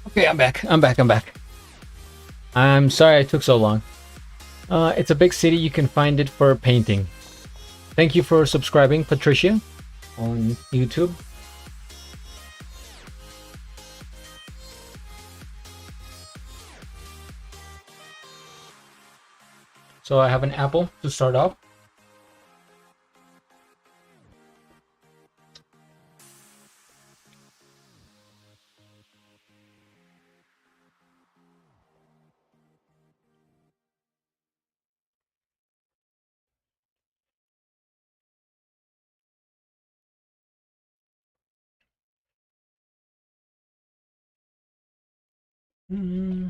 Okay, I'm back. I'm sorry I took so long. It's a big city. You can find it for painting. Thank you for subscribing, Patricia, on YouTube. So I have an apple to start off. Mm.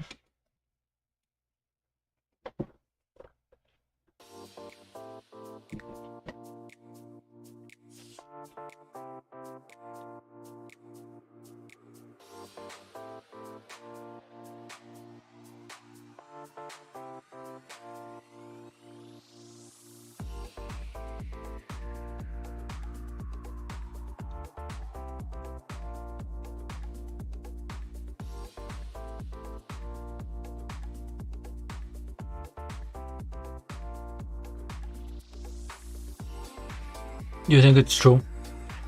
You think it's true?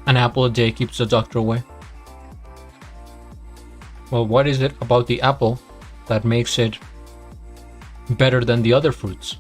An apple a day keeps the doctor away? Well, what is it about the apple that makes it better than the other fruits?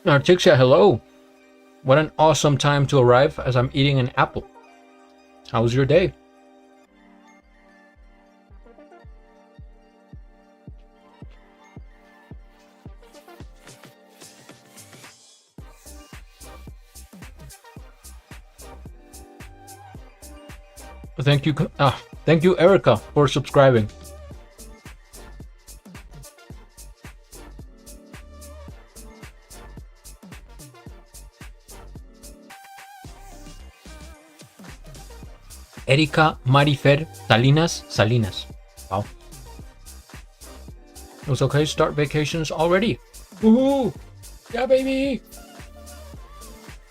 Artixia, hello! What an awesome time to arrive as I'm eating an apple. How was your day? Thank you, Erica, for subscribing. Erika Marifer Salinas. Wow. It was okay. Start vacations already. Woohoo! Yeah, baby!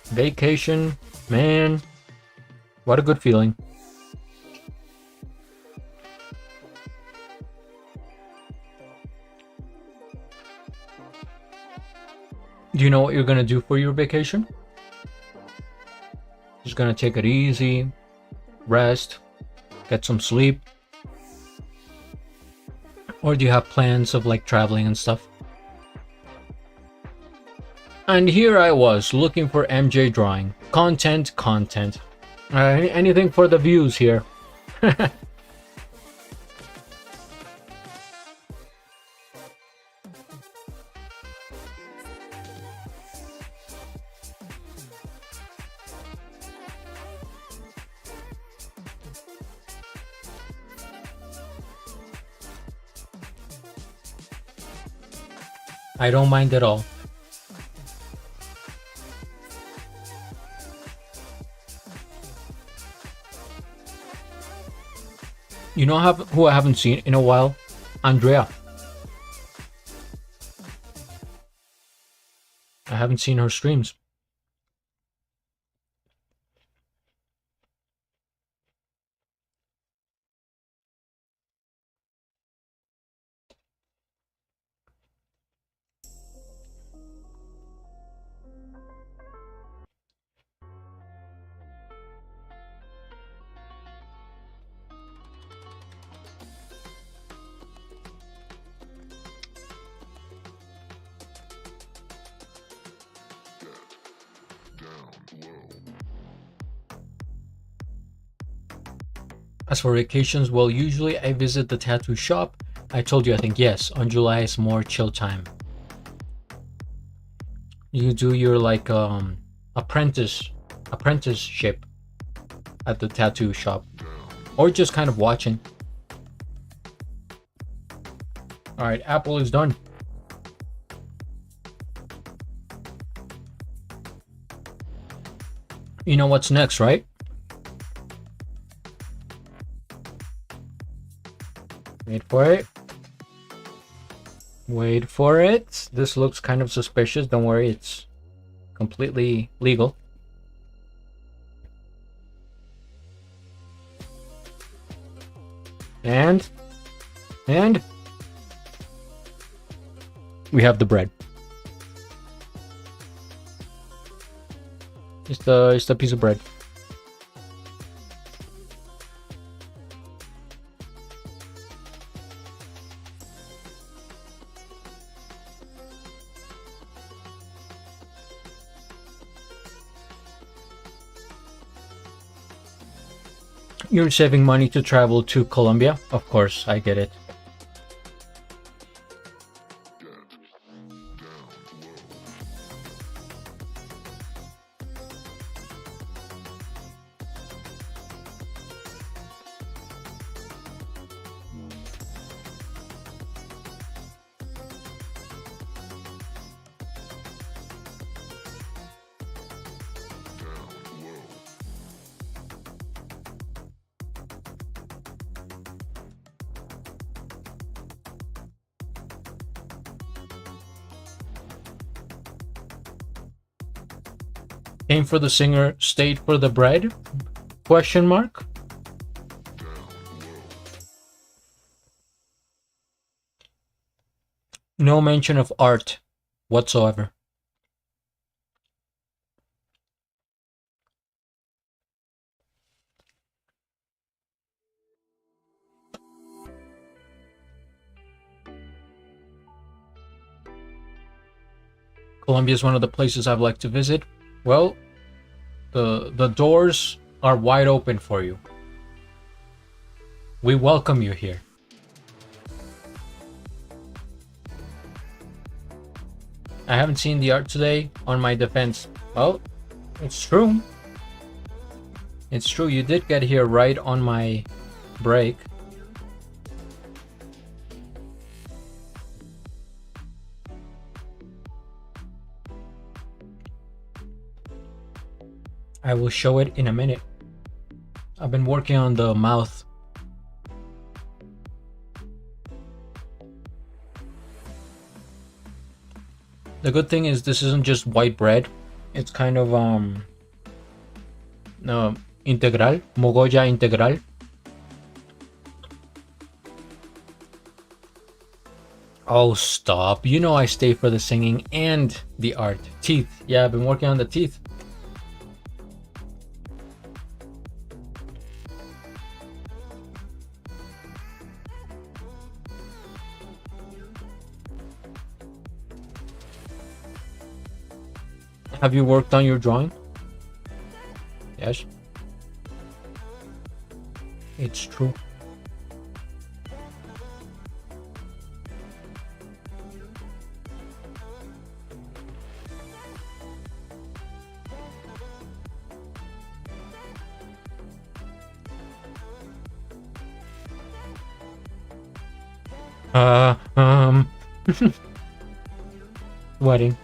Vacation, man. What a good feeling. Do you know what you're gonna do for your vacation? Just gonna take it easy, rest, get some sleep? Or do you have plans of like traveling and stuff? And here I was looking for MJ drawing. Content. Anything for the views here. I don't mind at all. You know who I haven't seen in a while? Andrea. I haven't seen her streams. As for vacations, well, usually I visit the tattoo shop. I told you, I think, yes, on July is more chill time. You do your like apprenticeship at the tattoo shop, or just kind of watching. All right, apple is done. You know what's next, right? Wait for it. Wait for it. This looks kind of suspicious. Don't worry, it's completely legal. And we have the bread. It's the piece of bread. You're saving money to travel to Colombia? Of course, I get it. Came for the singer, stayed for the bread? Question mark? No mention of art whatsoever. Colombia is one of the places I'd like to visit. Well, the doors are wide open for you. We welcome you here. I haven't seen the art today. On my defense, well, it's true. It's true, you did get here right on my break. I will show it in a minute. I've been working on the mouth. The good thing is this isn't just white bread. It's kind of integral, mogolla integral. Oh, stop. You know I stay for the singing and the art. Teeth. Yeah, I've been working on the teeth. Have you worked on your drawing? Yes. It's true. Wedding.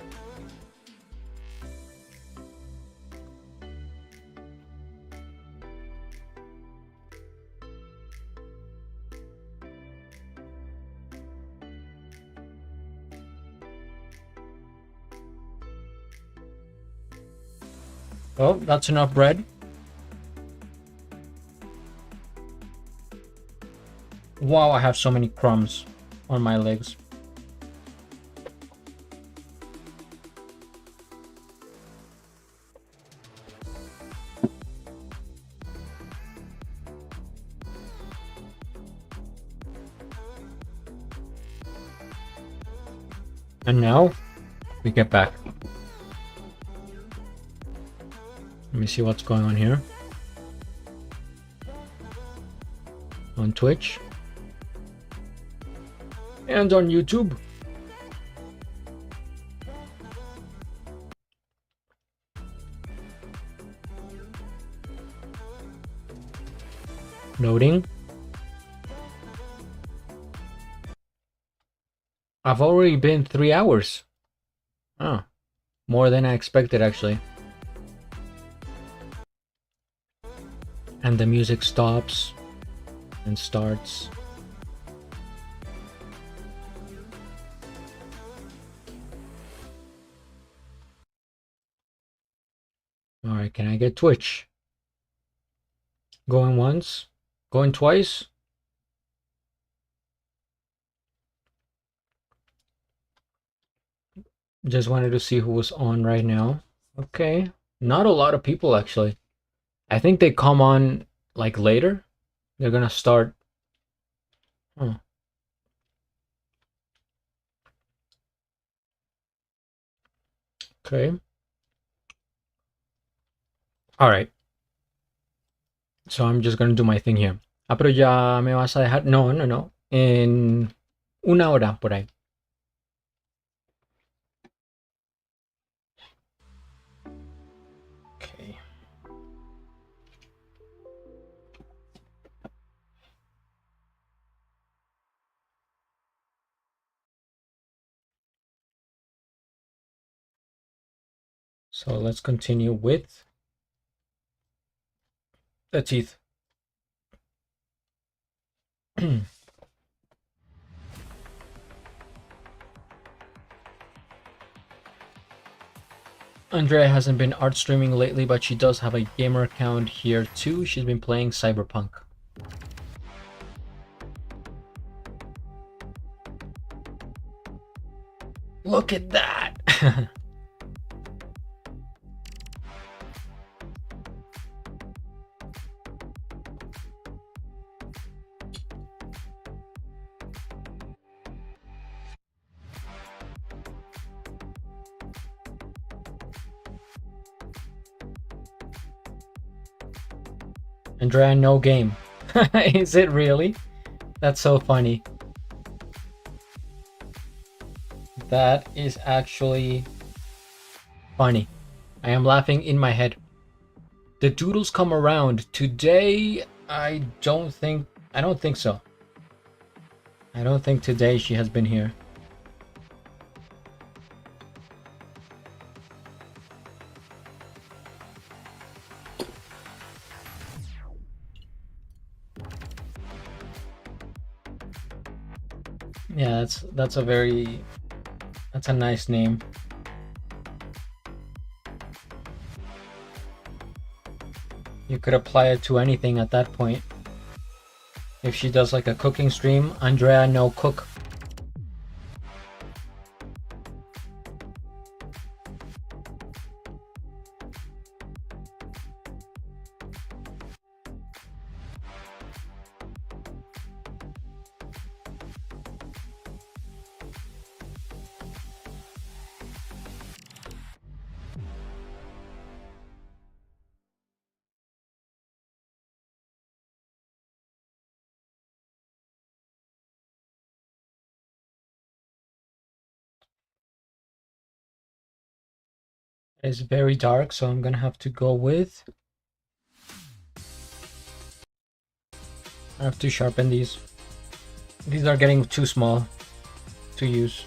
Oh, that's enough bread. Wow, I have so many crumbs on my legs. And now we get back. Let me see what's going on here. on Twitch and on YouTube. Loading. I've already been 3 hours. Oh, more than I expected actually. And the music stops and starts. All right, can I get Twitch? Going once, going twice. Just wanted to see who was on right now. Okay, not a lot of people actually. I think they come on like later. They're gonna start. Huh. Okay. All right. So I'm just gonna do my thing here. Ah, pero ya me vas a dejar. No, no, no. En 1 hora por ahí. Okay. So let's continue with the teeth. Andrea hasn't been art streaming lately, but she does have a gamer account here too. She's been playing Cyberpunk. Look at that! Andrea, no game. Is it really? That's so funny. That is actually funny. I am laughing in my head. The doodles come around today. I don't think so. I don't think today she has been here. Yeah, that's a nice name. You could apply it to anything at that point. If she does like a cooking stream, Andrea no cook. It's very dark, so I'm gonna have to go with. I have to sharpen these. These are getting too small to use.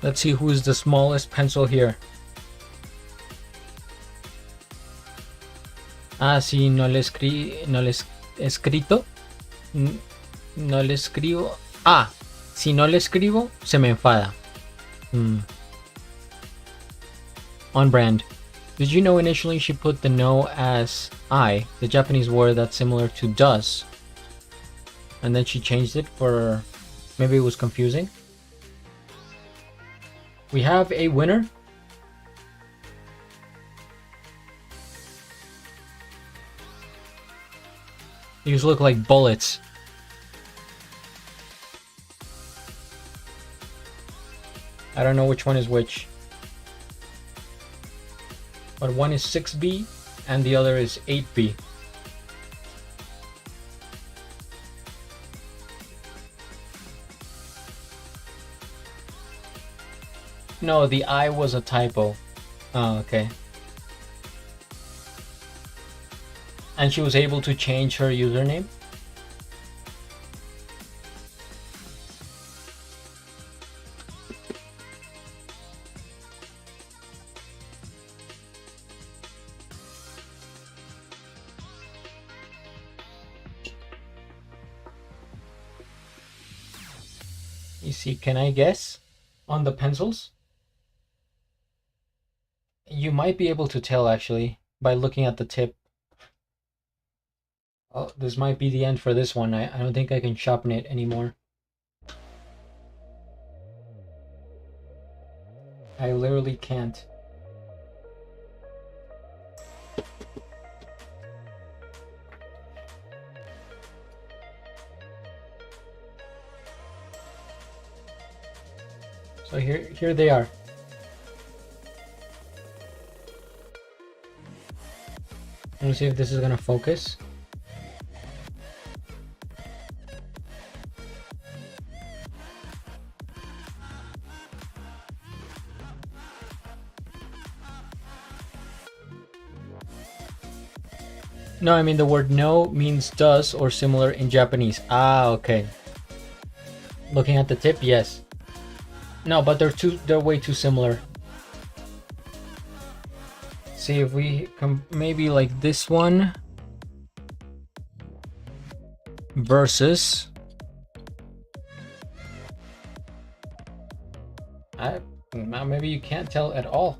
Let's see who's the smallest pencil here. Ah, sí, no le escrito. No le escribo. Ah, si no le escribo, se me enfada. On brand. Did you know initially she put the no as I, the Japanese word that's similar to does, and then she changed it for, maybe it was confusing. We have a winner. These look like bullets. I don't know which one is which. But one is 6B and the other is 8B. No, the I was a typo. Oh, okay. And she was able to change her username? You see, can I guess on the pencils? You might be able to tell actually by looking at the tip. Oh, this might be the end for this one. I don't think I can sharpen it anymore. I literally can't. So here they are. Let me see if this is gonna focus. No, I mean the word no means does or similar in Japanese. Ah, okay. Looking at the tip, yes. No, but they're way too similar. See if we can maybe like this one versus maybe you can't tell at all.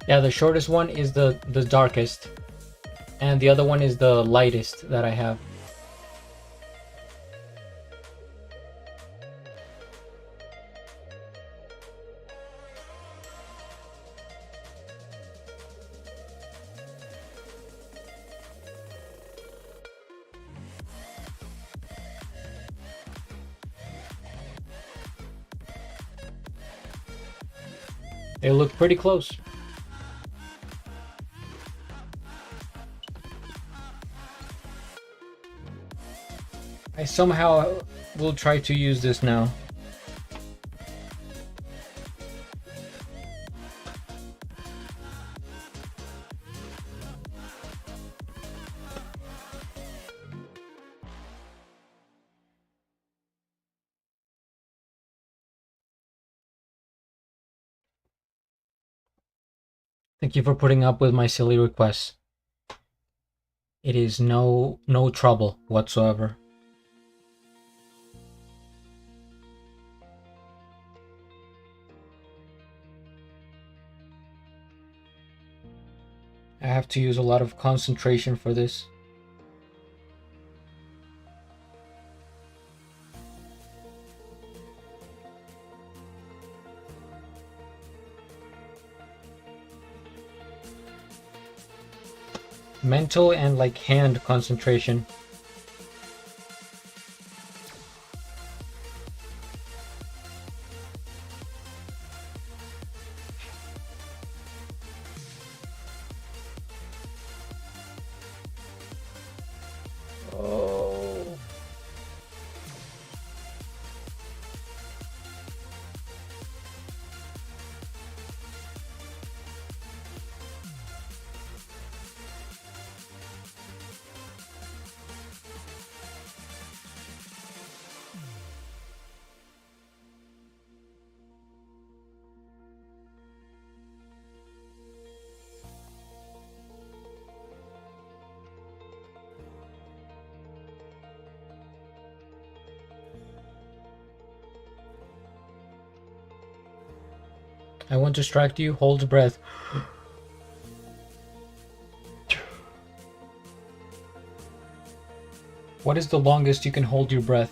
Yeah, the shortest one is the darkest, and the other one is the lightest that I have. They look pretty close. I somehow will try to use this now. Thank you for putting up with my silly requests. It is no trouble whatsoever. I have to use a lot of concentration for this. Mental and like hand concentration. Oh. I won't distract you. Hold breath. What is the longest you can hold your breath?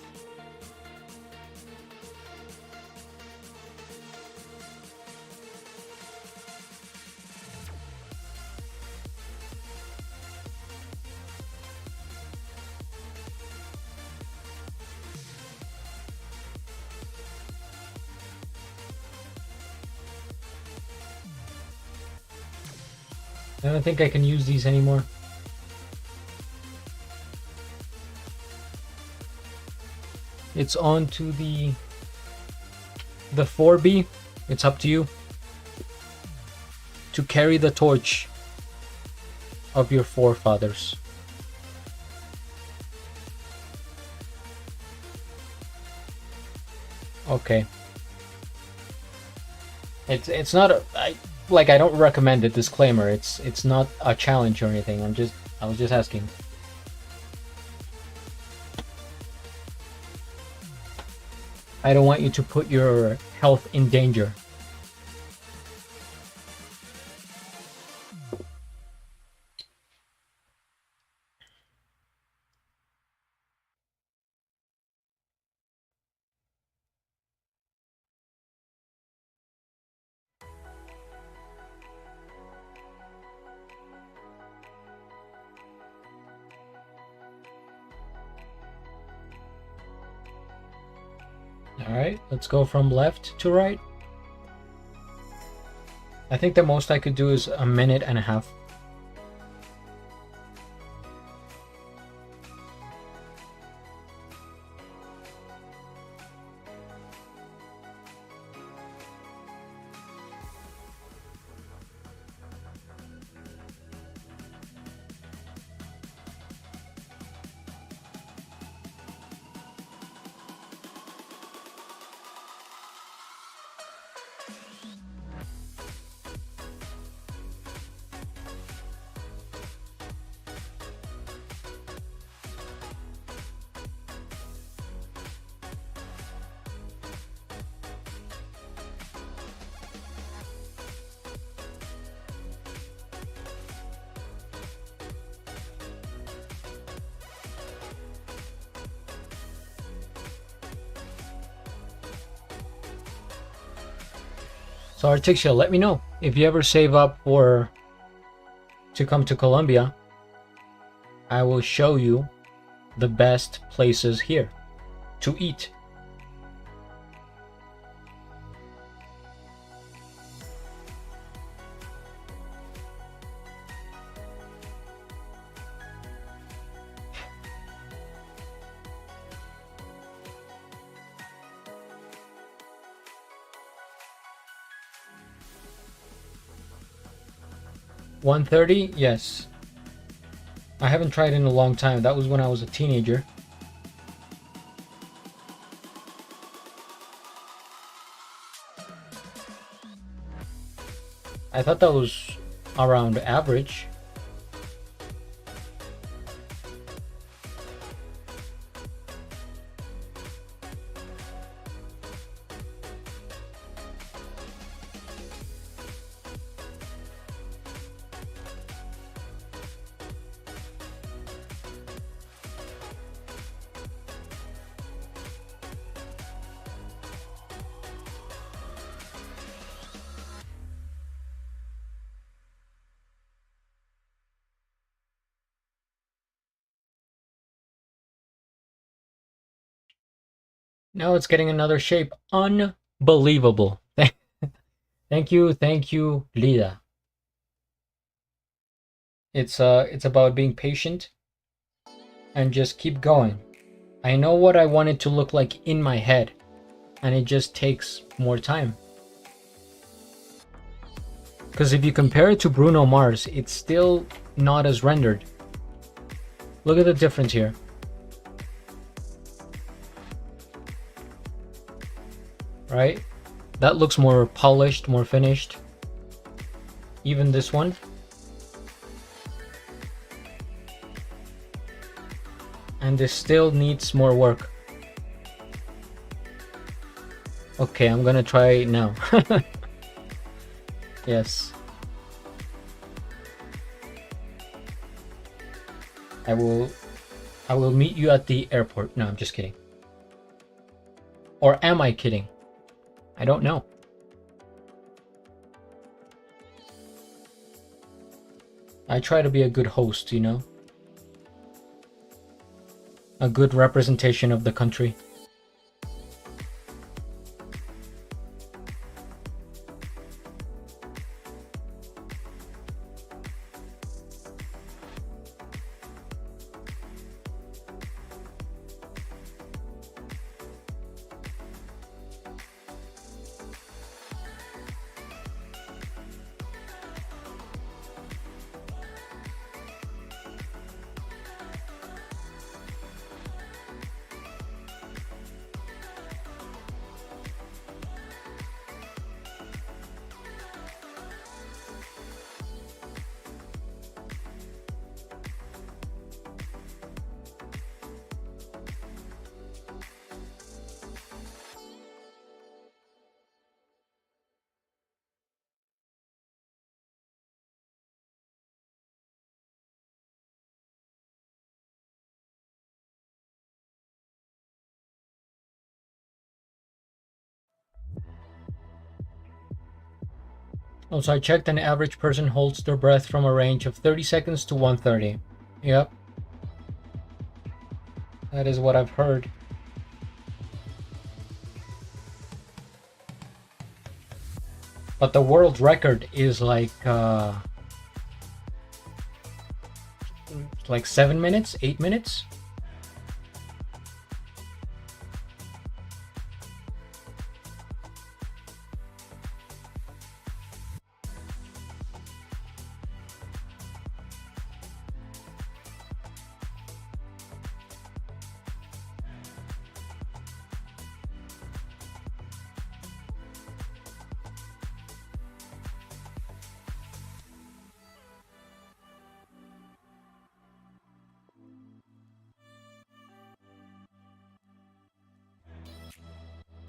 I don't think I can use these anymore. It's on to the 4B. It's up to you to carry the torch of your forefathers. Okay. It's not a, I don't recommend it, disclaimer. It's not a challenge or anything. I was just asking. I don't want you to put your health in danger. Alright, let's go from left to right. I think the most I could do is a minute and a half. So Artixia, let me know if you ever save up for to come to Colombia. I will show you the best places here to eat. $130? Yes. I haven't tried in a long time. That was when I was a teenager. I thought that was around average. Now it's getting another shape. Unbelievable. Thank you, Lida. It's about being patient and just keep going. I know what I want it to look like in my head, and it just takes more time. Because if you compare it to Bruno Mars, it's still not as rendered. Look at the difference here. Right? That looks more polished, more finished. Even this one. And this still needs more work. Okay, I'm gonna try now. Yes. I will meet you at the airport. No, I'm just kidding. Or am I kidding? I don't know. I try to be a good host, you know? A good representation of the country. Also, I checked, an average person holds their breath from a range of 30 seconds to 130. Yep. That is what I've heard. But the world record is like 7 minutes, 8 minutes.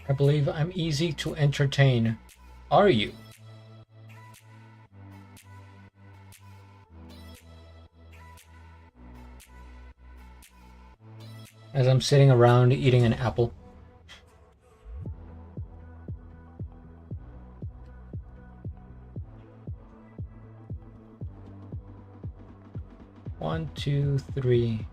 I believe I'm easy to entertain. Are you? As I'm sitting around eating an apple. One, two, three.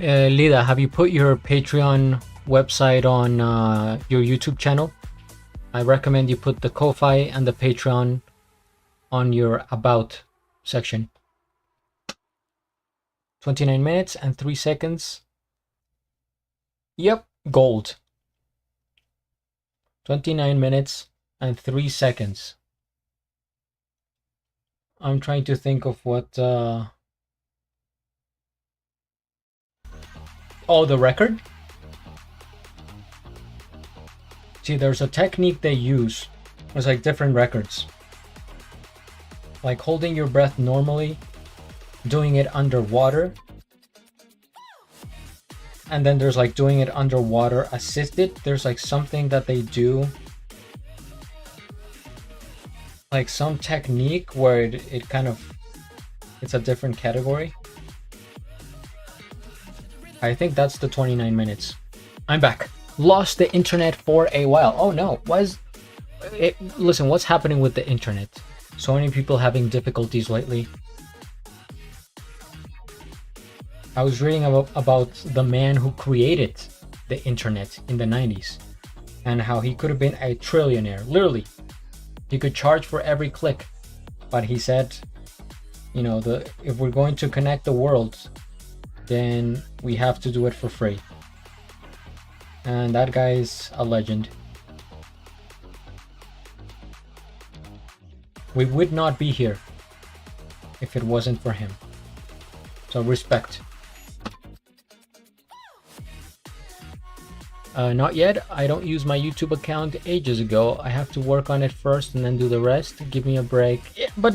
Lida, have you put your Patreon website on your YouTube channel? I recommend you put the Ko-Fi and the Patreon on your About section. 29 minutes and 3 seconds. Yep, gold. 29 minutes and 3 seconds. I'm trying to think of what... Oh, the record? See, there's a technique they use. There's like different records. Like holding your breath normally, doing it underwater. And then there's like doing it underwater assisted. There's like something that they do. Like some technique where it kind of... It's a different category. I think that's the 29 minutes. I'm back. Lost the internet for a while. Oh no, listen, what's happening with the internet? So many people having difficulties lately. I was reading about the man who created the internet in the 90s and how he could have been a trillionaire. Literally, he could charge for every click. But he said, you know, if we're going to connect the world, then we have to do it for free. And that guy's a legend. We would not be here if it wasn't for him. So respect. Not yet. I don't use my YouTube account ages ago. I have to work on it first and then do the rest. Give me a break. Yeah, but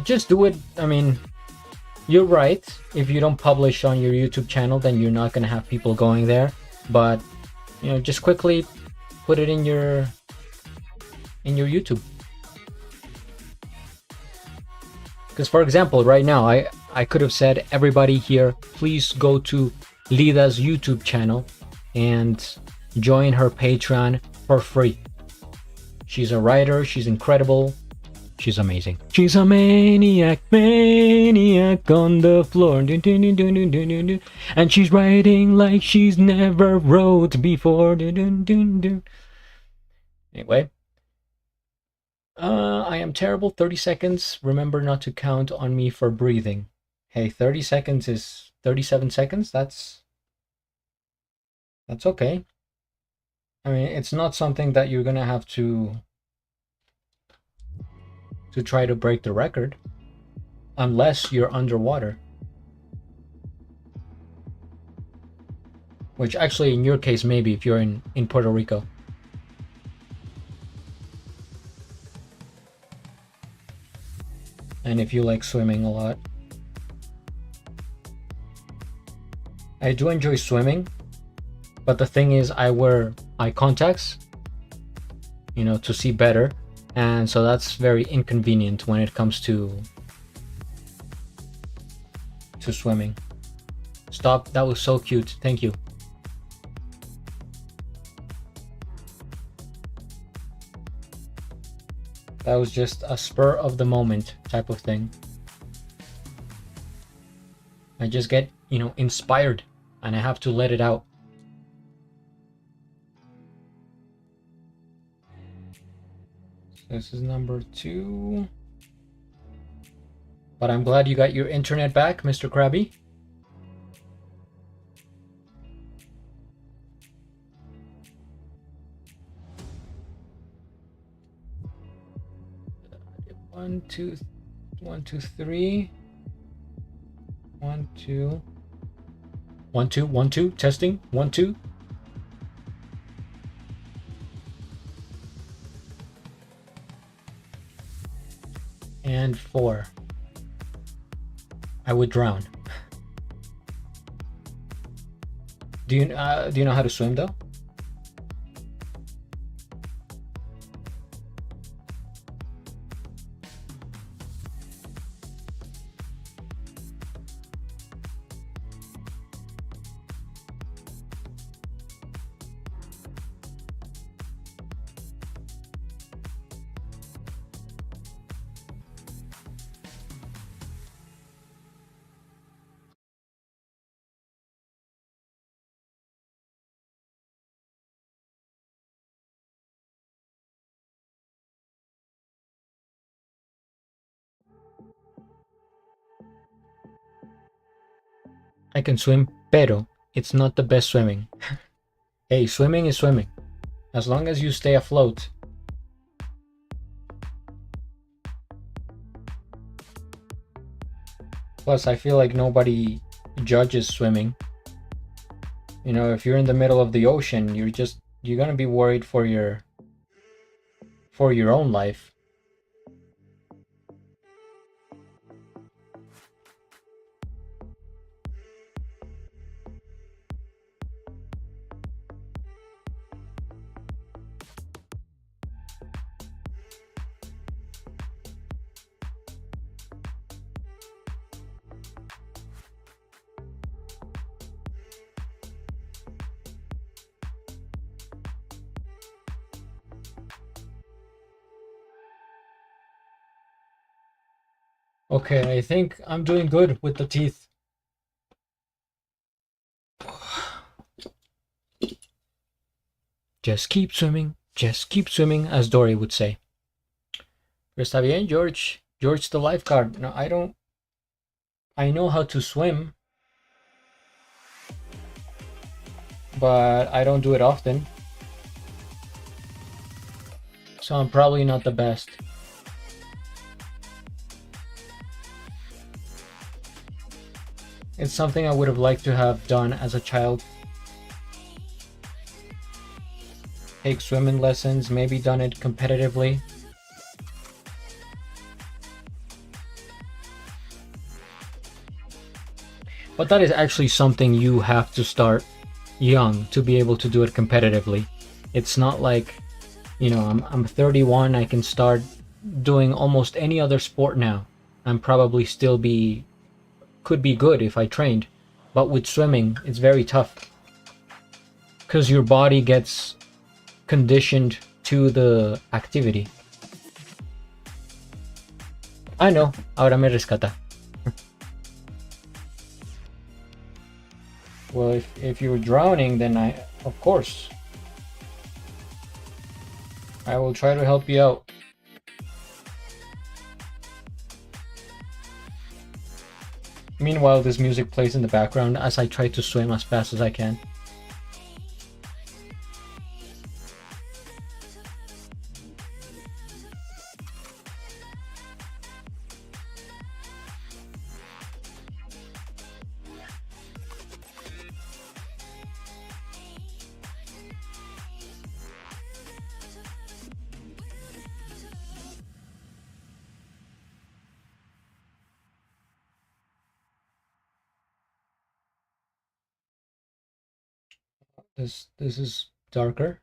just do it. I mean, you're right. If you don't publish on your YouTube channel, then you're not going to have people going there. But, you know, just quickly put it in your YouTube. Because, for example, right now, I could have said, everybody here, please go to Lida's YouTube channel and join her Patreon for free. She's a writer. She's incredible. She's amazing. She's a maniac on the floor. And she's writing like she's never wrote before. Anyway. I am terrible. 30 seconds. Remember not to count on me for breathing. Hey, 30 seconds is 37 seconds. That's okay. I mean, it's not something that you're gonna have to try to break the record unless you're underwater, which actually in your case maybe if you're in Puerto Rico. if you like swimming a lot. I do enjoy swimming, but the thing is I wear eye contacts, you know, to see better, and so that's very inconvenient when it comes to swimming. Stop, that was so cute, thank you. That was just a spur of the moment type of thing. I just get, you know, inspired and I have to let it out. This is number 2. But I'm glad you got your internet back, Mr. Krabby. One, two, 1, 2, 3. 1, 2. 1, 2, 1, 2. Testing. 1, 2. And 4. I would drown. Do you know how to swim though? I can swim, pero it's not the best swimming. Hey, swimming is swimming. As long as you stay afloat. Plus, I feel like nobody judges swimming. You know, if you're in the middle of the ocean, you're gonna be worried for your own life. Okay, I think I'm doing good with the teeth. Just keep swimming, as Dory would say. Pero está bien, George. George the lifeguard. No, I know how to swim, but I don't do it often. So I'm probably not the best. It's something I would have liked to have done as a child. Take swimming lessons, maybe done it competitively. But that is actually something you have to start young to be able to do it competitively. It's not like, you know, I'm 31, I can start doing almost any other sport now. I'm probably still could be good if I trained. But with swimming, it's very tough. Because your body gets conditioned to the activity. I know, ahora me rescata. Well, if you're drowning, then of course, I will try to help you out. Meanwhile, this music plays in the background as I try to swim as fast as I can. This is darker.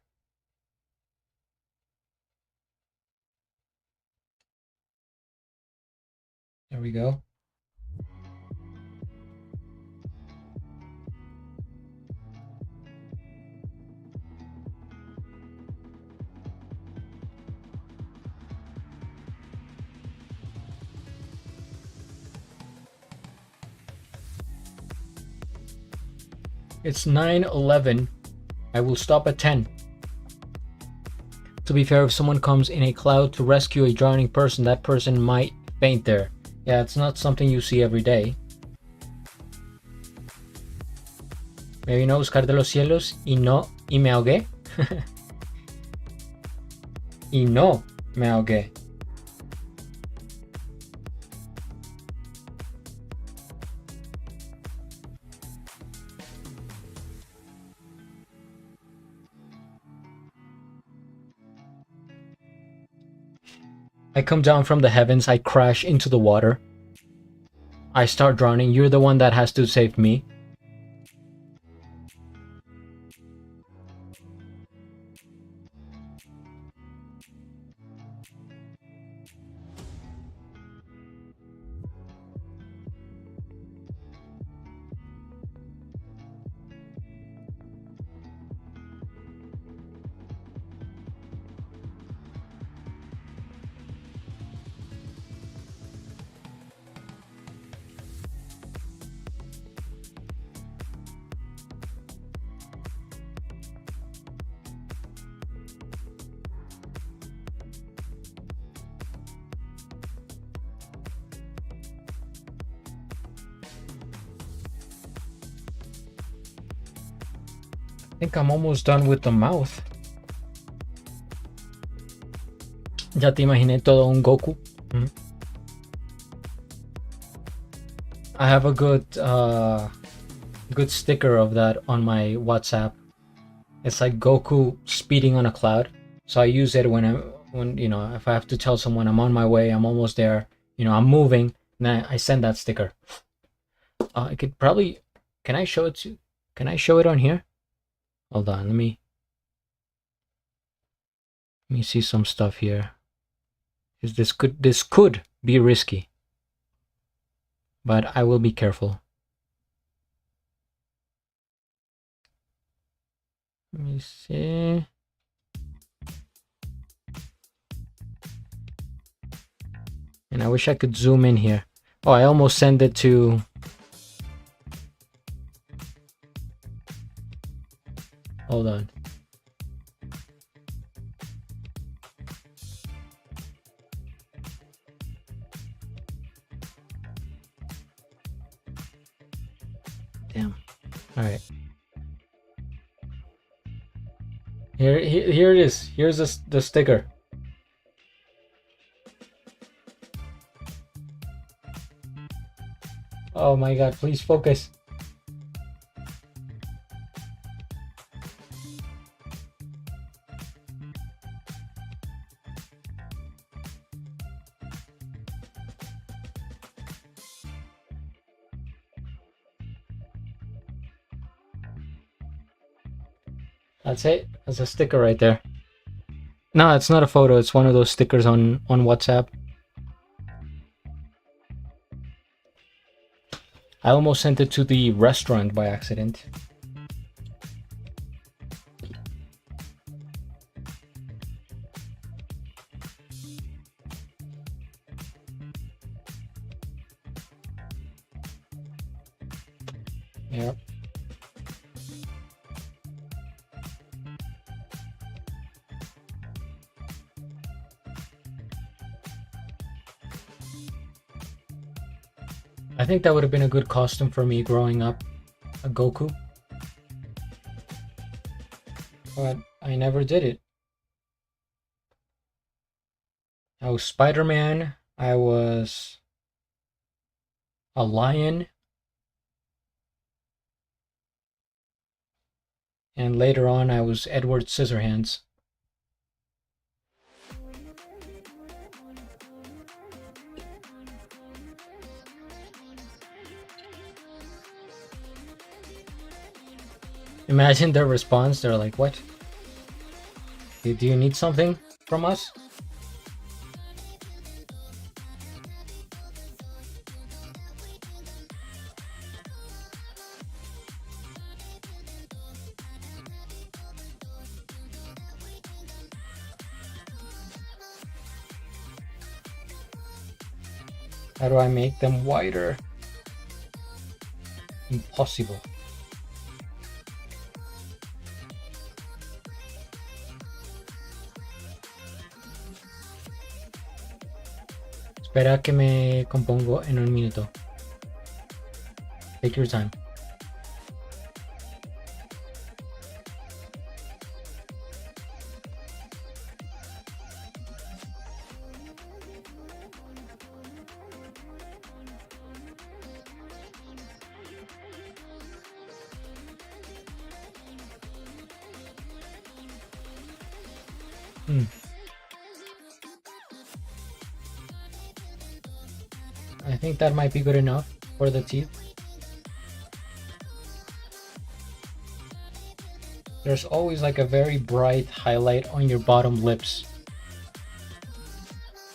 There we go. It's 9:11. I will stop at 10. To be fair, if someone comes in a cloud to rescue a drowning person, that person might faint there. Yeah, it's not something you see every day. Me vino a buscar de los cielos y me ahogué. Y no me ahogué. I come down from the heavens, I crash into the water. I start drowning, you're the one that has to save me. I think I'm almost done with the mouth. Ya te imaginé todo un Goku. I have a good sticker of that on my WhatsApp. It's like Goku speeding on a cloud. So I use it when if I have to tell someone I'm on my way, I'm almost there, I'm moving, then I send that sticker. I could probably, can I show it on here? Hold on, let me see some stuff here. This could be risky, but I will be careful. Let me see. And I wish I could zoom in here. Oh, I almost sent it to... Hold on. Damn. All right. Here it is. Here's the sticker. Oh my god, please focus. That's it. That's a sticker right there. No, it's not a photo. It's one of those stickers on WhatsApp. I almost sent it to the restaurant by accident. Yep. I think that would have been a good costume for me growing up, a Goku. But I never did it. I was Spider-Man, I was a lion, and later on I was Edward Scissorhands. Imagine their response. They're like, what? Do you need something from us? How do I make them wider? Impossible. Espera que me compongo en un minuto. Take your time. I think that might be good enough for the teeth. There's always like a very bright highlight on your bottom lips.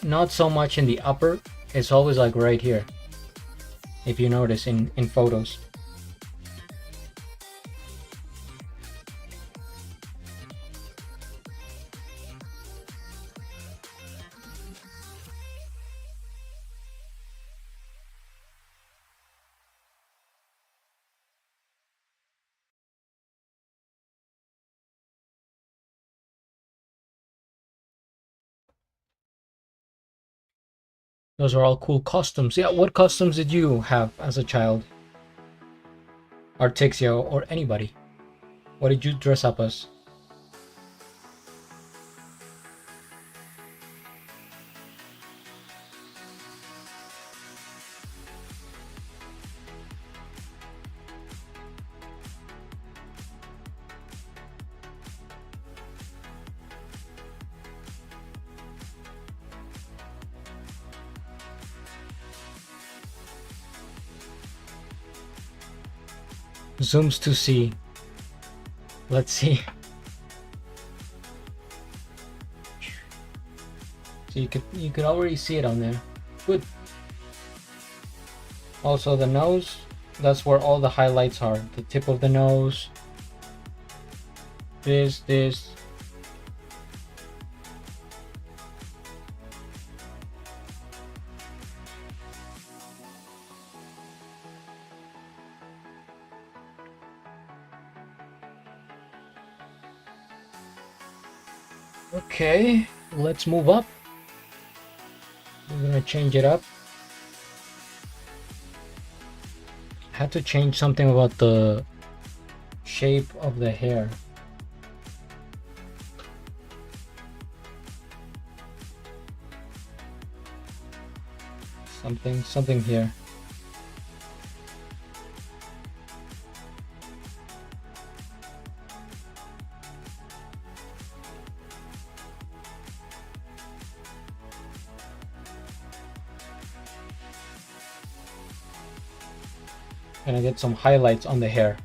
Not so much in the upper, it's always like right here, if you notice in photos. Those are all cool costumes. Yeah, what costumes did you have as a child? Artixia or anybody? What did you dress up as? Zooms to see. Let's see. So you could already see it on there. Good. Also the nose, that's where all the highlights are. The tip of the nose. This. Okay, let's move up. We're gonna change it up. I had to change something about the shape of the hair. Something here. Gonna get some highlights on the hair.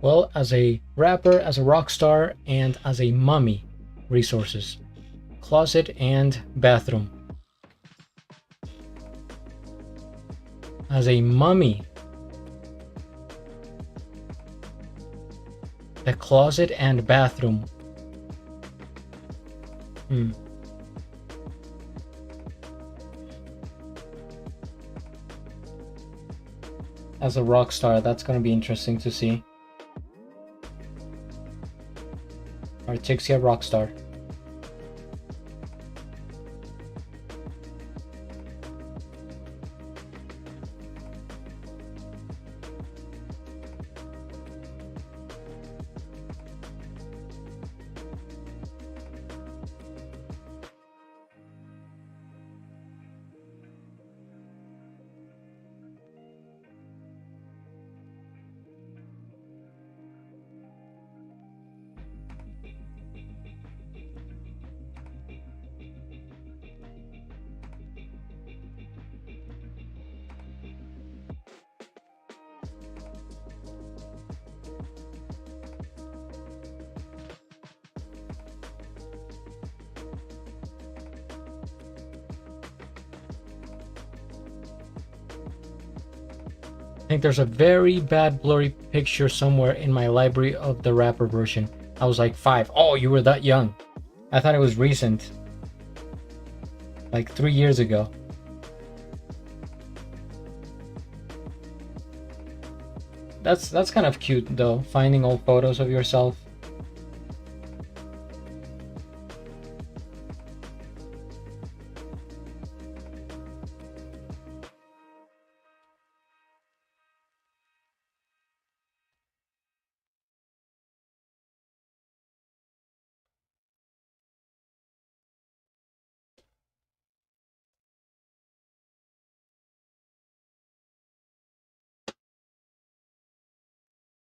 Well, as a rapper, as a rock star, and as a mummy, resources. Closet and bathroom. As a mummy, the closet and bathroom. as a rock star. That's gonna be interesting to see. Artixia Rockstar. I think there's a very bad blurry picture somewhere in my library of the rapper version. I was like 5. Oh, you were that young. I thought it was recent. Like 3 years ago. That's kind of cute though, finding old photos of yourself.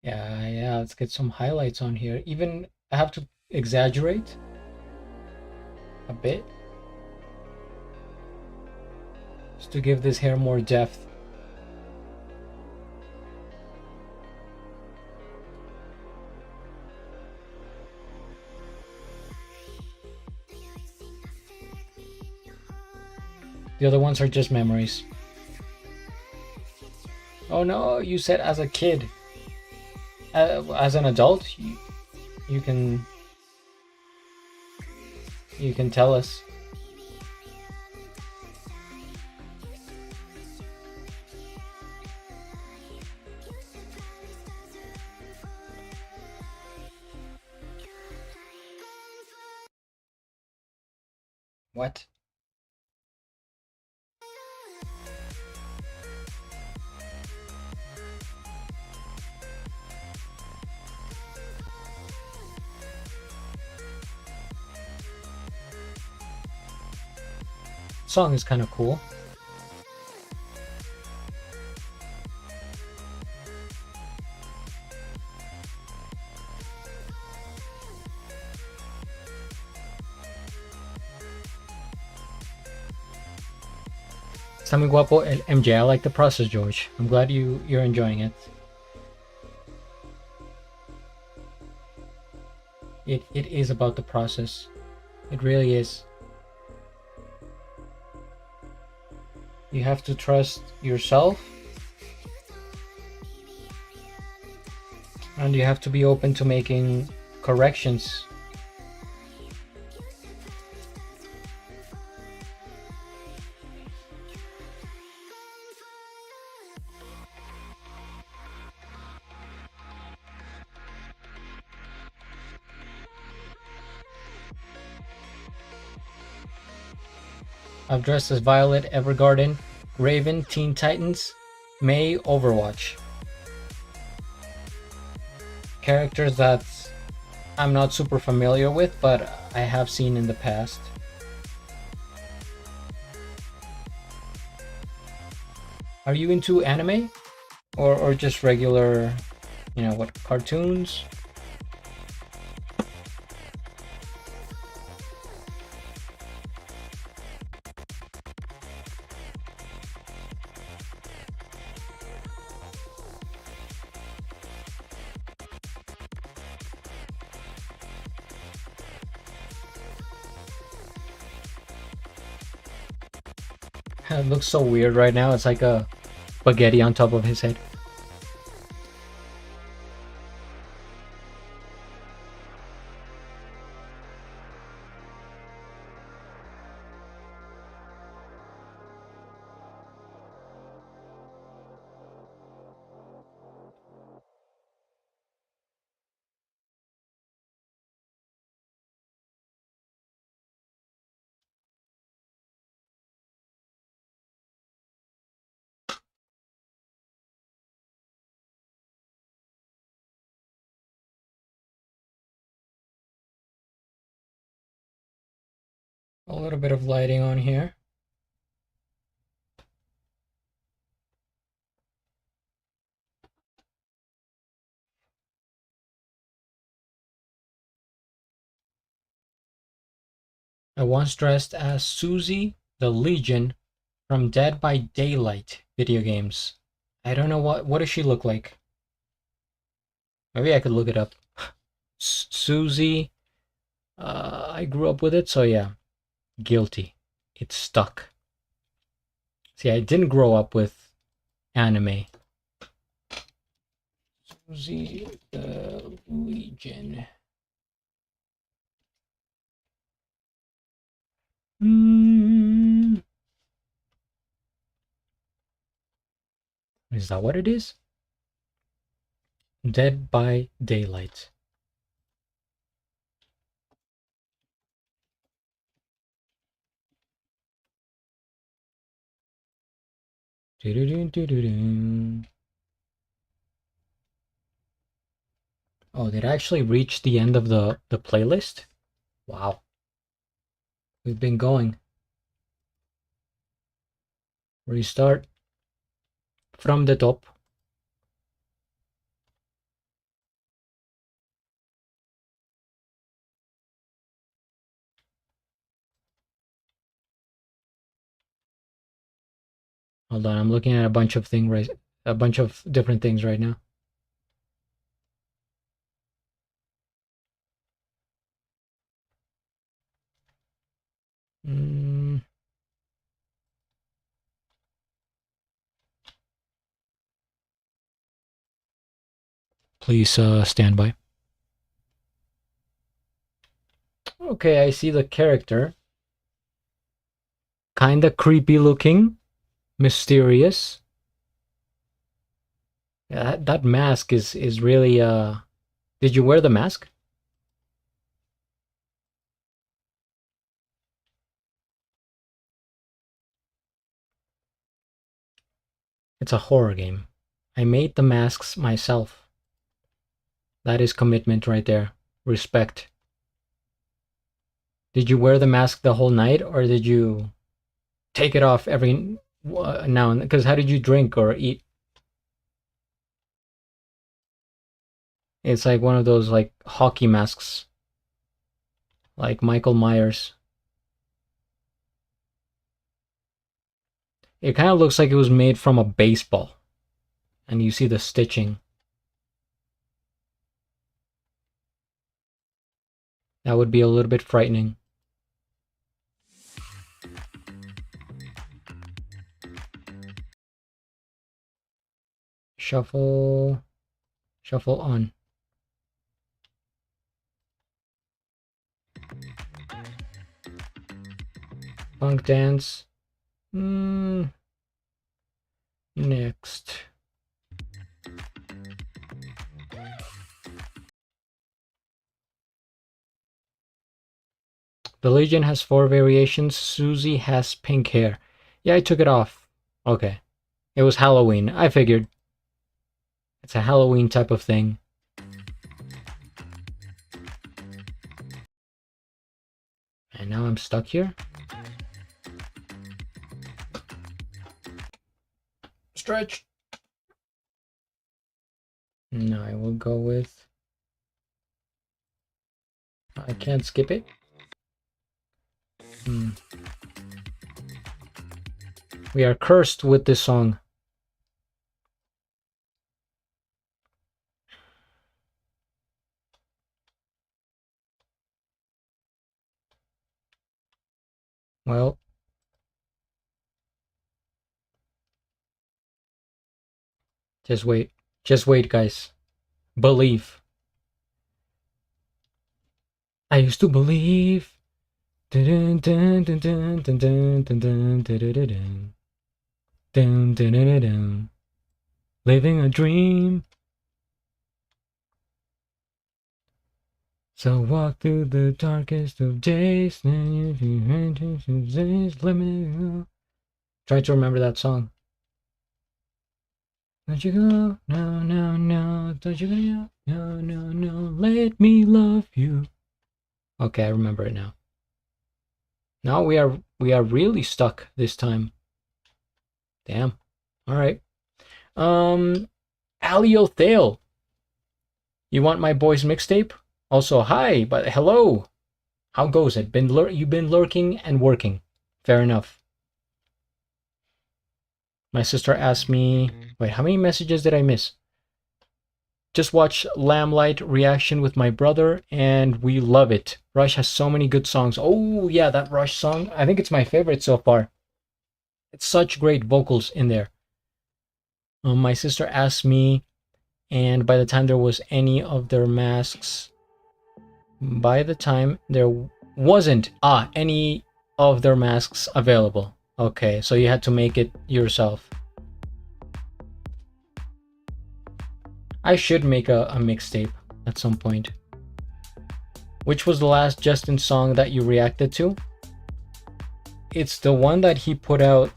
Yeah, let's get some highlights on here. Even I have to exaggerate a bit just to give this hair more depth. The other ones are just memories. Oh no, you said as a kid. As an adult, you can tell us. What? Song is kind of cool. Está muy guapo el MJ. I like the process, George. I'm glad you're enjoying it. It is about the process. It really is. You have to trust yourself, and you have to be open to making corrections. I've dressed as Violet, Evergarden, Raven, Teen Titans, May, Overwatch. Characters that I'm not super familiar with, but I have seen in the past. Are you into anime? Or just regular, what, cartoons? It looks so weird right now. It's like a spaghetti on top of his head. A little bit of lighting on here. I once dressed as Susie the Legion from Dead by Daylight video games. I don't know what does she look like? Maybe I could look it up. Susie. I grew up with it, so yeah. Guilty. It's stuck. See, I didn't grow up with anime. Susie the Legion. Is that what it is? Dead by Daylight. Oh, did I actually reach the end of the playlist? Wow. We've been going. Restart from the top. Hold on, I'm looking at a bunch of different things right now. Please stand by. Okay, I see the character. Kinda creepy looking, mysterious. Yeah, that mask is really Did you wear the mask? It's a horror game. I made the masks myself. That is commitment right there. Respect. Did you wear the mask the whole night, or did you take it off every now and then? Because how did you drink or eat? It's like one of those like hockey masks, like Michael Myers. It kind of looks like it was made from a baseball, and you see the stitching. That would be a little bit frightening. Shuffle on. Funk dance. Next. The Legion has 4 variations. Susie has pink hair. Yeah, I took it off. Okay. It was Halloween. I figured. It's a Halloween type of thing. And now I'm stuck here. Stretch. No, I will go with... I can't skip it. We are cursed with this song. Well, just wait. Just wait, guys. Believe. I used to believe. Living a dream. So walk through the darkest of days. Try to remember that song. Don't you go, no, no, no. Don't you go, no, no, no. Let me love you. Okay, I remember it now. Now we are really stuck this time. Damn. All right. Alio Thale. You want my boy's mixtape? Also, hi, but hello. How goes it? You've been lurking and working. Fair enough. My sister asked me, wait, how many messages did I miss? Just watch Lamplight reaction with my brother, and we love it. Rush has so many good songs. Oh, yeah, that Rush song. I think it's my favorite so far. It's such great vocals in there. My sister asked me, and by the time there was any of their masks, by the time there wasn't any of their masks available. Okay, so you had to make it yourself. I should make a mixtape at some point. Which was the last Justin song that you reacted to? It's the one that he put out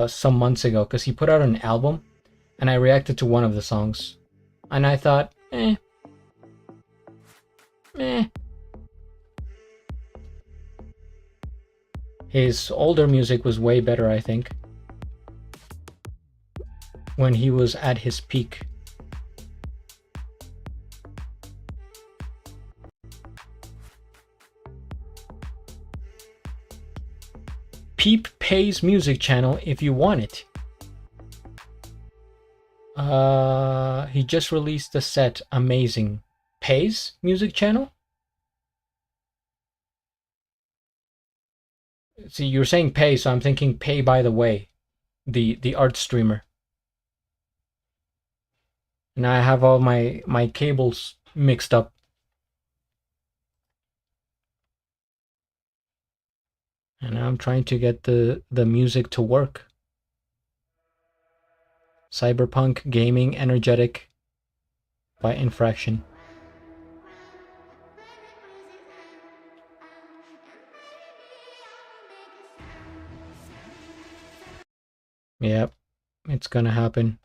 some months ago, because he put out an album and I reacted to one of the songs. And I thought, eh. His older music was way better, I think. When he was at his peak. Peep pays music channel if you want it. He just released the set Amazing. Pays music channel? See, you're saying pay, so I'm thinking Pay by the Way, the art streamer. And I have all my cables mixed up. And I'm trying to get the music to work. Cyberpunk Gaming Energetic by Infraction. Yep, it's gonna happen.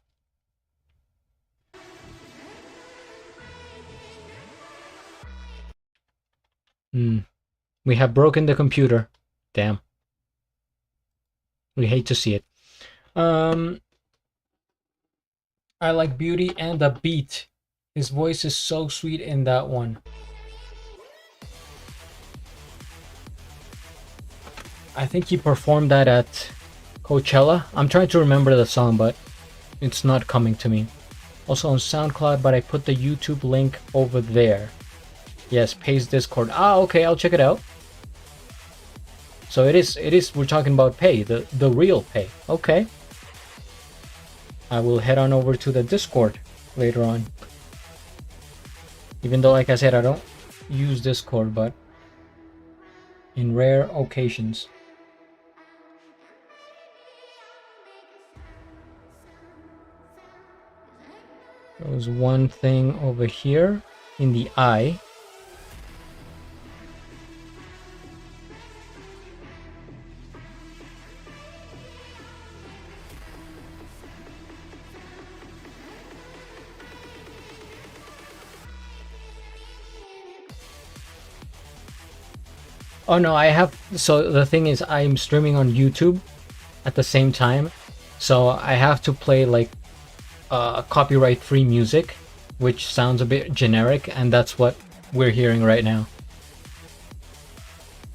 We have broken the computer. Damn. We hate to see it. I like Beauty and the Beat. His voice is so sweet in that one. I think he performed that at Coachella. I'm trying to remember the song, but it's not coming to me. Also on SoundCloud, but I put the YouTube link over there. Yes, Pay's Discord. Okay, I'll check it out. So it is we're talking about Pay, the real Pay. Okay. I will head on over to the Discord later on. Even though, like I said, I don't use Discord, but in rare occasions. There was one thing over here in the eye. Oh no, I have, so the thing is I'm streaming on YouTube at the same time, so I have to play like copyright free music, which sounds a bit generic, and that's what we're hearing right now.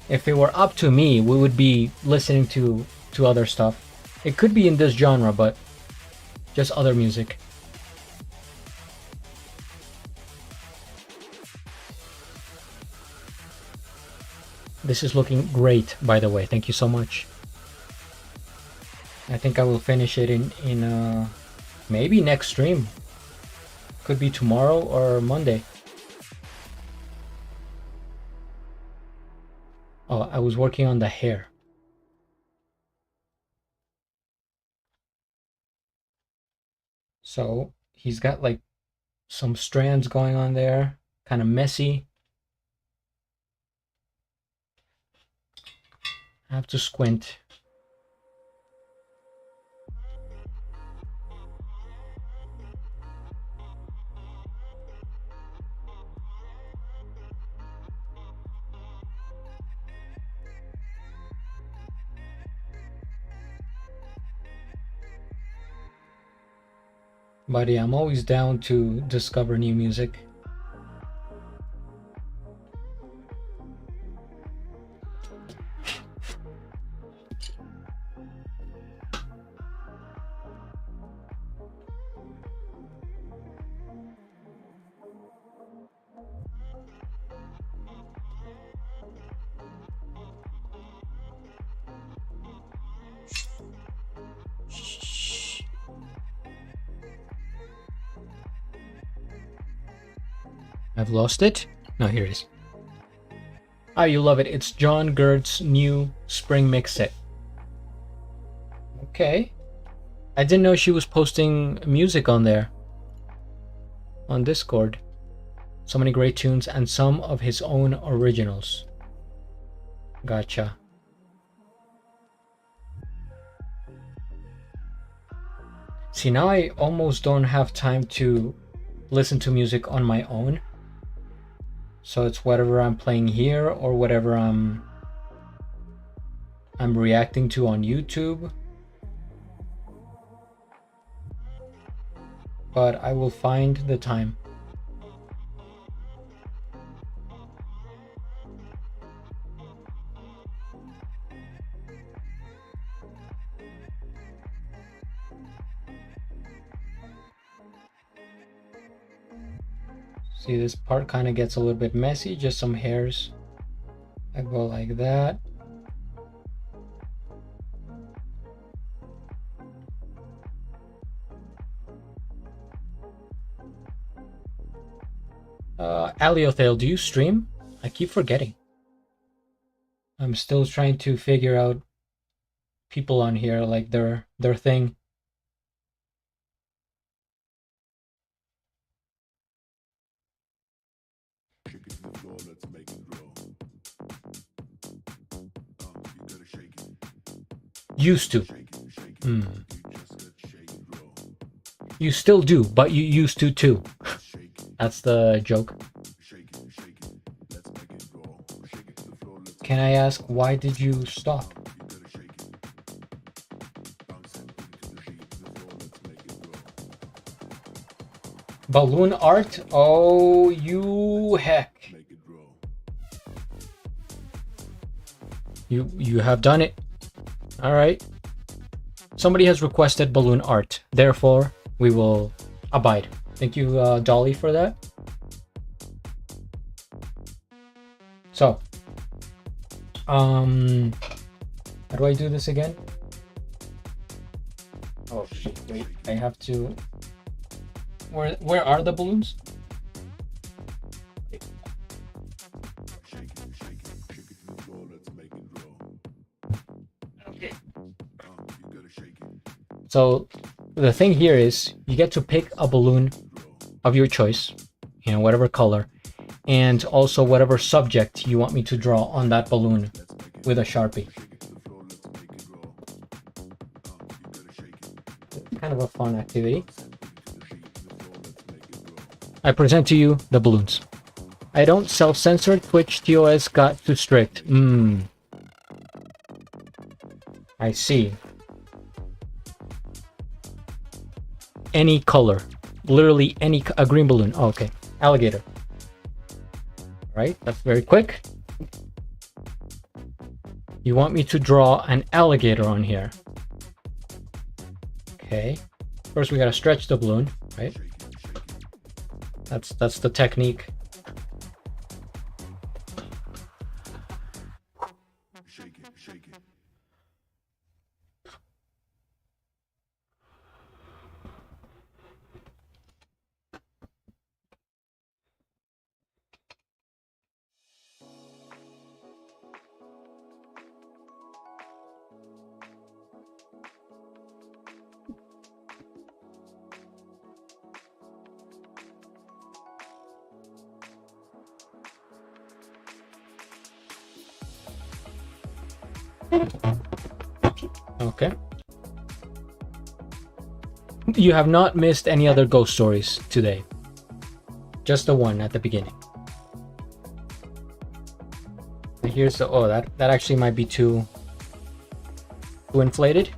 If it were up to me, we would be listening to other stuff. It could be in this genre, but just other music. This is looking great, by the way. Thank you so much. I think I will finish it in maybe next stream. Could be tomorrow or Monday. Oh, I was working on the hair. So he's got like some strands going on there, kind of messy. I have to squint. But yeah, I'm always down to discover new music. I've lost it. No, here it is. Ah, you love it. It's John Gert's new spring mix set. Okay. I didn't know she was posting music on there. On Discord. So many great tunes and some of his own originals. Gotcha. See, now I almost don't have time to listen to music on my own. So it's whatever I'm playing here or whatever I'm reacting to on YouTube. But I will find the time. See, this part kind of gets a little bit messy, just some hairs. I go like that. Aliothale, do you stream? I keep forgetting. I'm still trying to figure out people on here, like their thing. Used to. You still do, but you used to too. That's the joke. Can I ask, why did you stop? Balloon art? Oh, you heck. You have done it. All right. Somebody has requested balloon art. Therefore, we will abide. Thank you, Dolly, for that. So, how do I do this again? Oh shit! Wait, I have to. Where are the balloons? Okay. So the thing here is you get to pick a balloon of your choice, you know, whatever color, and also whatever subject you want me to draw on that balloon with a Sharpie. Kind of a fun activity. I present to you the balloons. I don't self-censor. Twitch TOS got too strict. I see. Any color. Literally a green balloon. Oh, okay. Alligator. Right, that's very quick. You want me to draw an alligator on here. Okay. First we gotta stretch the balloon, right? That's the technique. Shake it. Okay. You have not missed any other ghost stories today. Just the one at the beginning. And here's the, oh, that actually might be too inflated.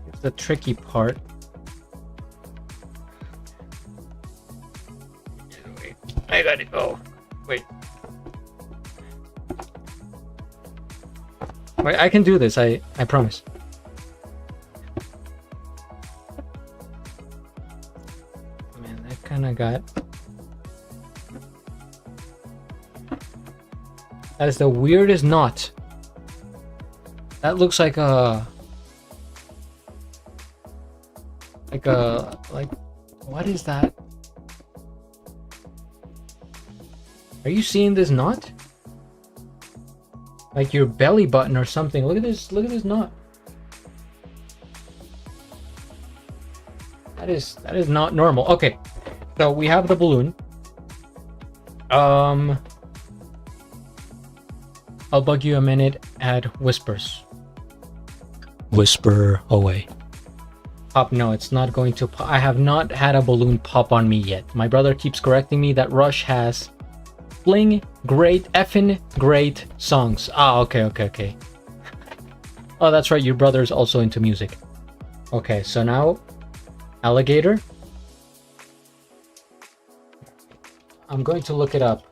Here's the tricky part. let it go. Wait. Wait, I can do this, I promise. Man, that kinda got... That is the weirdest knot. That looks like a... Like, what is that? Are you seeing this knot? Like your belly button or something. Look at this knot. That is not normal. Okay. So we have the balloon. I'll bug you a minute at whispers. Whisper away. Pop, no, it's not going to pop. I have not had a balloon pop on me yet. My brother keeps correcting me that Rush has effing great songs. Ah, okay. Oh, that's right, your brother's also into music. Okay, so now, alligator. I'm going to look it up.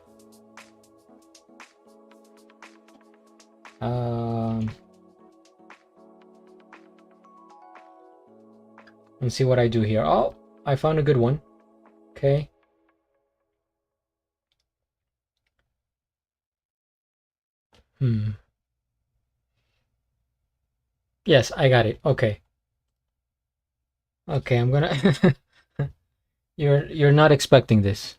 Let's see what I do here. Oh, I found a good one. Okay. Yes, I got it. Okay. Okay, I'm gonna... You're not expecting this.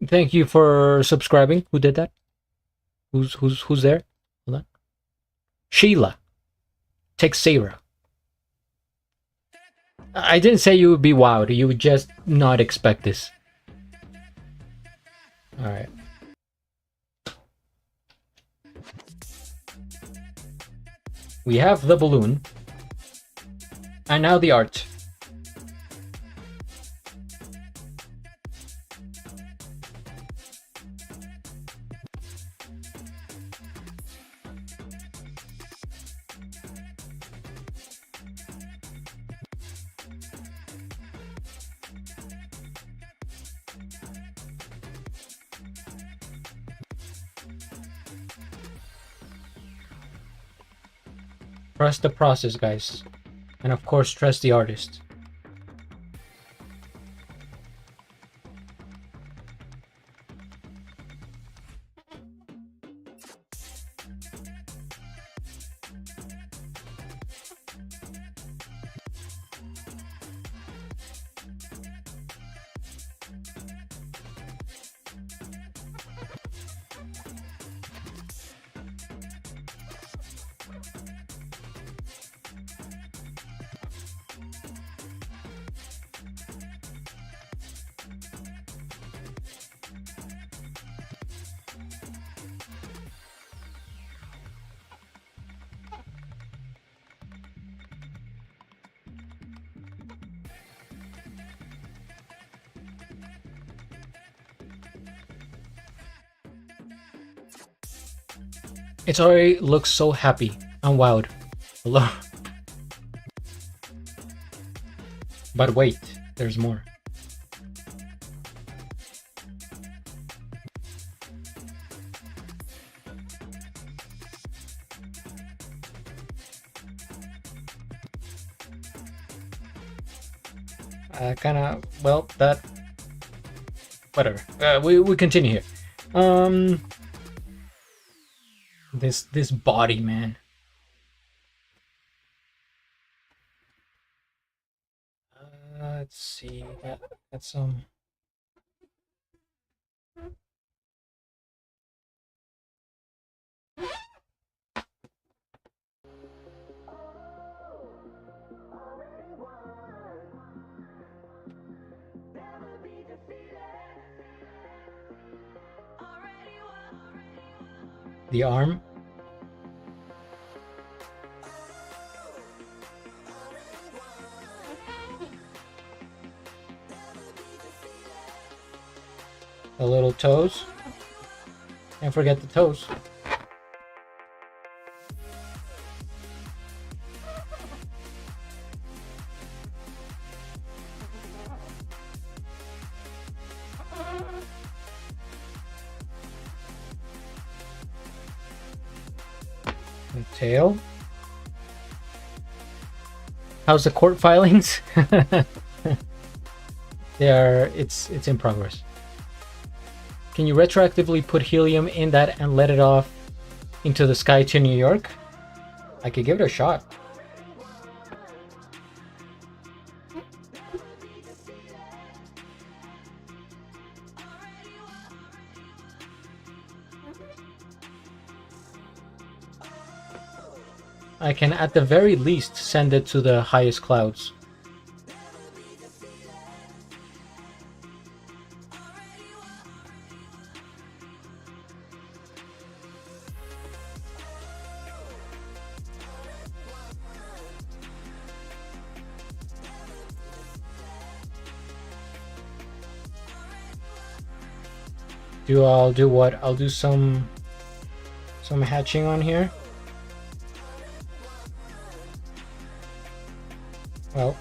Thank you for subscribing. Who did that? Who's there? Hold on. Sheila. Texera. I didn't say you would be wowed. You would just not expect this. Alright. We have the balloon. And now the art. Trust the process, guys. And of course, trust the artist. It already looks so happy. I'm wowed. Hello. But wait, there's more. Kinda, well, that... Whatever. We continue here. This body, man. Let's see. Got some... The arm. The little toes. Can't forget the toes. The tail. How's the court filings? It's in progress. Can you retroactively put helium in that and let it off into the sky to New York? I could give it a shot. I can at the very least send it to the highest clouds. I'll do what? I'll do some hatching on here. Well,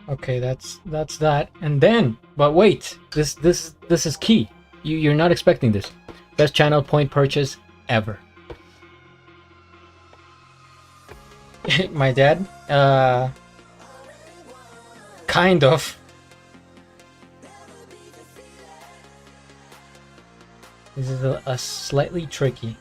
okay, that's that. And then, but wait, this is key. You're not expecting this. Best channel point purchase ever. My dad, kind of. This is a slightly tricky.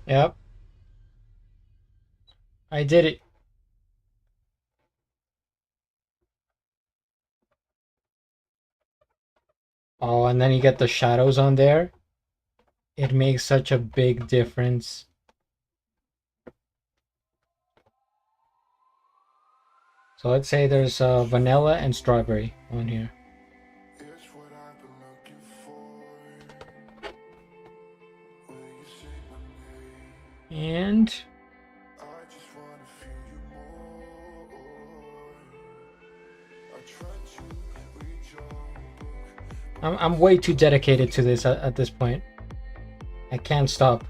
Yep. I did it. Oh, and then you get the shadows on there. It makes such a big difference. So let's say there's vanilla and strawberry on here. And I'm way too dedicated to this at this point. I can't stop.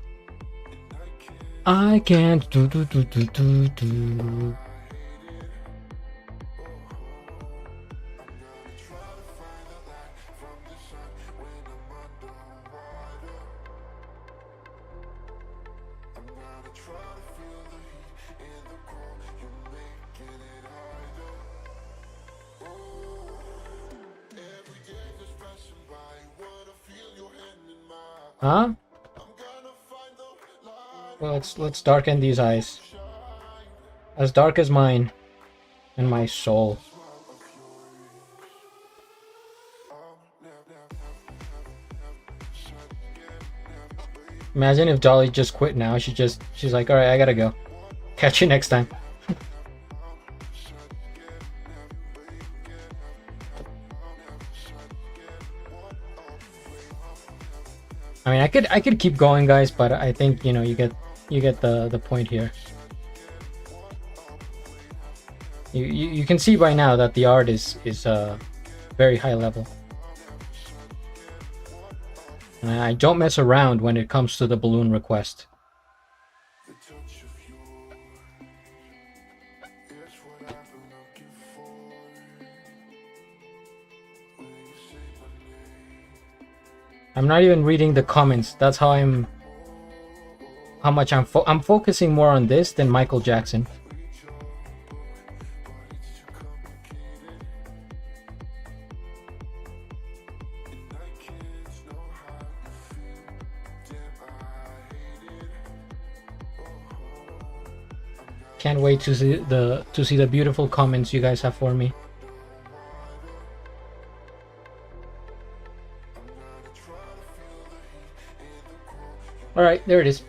I can't do. Huh? Well, let's darken these eyes. As dark as mine and my soul. Imagine if Dolly just quit now. She's like, all right, I gotta go. Catch you next time. I mean, I could keep going, guys, but I think, you know, you get the point here. You can see by now that the art is very high level. And I don't mess around when it comes to the balloon request. I'm not even reading the comments. That's how I'm how much I'm focusing more on this than Michael Jackson. Can't wait to see the beautiful comments you guys have for me. All right, there it is.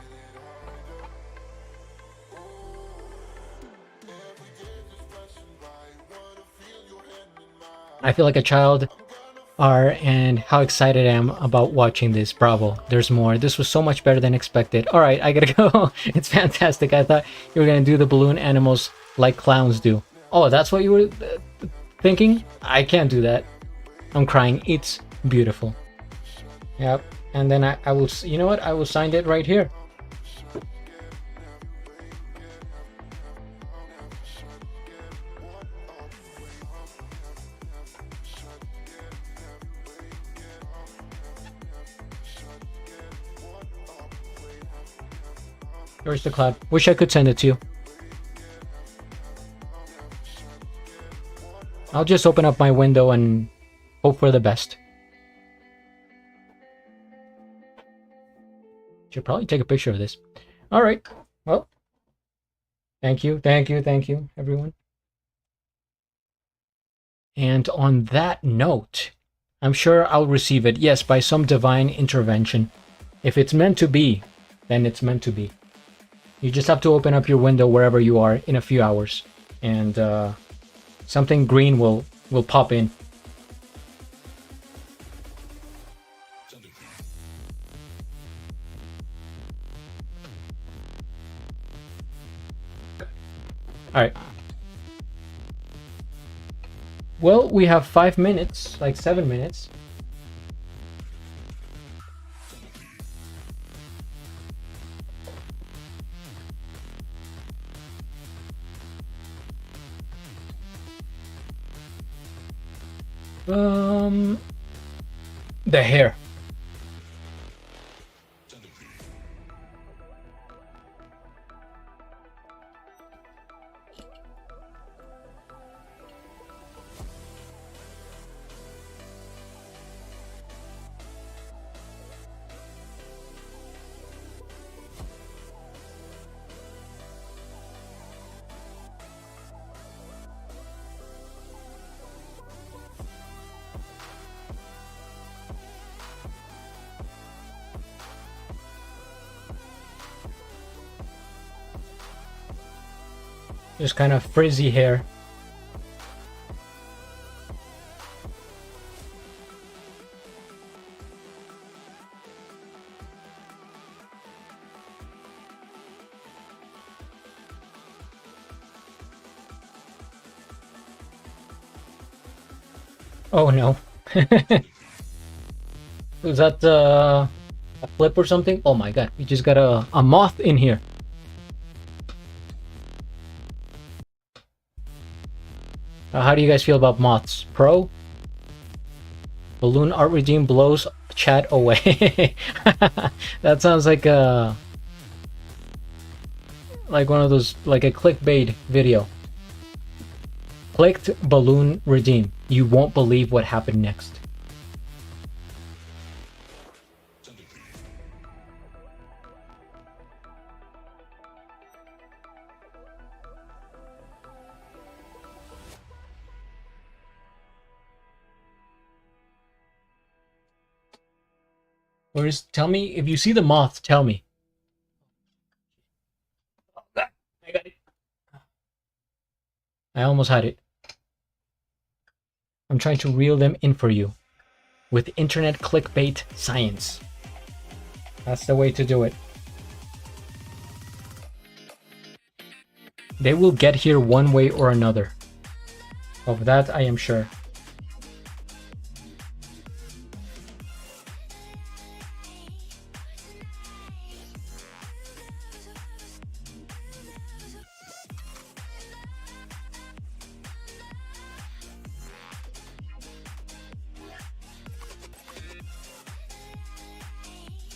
I feel like a child and how excited I am about watching this. Bravo, there's more. This was so much better than expected. All right, I gotta go. It's fantastic. I thought you were gonna do the balloon animals like clowns do. Oh, that's what you were thinking? I can't do that. I'm crying. It's beautiful. Yep. And then I will, you know what? I will sign it right here. There's the cloud. Wish I could send it to you. I'll just open up my window and hope for the best. Should probably take a picture of this. All right. Well, thank you, everyone. And on that note, I'm sure I'll receive it. Yes, by some divine intervention. If it's meant to be, then it's meant to be. You just have to open up your window wherever you are in a few hours, and something green will pop in. All right. Well, we have 5 minutes, like 7 minutes. The hair. Just kind of frizzy hair. Oh no. Was that a flip or something? Oh my god, we just got a moth in here. How do you guys feel about moths? Pro? Balloon art regime blows chat away. That sounds like a one of those, like a clickbait video. Clicked balloon regime. You won't believe what happened next. Or just tell me if you see the moth. Tell me. Oh, God, I got it. I almost had it. I'm trying to reel them in for you with internet clickbait science. That's the way to do it. They will get here one way or another. Of that I am sure.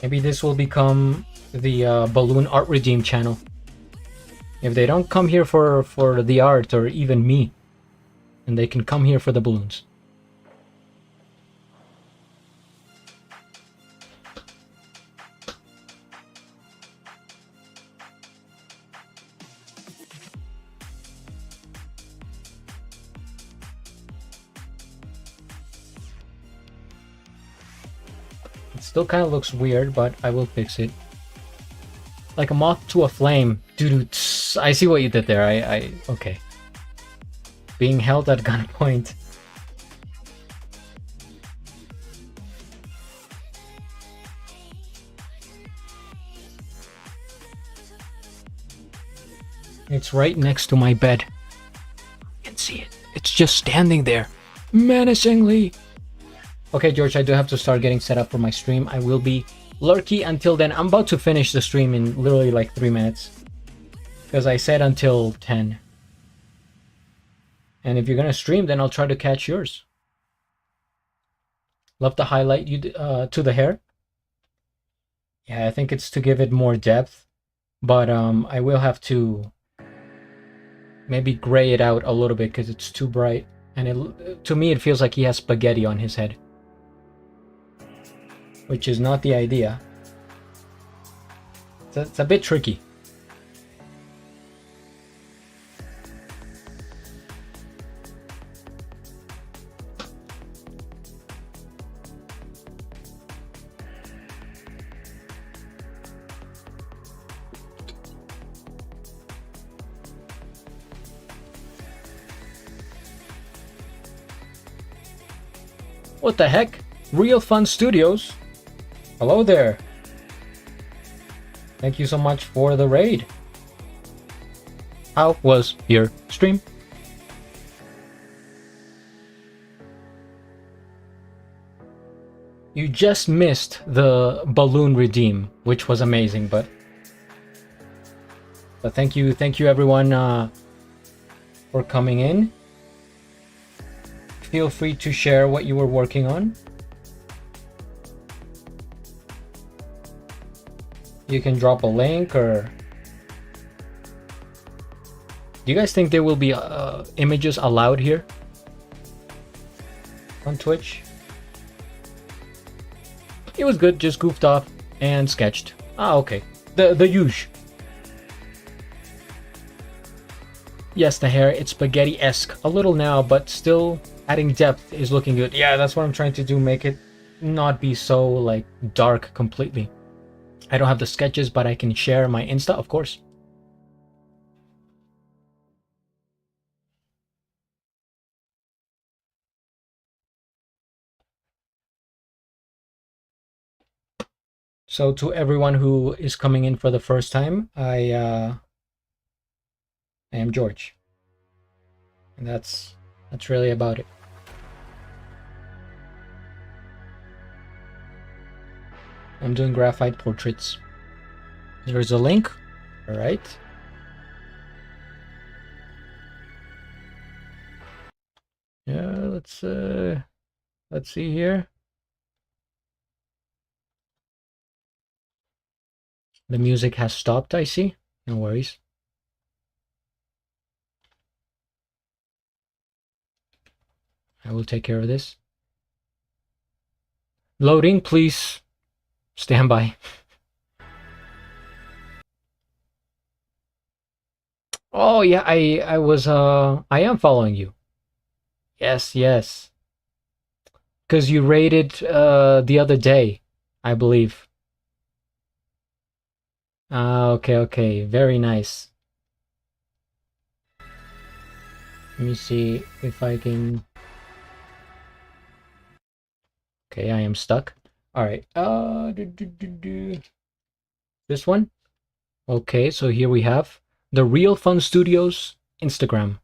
Maybe this will become the Balloon Art Redeem channel. If they don't come here for the art or even me, and they can come here for the balloons. It still kind of looks weird, but I will fix it. Like a moth to a flame. Dude, I see what you did there. Okay. Being held at gunpoint. It's right next to my bed. You can see it. It's just standing there. Menacingly. Okay, George, I do have to start getting set up for my stream. I will be lurky until then. I'm about to finish the stream in literally like 3 minutes. Because I said until 10. And if you're going to stream, then I'll try to catch yours. Love the highlight you to the hair. Yeah, I think it's to give it more depth. But I will have to maybe gray it out a little bit because it's too bright. And to me, it feels like he has spaghetti on his head. Which is not the idea. It's a bit tricky. What the heck? Real Fun Studios? Hello there. Thank you so much for the raid. How was your stream? You just missed the balloon redeem, which was amazing, but thank you everyone for coming in. Feel free to share what you were working on. You can drop a link, or do you guys think there will be images allowed here on Twitch? It was good, just goofed off and sketched. Ah, okay. The usual. Yes, the hair, it's spaghetti-esque. A little now, but still adding depth is looking good. Yeah, that's what I'm trying to do, make it not be so like dark completely. I don't have the sketches, but I can share my Insta, of course. So to everyone who is coming in for the first time, I am George. And that's really about it. I'm doing graphite portraits. There's a link. All right. Yeah, let's see here. The music has stopped, I see. No worries. I will take care of this. Loading, please. Stand by. Oh yeah, I was I am following you. Yes. Because you rated the other day, I believe. Okay. Very nice. Let me see if I can. Okay, I am stuck. All right. This one. Okay, so here we have the Real Fun Studios Instagram.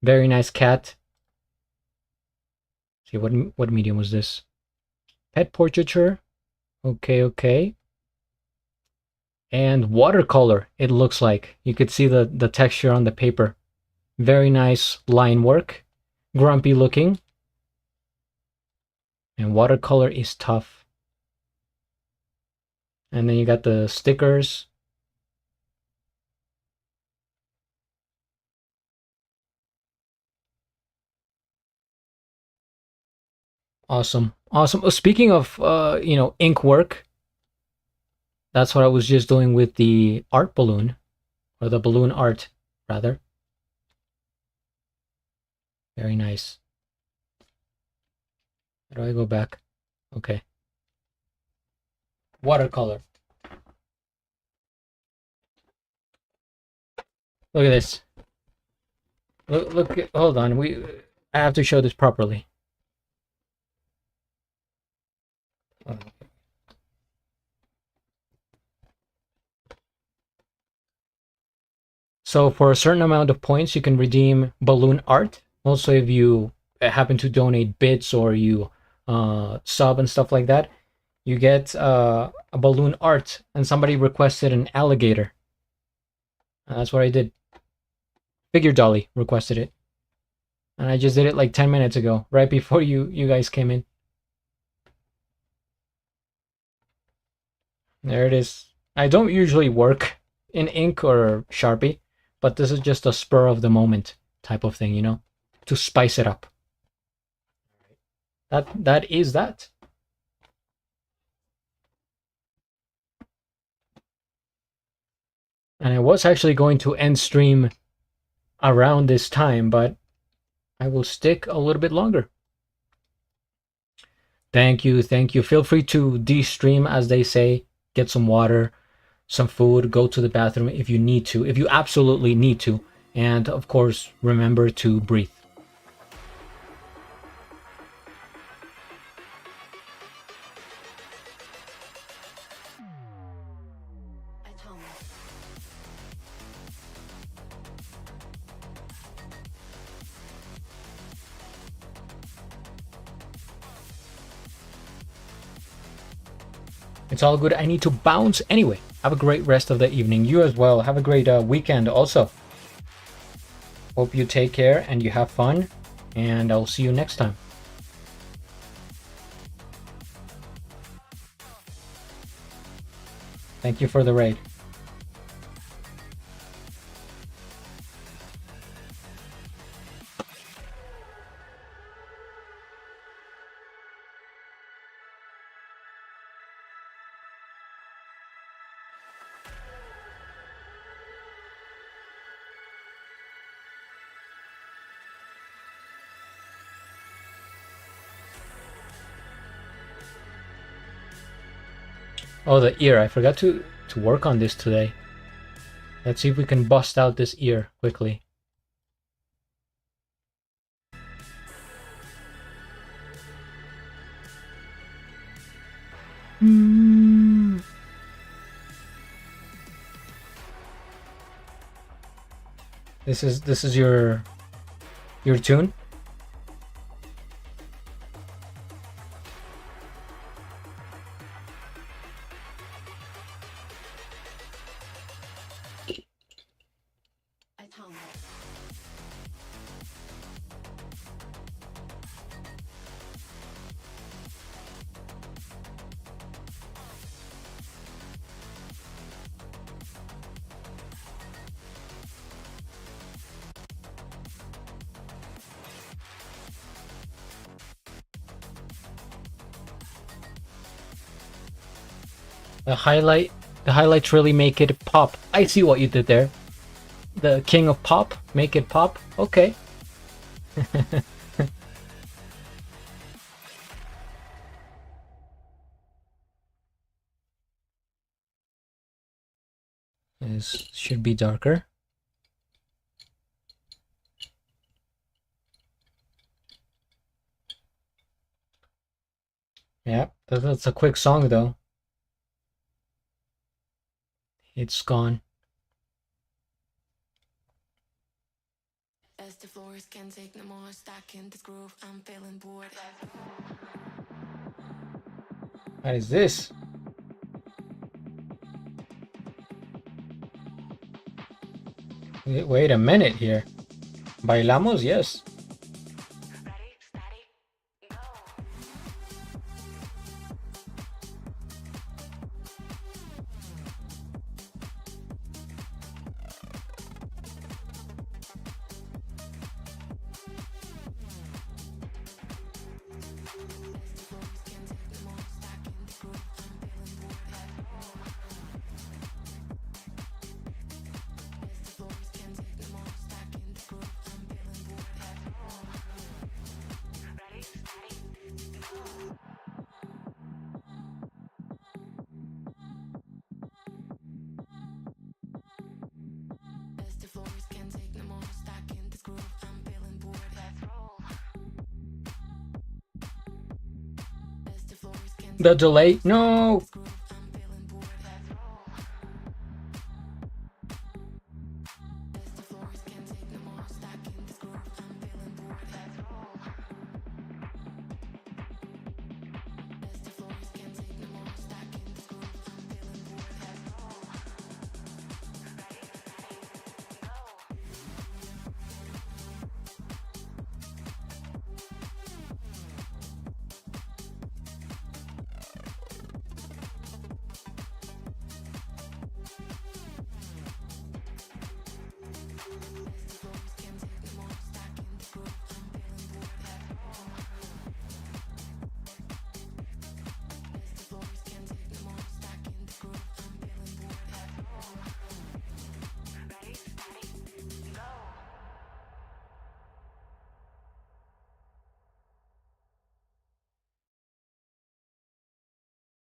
Very nice cat. See, what medium was this? Pet portraiture. Okay. And watercolor, it looks like. You could see the texture on the paper. Very nice line work. Grumpy looking. And watercolor is tough. And then you got the stickers. Awesome. Awesome. Speaking of, ink work, that's what I was just doing with the art balloon, or the balloon art, rather. Very nice. How do I go back? Okay. Watercolor. Look at this. Look, hold on. I have to show this properly. So for a certain amount of points, you can redeem balloon art. Also, if you happen to donate bits or you sub and stuff like that, you get a balloon art. And somebody requested an alligator. And that's what I did. Figure Dolly requested it. And I just did it like 10 minutes ago, right before you guys came in. There it is. I don't usually work in ink or Sharpie, but this is just a spur of the moment type of thing, to spice it up. That is that. And I was actually going to end stream around this time, but I will stick a little bit longer. Thank you. Feel free to de-stream, as they say. Get some water, some food, go to the bathroom if you need to, if you absolutely need to. And of course, remember to breathe. It's all good. I need to bounce anyway. Have a great rest of the evening. You as well. Have a great weekend also. Hope you take care and you have fun. And I'll see you next time. Thank you for the raid. Oh, the ear. I forgot to work on this today. Let's see if we can bust out this ear quickly. This is your tune? The highlights really make it pop. I see what you did there. The king of pop, make it pop. Okay. This should be darker. Yeah, that's a quick song though. It's gone. As the floors can take no more, stuck in this groove, I'm feeling bored. What is this? Wait a minute here. Bailamos? Yes. The delay? No!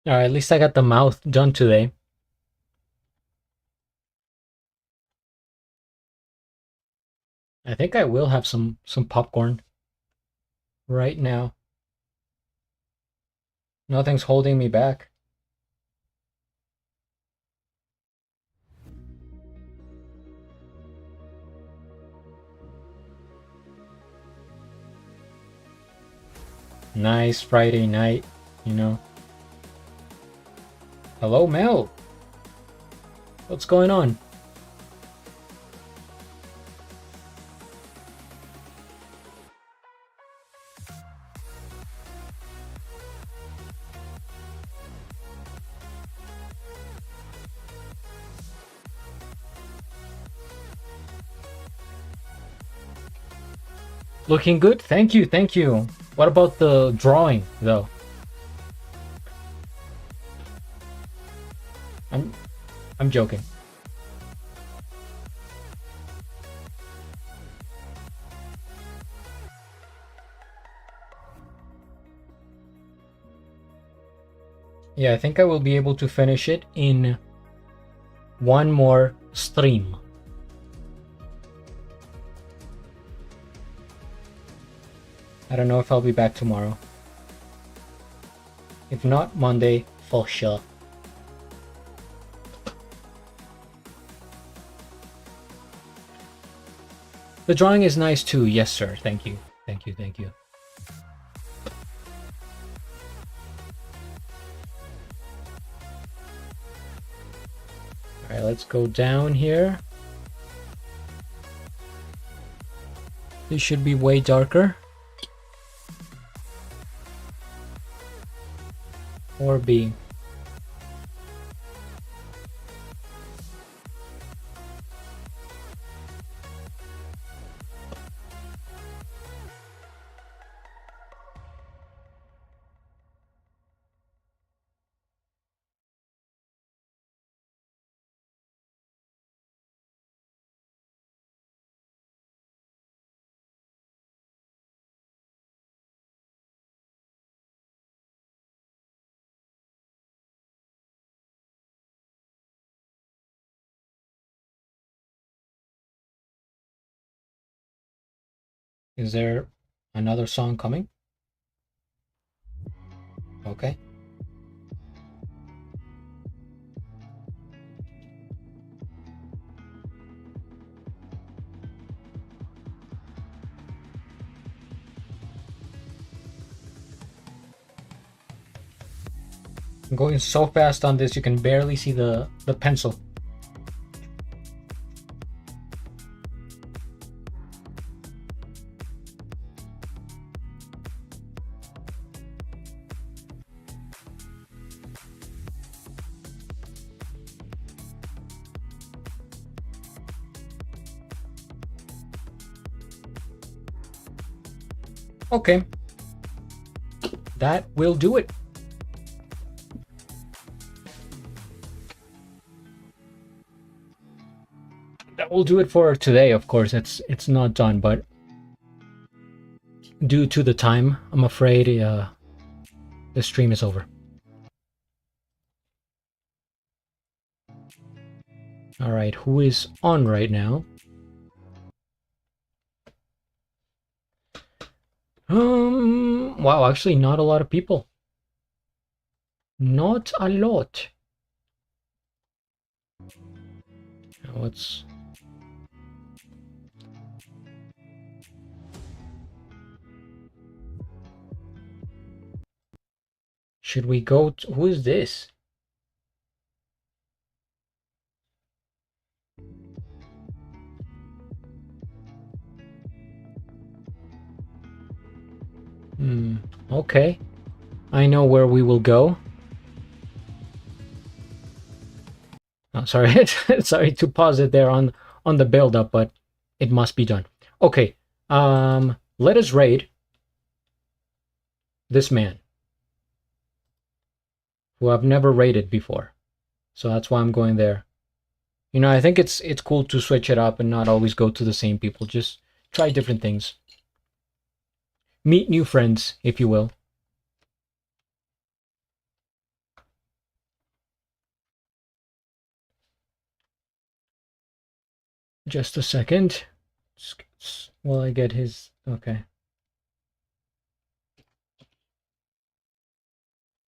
Alright, at least I got the mouth done today. I think I will have some popcorn right now. Nothing's holding me back. Nice Friday night, you know. Hello, Mel. What's going on? Looking good? Thank you, thank you. What about the drawing, though? I'm joking. Yeah, I think I will be able to finish it in one more stream. I don't know if I'll be back tomorrow. If not, Monday, for sure. The drawing is nice too. Yes, sir. Thank you. Thank you. Thank you. All right, let's go down here. This should be way darker. Or B. Is there another song coming? Okay. I'm going so fast on this, you can barely see the pencil. Okay. That will do it. That will do it for today, of course. It's not done, but due to the time, I'm afraid the stream is over. All right, who is on right now? Wow, actually not a lot of people. Not a lot. What's... Should we go to... Who is this? Okay. I know where we will go. Oh, sorry, sorry to pause it there on the build up, but it must be done. Okay. Let us raid this man who I've never raided before. So that's why I'm going there. You know, I think it's cool to switch it up and not always go to the same people. Just try different things. Meet new friends, if you will. Just a second. Will I get his... Okay.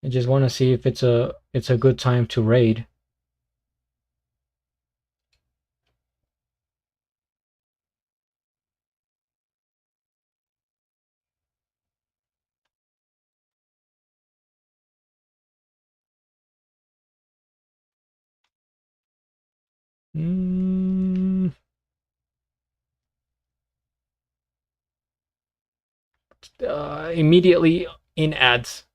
I just want to see if it's a good time to raid. Immediately in ads.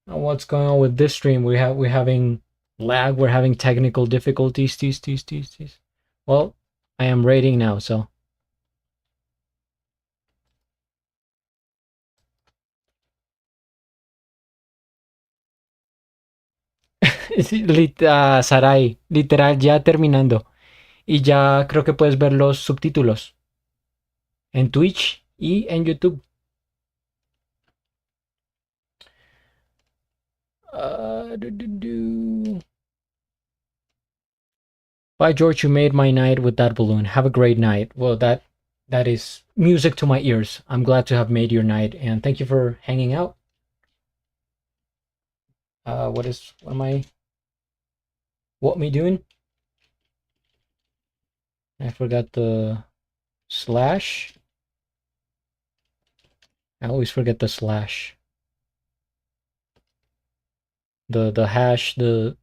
What's going on with this stream? We're having lag. We're having technical difficulties. Tease. Well, I am raiding now, so. Sarai, literal, ya terminando. Y ya creo que puedes ver los subtítulos en Twitch y en YouTube. By George, you made my night with that balloon. Have a great night. Well, that is music to my ears. I'm glad to have made your night, and thank you for hanging out. What am I doing? I forgot the slash. I always forget the slash. The hash, the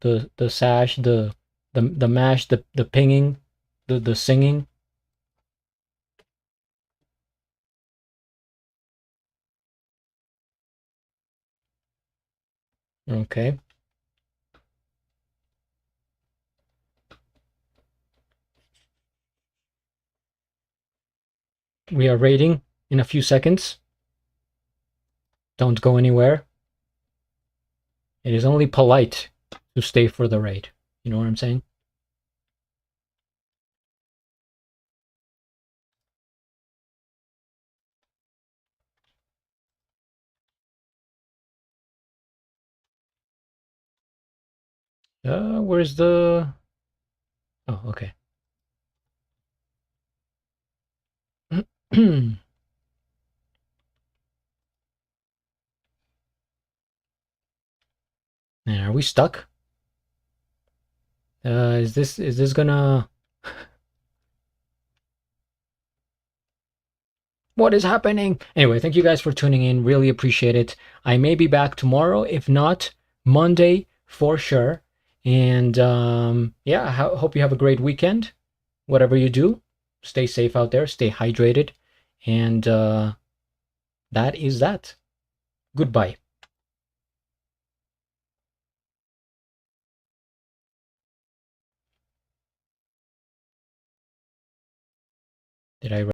sash, the mash, the pinging, the singing. Okay. We are raiding in a few seconds. Don't go anywhere. It is only polite to stay for the raid. You know what I'm saying? Where's the... Oh, okay. Man, are we stuck? Is this gonna... What is happening? Anyway, thank you guys for tuning in. Really appreciate it. I may be back tomorrow. If not, Monday for sure. And yeah, hope you have a great weekend. Whatever you do, stay safe out there. Stay hydrated. And that is that. Goodbye. Did I